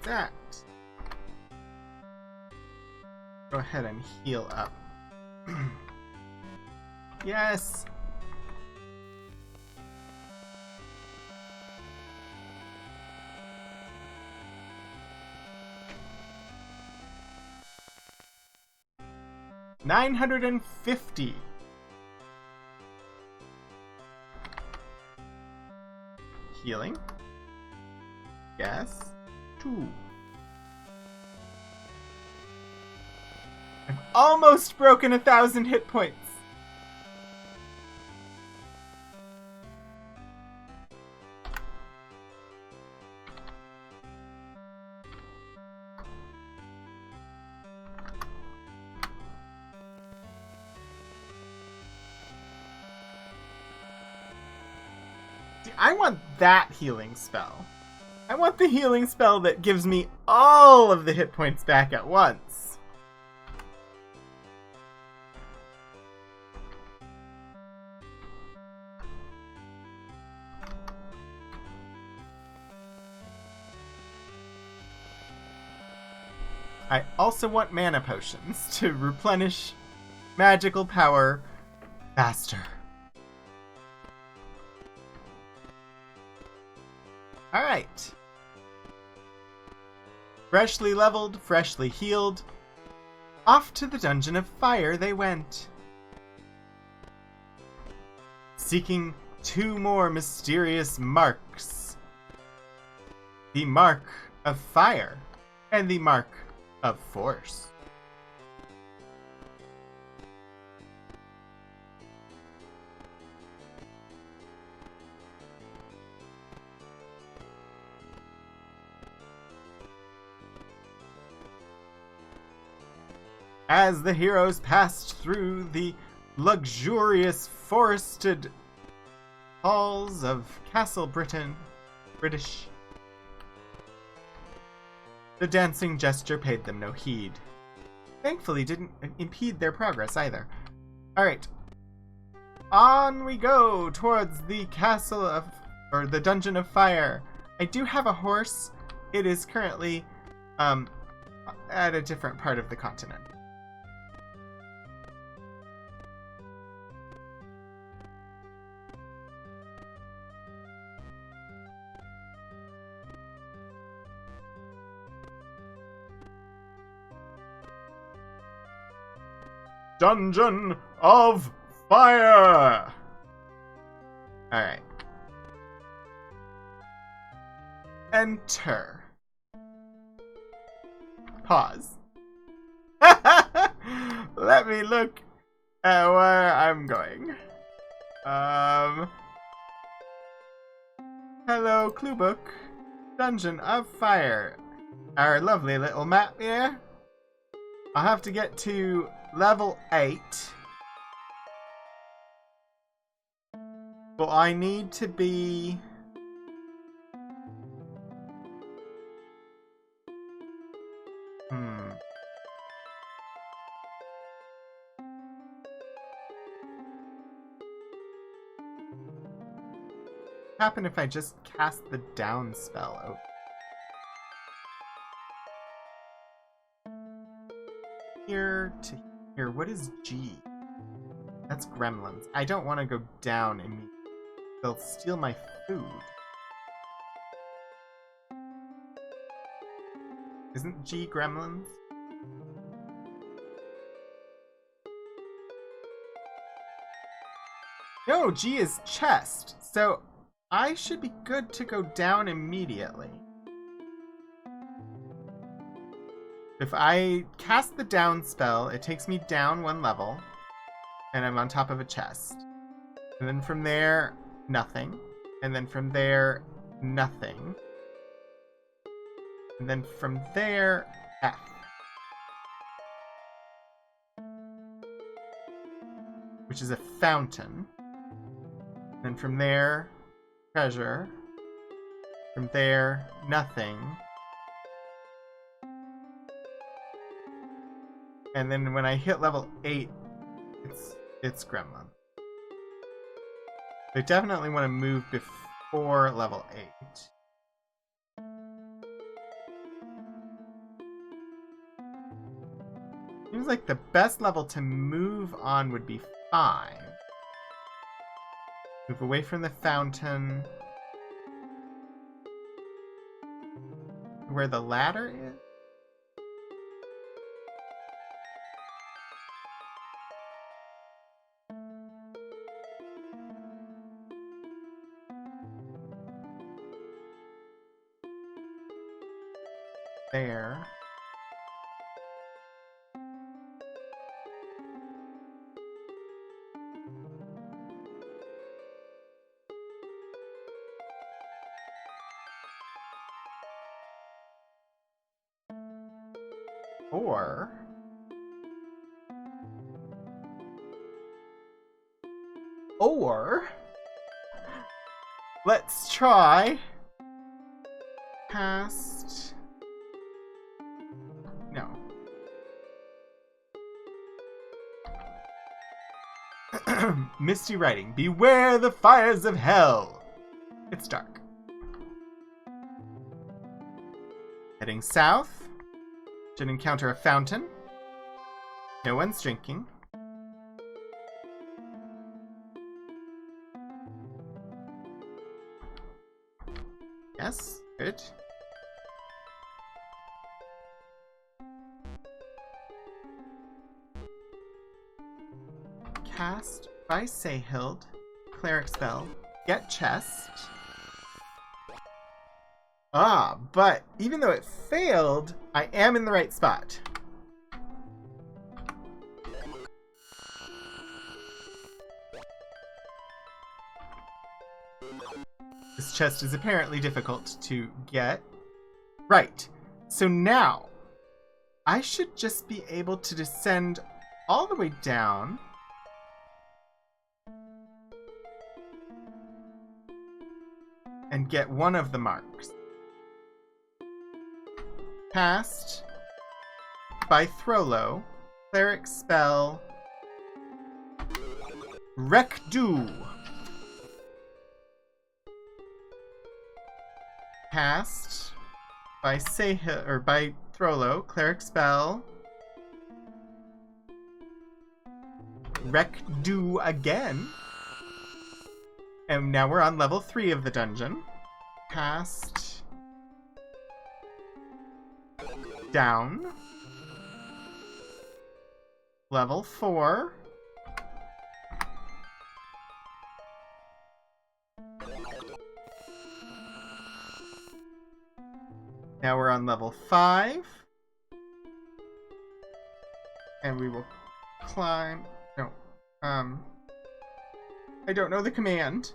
That. Go ahead and heal up. Yes! $950. Healing. Yes. 2. I've almost broken 1,000 hit points. See, I want that healing spell. I want the healing spell that gives me all of the hit points back at once. I also want mana potions to replenish magical power faster. Alright. Freshly leveled, freshly healed. Off to the Dungeon of Fire they went. Seeking 2 more mysterious marks. The Mark of Fire and the Mark of Force. As the heroes passed through the luxurious forested halls of Castle British, the dancing gesture paid them no heed. Thankfully didn't impede their progress either. Alright. On we go towards the castle of, or the Dungeon of Fire. I do have a horse. It is currently, at a different part of the continent. Dungeon of Fire! Alright. Enter. Pause. Let me look at where I'm going. Hello, Clue Book. Dungeon of Fire. Our lovely little map here. I'll have to get to level 8. But I need to be... What happen if I just cast the down spell over? Here to here. What is G? That's gremlins. I don't want to go down immediately. They'll steal my food. Isn't G gremlins? No, G is chest. So I should be good to go down immediately. If I cast the down spell, it takes me down 1 level, and I'm on top of a chest. And then from there, nothing. And then from there, nothing. And then from there, F. Which is a fountain. And then from there, treasure. From there, nothing. And then when I hit level 8, it's gremlin. I definitely want to move before level 8. Seems like the best level to move on would be 5. Move away from the fountain. Where the ladder is? There. Or let's try cast. No. Misty writing. Beware the fires of hell. It's dark. Heading south. Should encounter a fountain. No one's drinking. Yes, good. Cast by Seyhild. Cleric spell. Get chest. Ah, but even though it failed, I am in the right spot. This chest is apparently difficult to get. Right. So now, I should just be able to descend all the way down. And get one of the marks. Cast by Throlo. Cleric spell. Rekdu. Cast by Seyhild, or by Throlo. Cleric spell. Rekdu again. And now we're on level 3 of the dungeon. Cast down. Level 4. Now we're on level 5. And we will climb. No. I don't know the command.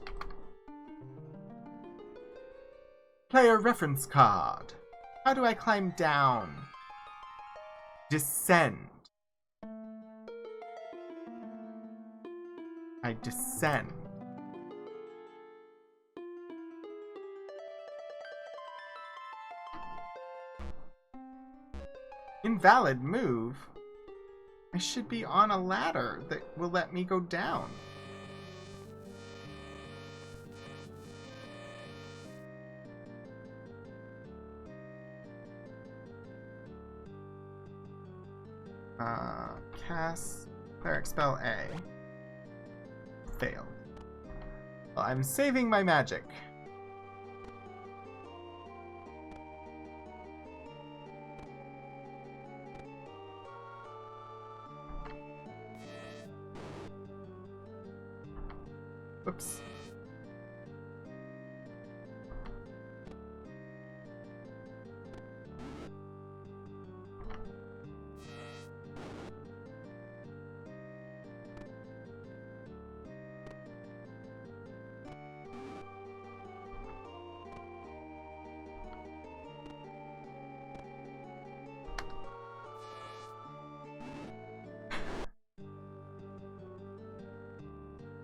Player reference card. How do I climb down? Descend. I descend. Invalid move. I should be on a ladder that will let me go down. Cast cleric spell A. Failed. Well, I'm saving my magic. Whoops.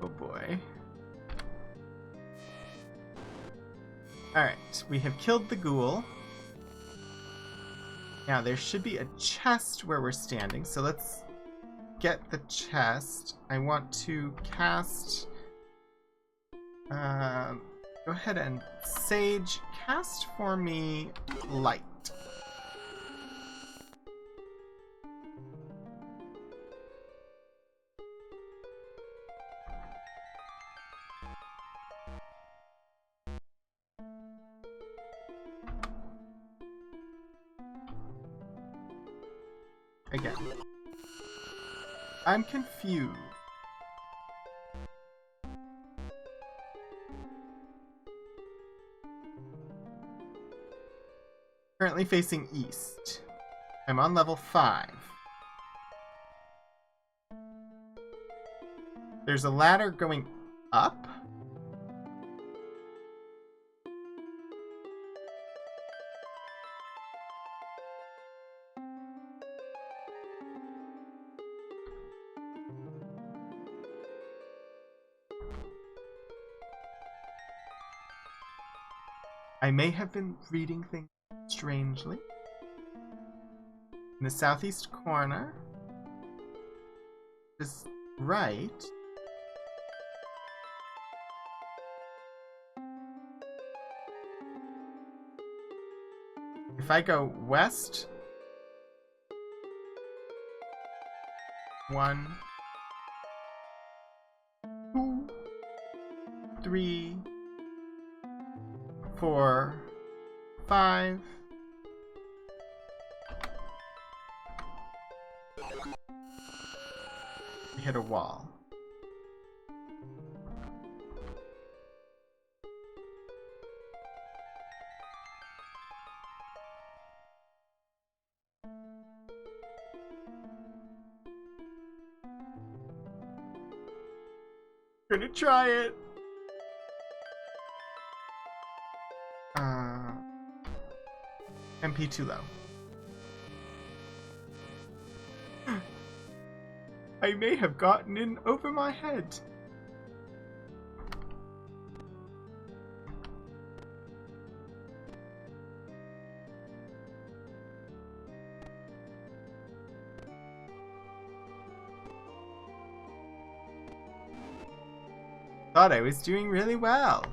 Oh boy. Alright, we have killed the ghoul. Now there should be a chest where we're standing, so let's get the chest. I want to cast... go ahead and Sage, cast for me Light. Again. I'm confused. Currently facing east. I'm on level 5. There's a ladder going up? I may have been reading things strangely. In the southeast corner. Just right. If I go west, 1, 2, 3, 4, 5. We hit a wall. Gonna try it. MP too low. I may have gotten in over my head. Thought I was doing really well.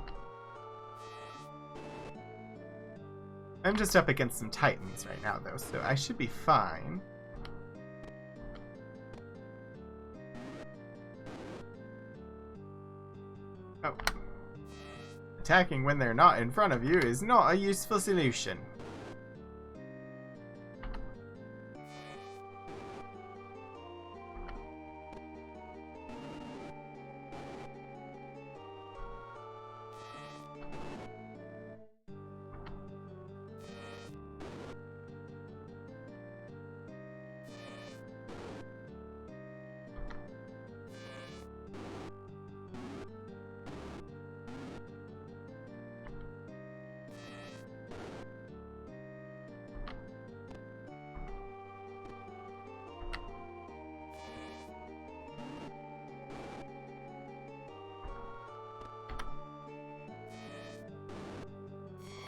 I'm just up against some titans right now, though, so I should be fine. Oh. Attacking when they're not in front of you is not a useful solution.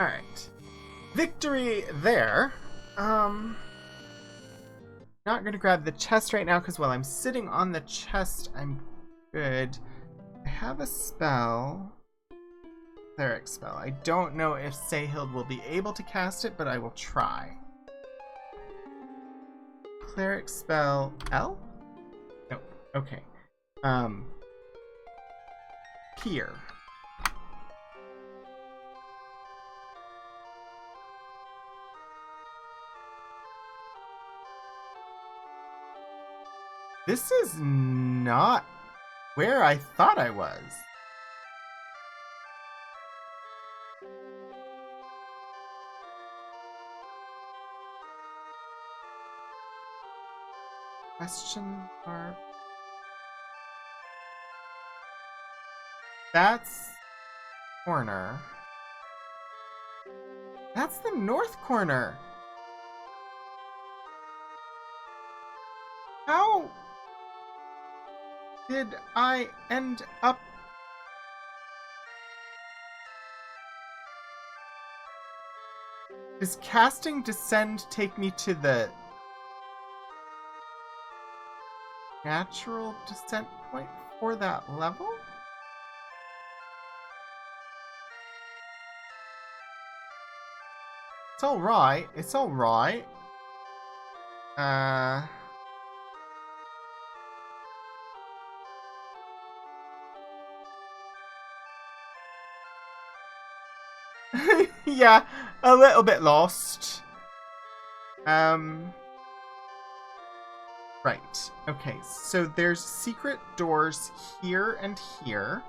Alright. Victory there. Not gonna grab the chest right now because while I'm sitting on the chest, I'm good. I have a spell. Cleric spell. I don't know if Sahil will be able to cast it, but I will try. Cleric spell L? No. Okay. Here. This is not where I thought I was. Question mark. That's corner. That's the north corner. How did I end up? Does casting Descend take me to the natural descent point for that level? It's alright. It's alright. Yeah, a little bit lost. Right. Okay, so there's secret doors here and here.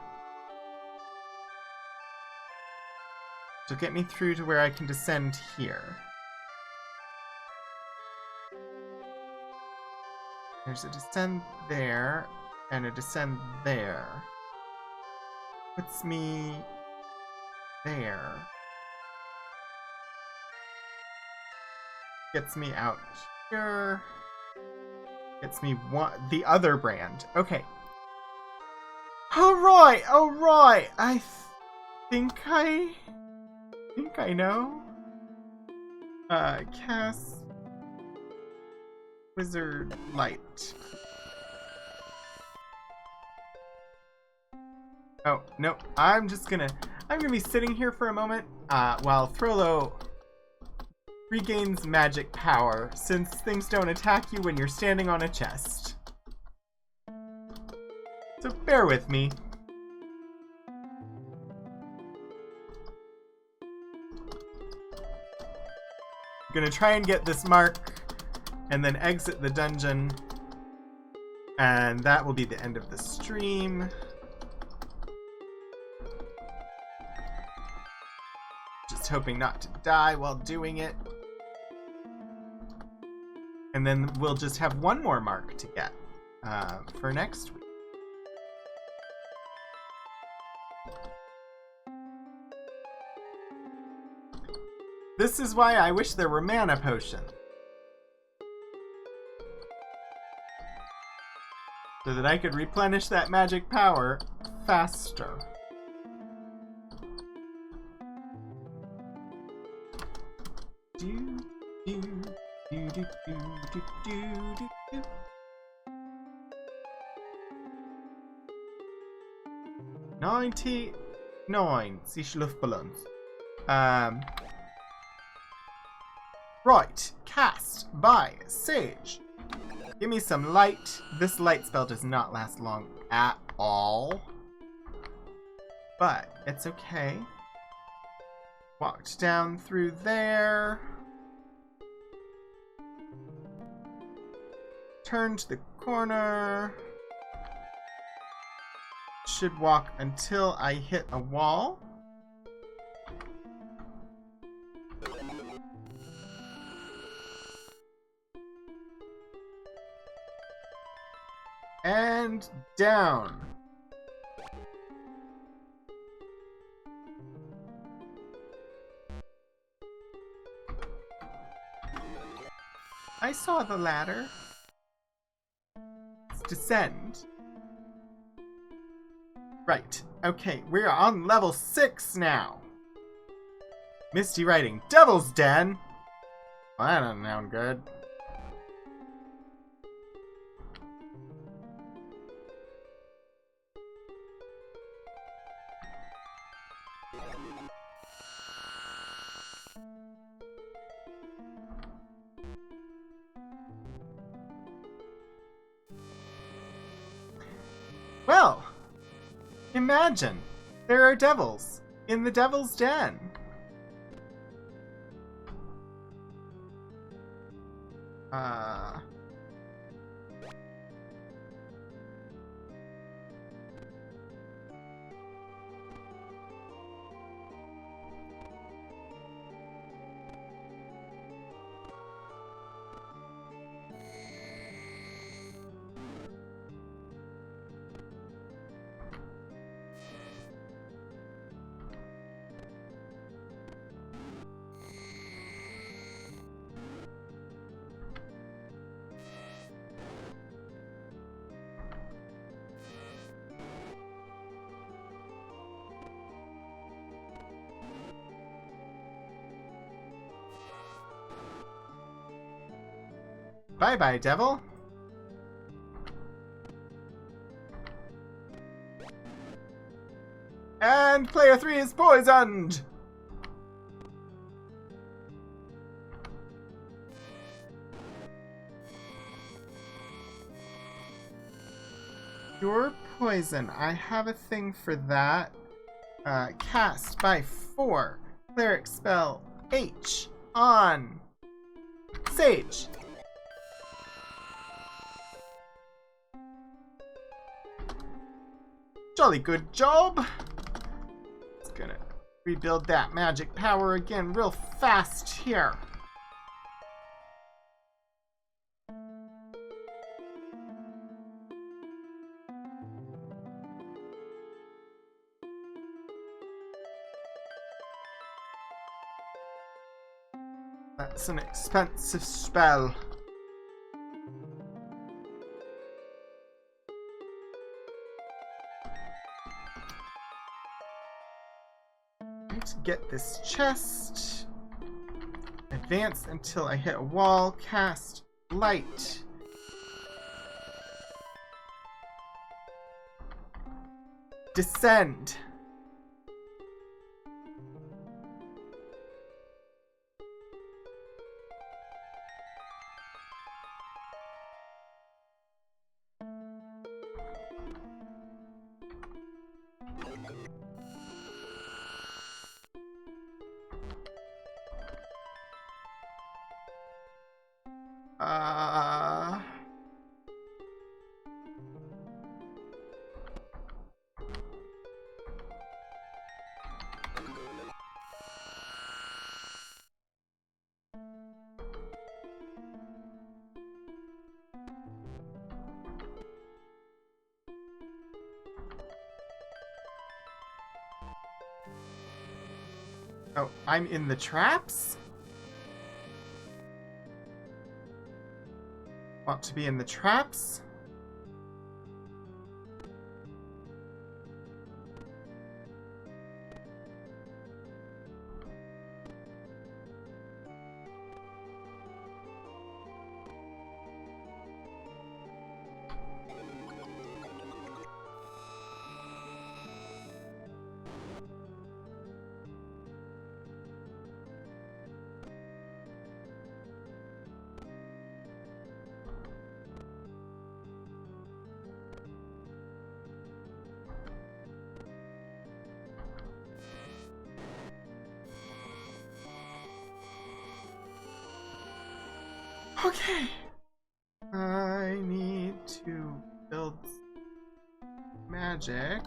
To get me through to where I can descend here. There's a descend there, and a descend there. Puts me there. Gets me out here. Gets me the other brand. Okay. Alright, alright. I think I know. Cast Wizard Light. Oh, no. I'm gonna be sitting here for a moment, while Throllo regains magic power, since things don't attack you when you're standing on a chest. So bear with me. I'm gonna try and get this mark, and then exit the dungeon, and that will be the end of the stream. Just hoping not to die while doing it. And then we'll just have one more mark to get for next week. This is why I wish there were mana potions. So that I could replenish that magic power faster. Do, do, do, do, do, do, do, do. 99 sich Luftballons. Right, cast by Sage. Give me some light. This light spell does not last long at all. But it's okay. Walked down through there. Turned the corner. Should walk until I hit a wall. And down. I saw the ladder. Let's descend. Right. Okay, we're on level 6 now. Misty Writing. Devil's Den. Well, that doesn't sound good. Well, imagine there are devils in the Devil's Den. Bye-bye, devil. And player 3 is poisoned! Pure poison. I have a thing for that. Cast by 4. Cleric spell H on Sage. Jolly good job. It's gonna rebuild that magic power again real fast here. That's an expensive spell. Need to get this chest. Advance until I hit a wall. Cast light. Descend. Oh, I'm in the traps? Want to be in the traps? Okay. I need to build magic.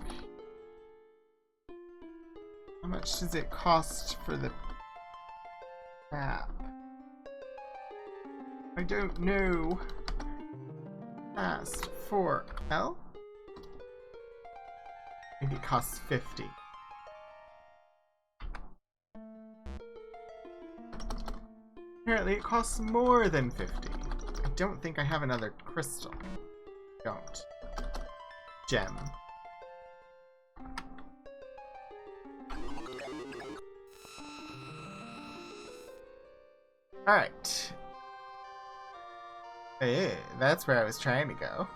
How much does it cost for the map? I don't know. Fast 4L? Maybe it costs 50. Apparently it costs more than 50. I don't think I have another crystal. Don't. Gem. Alright. Hey, that's where I was trying to go.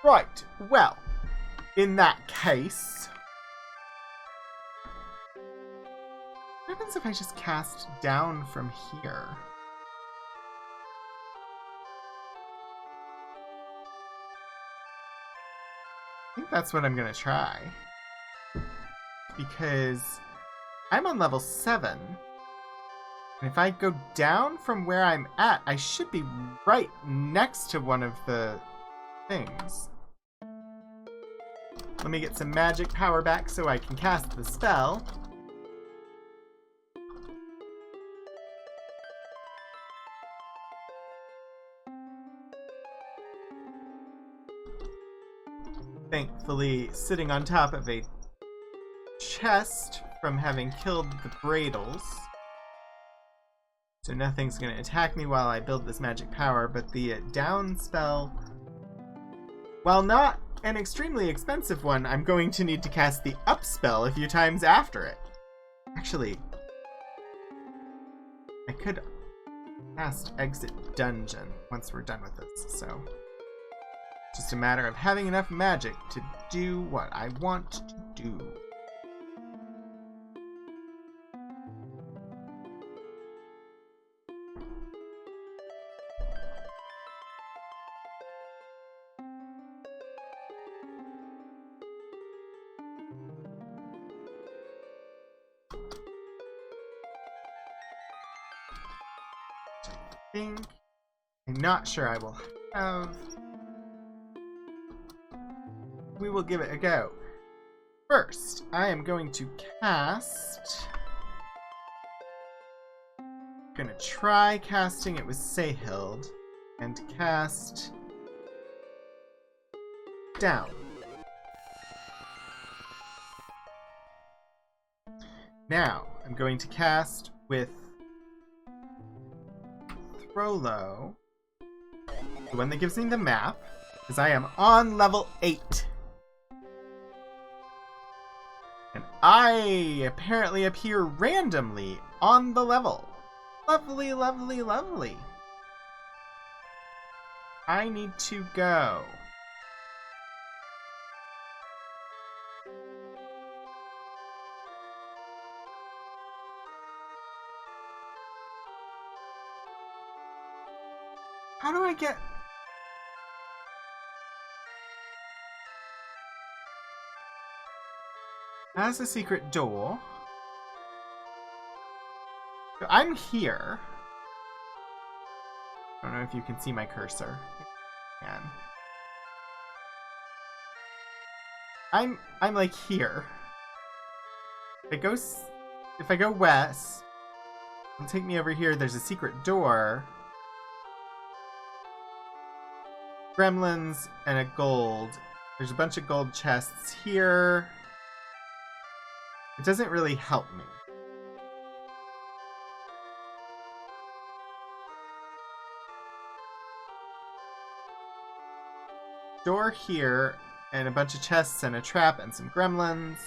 Right, well, in that case... What happens if I just cast down from here? I think that's what I'm gonna try. Because I'm on level 7. And if I go down from where I'm at, I should be right next to one of the things. Let me get some magic power back so I can cast the spell. Thankfully, sitting on top of a chest from having killed the Bradles. So nothing's going to attack me while I build this magic power, but the down spell, while not an extremely expensive one, I'm going to need to cast the up spell a few times after it. Actually, I could cast exit dungeon once we're done with this, so just a matter of having enough magic to do what I want to do. I'm not sure I will have. We will give it a go. First, I am going to cast. I'm gonna try casting it with Seyhild and cast down. Now, I'm going to cast with Frollo, the one that gives me the map, because I am on level 8. And I apparently appear randomly on the level. Lovely, lovely, lovely. I need to go. How do I get... That's a secret door. So I'm here. I don't know if you can see my cursor. I can. I'm like here. If I go west, it'll take me over here. There's a secret door. Gremlins and a gold. There's a bunch of gold chests here. It doesn't really help me. Door here, and a bunch of chests and a trap and some gremlins.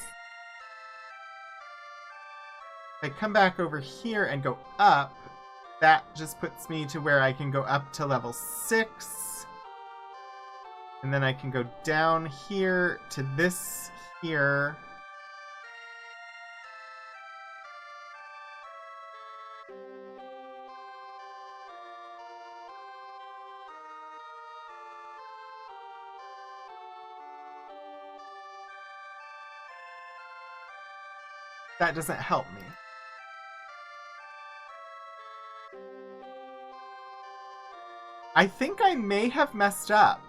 If I come back over here and go up, that just puts me to where I can go up to level 6. And then I can go down here to this here. That doesn't help me. I think I may have messed up.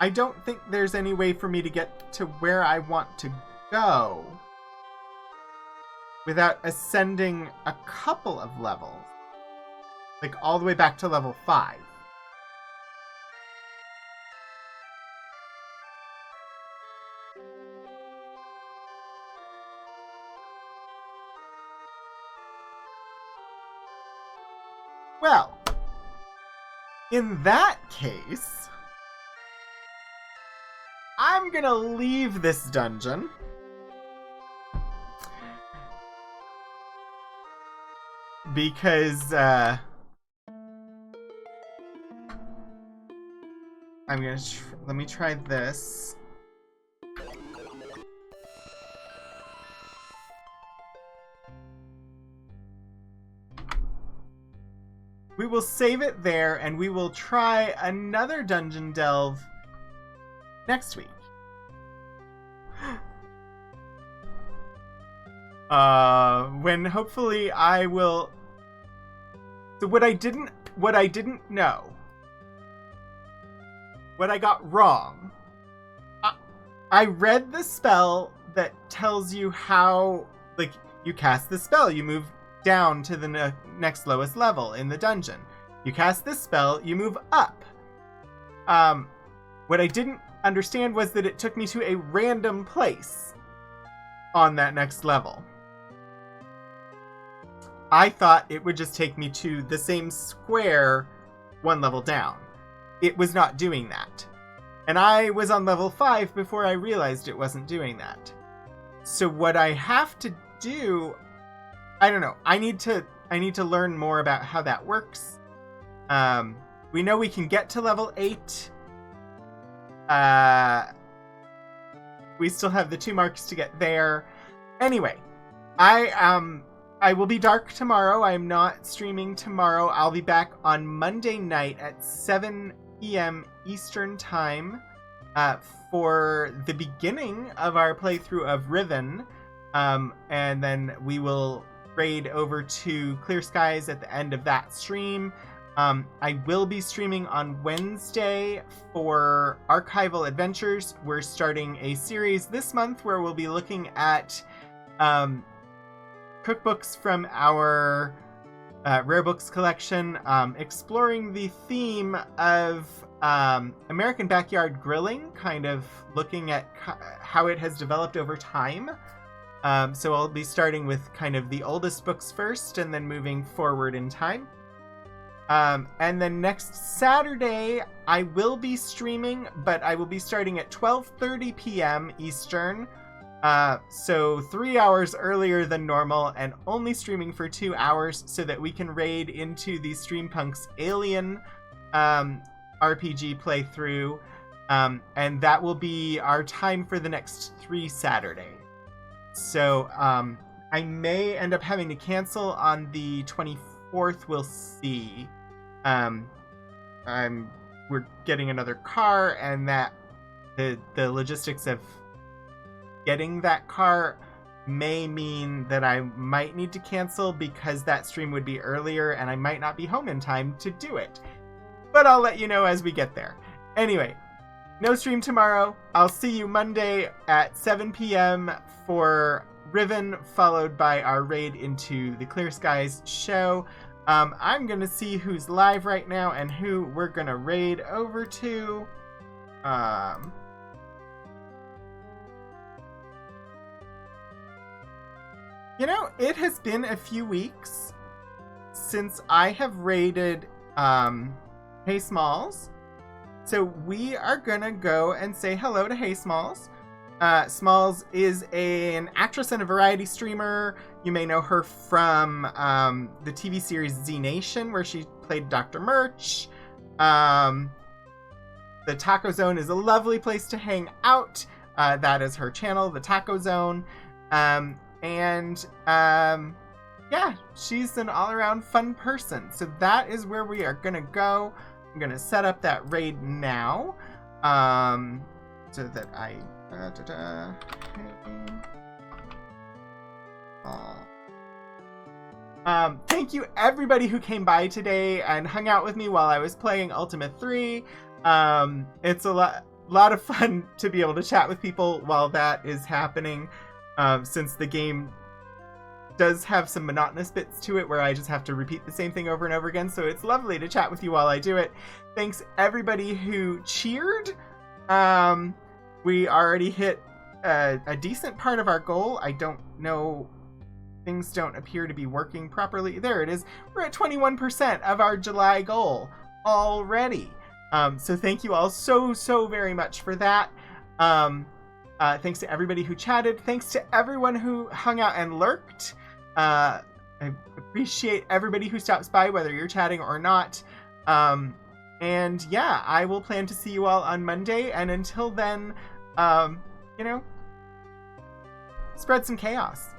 I don't think there's any way for me to get to where I want to go without ascending a couple of levels. Like all the way back to level 5. Well, in that case, I'm gonna leave this dungeon. Because, I'm gonna let me try this. We will save it there, and we will try another dungeon delve next week. When hopefully I will... So what I didn't know, what I got wrong, I read the spell that tells you how, like, you cast the spell, you move down to the next lowest level in the dungeon. You cast this spell, you move up. What I didn't understand was that it took me to a random place on that next level. I thought it would just take me to the same square one level down. It was not doing that. And I was on level 5 before I realized it wasn't doing that. So what I have to do, I don't know. I need to learn more about how that works. We know we can get to level 8. We still have the 2 marks to get there. Anyway, I will be dark tomorrow. I'm not streaming tomorrow. I'll be back on Monday night at 7 p.m. Eastern Time for the beginning of our playthrough of Riven. And then we will raid over to Clear Skies at the end of that stream. I will be streaming on Wednesday for Archival Adventures. We're starting a series this month where we'll be looking at cookbooks from our Rare Books collection, exploring the theme of American backyard grilling, kind of looking at how it has developed over time. So I'll be starting with kind of the oldest books first and then moving forward in time. And then next Saturday, I will be streaming, but I will be starting at 12:30 p.m. Eastern. So 3 hours earlier than normal, and only streaming for 2 hours so that we can raid into the Streampunk's Alien RPG playthrough. And that will be our time for the next 3 Saturdays. So I may end up having to cancel on the 24th. We'll see. We're getting another car, and that the logistics of getting that car may mean that I might need to cancel because that stream would be earlier and I might not be home in time to do it. But I'll let you know as we get there. Anyway, no stream tomorrow. I'll see you Monday at 7 p.m. for Riven, followed by our raid into the Clear Skies show. I'm going to see who's live right now and who we're going to raid over to. You know, it has been a few weeks since I have raided Hey Smalls. So we are going to go and say hello to Hey Smalls. Smalls is an actress and a variety streamer. You may know her from the TV series Z Nation, where she played Dr. Murch. The Taco Zone is a lovely place to hang out. That is her channel, the Taco Zone. Yeah, she's an all-around fun person. So that is where we are going to go. I'm going to set up that raid now. So that I... thank you everybody who came by today and hung out with me while I was playing Ultima 3. It's a lot of fun to be able to chat with people while that is happening, since the game does have some monotonous bits to it where I just have to repeat the same thing over and over again. So it's lovely to chat with you while I do it. Thanks everybody who cheered. We already hit a decent part of our goal. I don't know. Things don't appear to be working properly. There it is. We're at 21% of our July goal already. So thank you all so very much for that. Thanks to everybody who chatted. Thanks to everyone who hung out and lurked. I appreciate everybody who stops by, whether you're chatting or not. And yeah, I will plan to see you all on Monday. And until then, spread some chaos.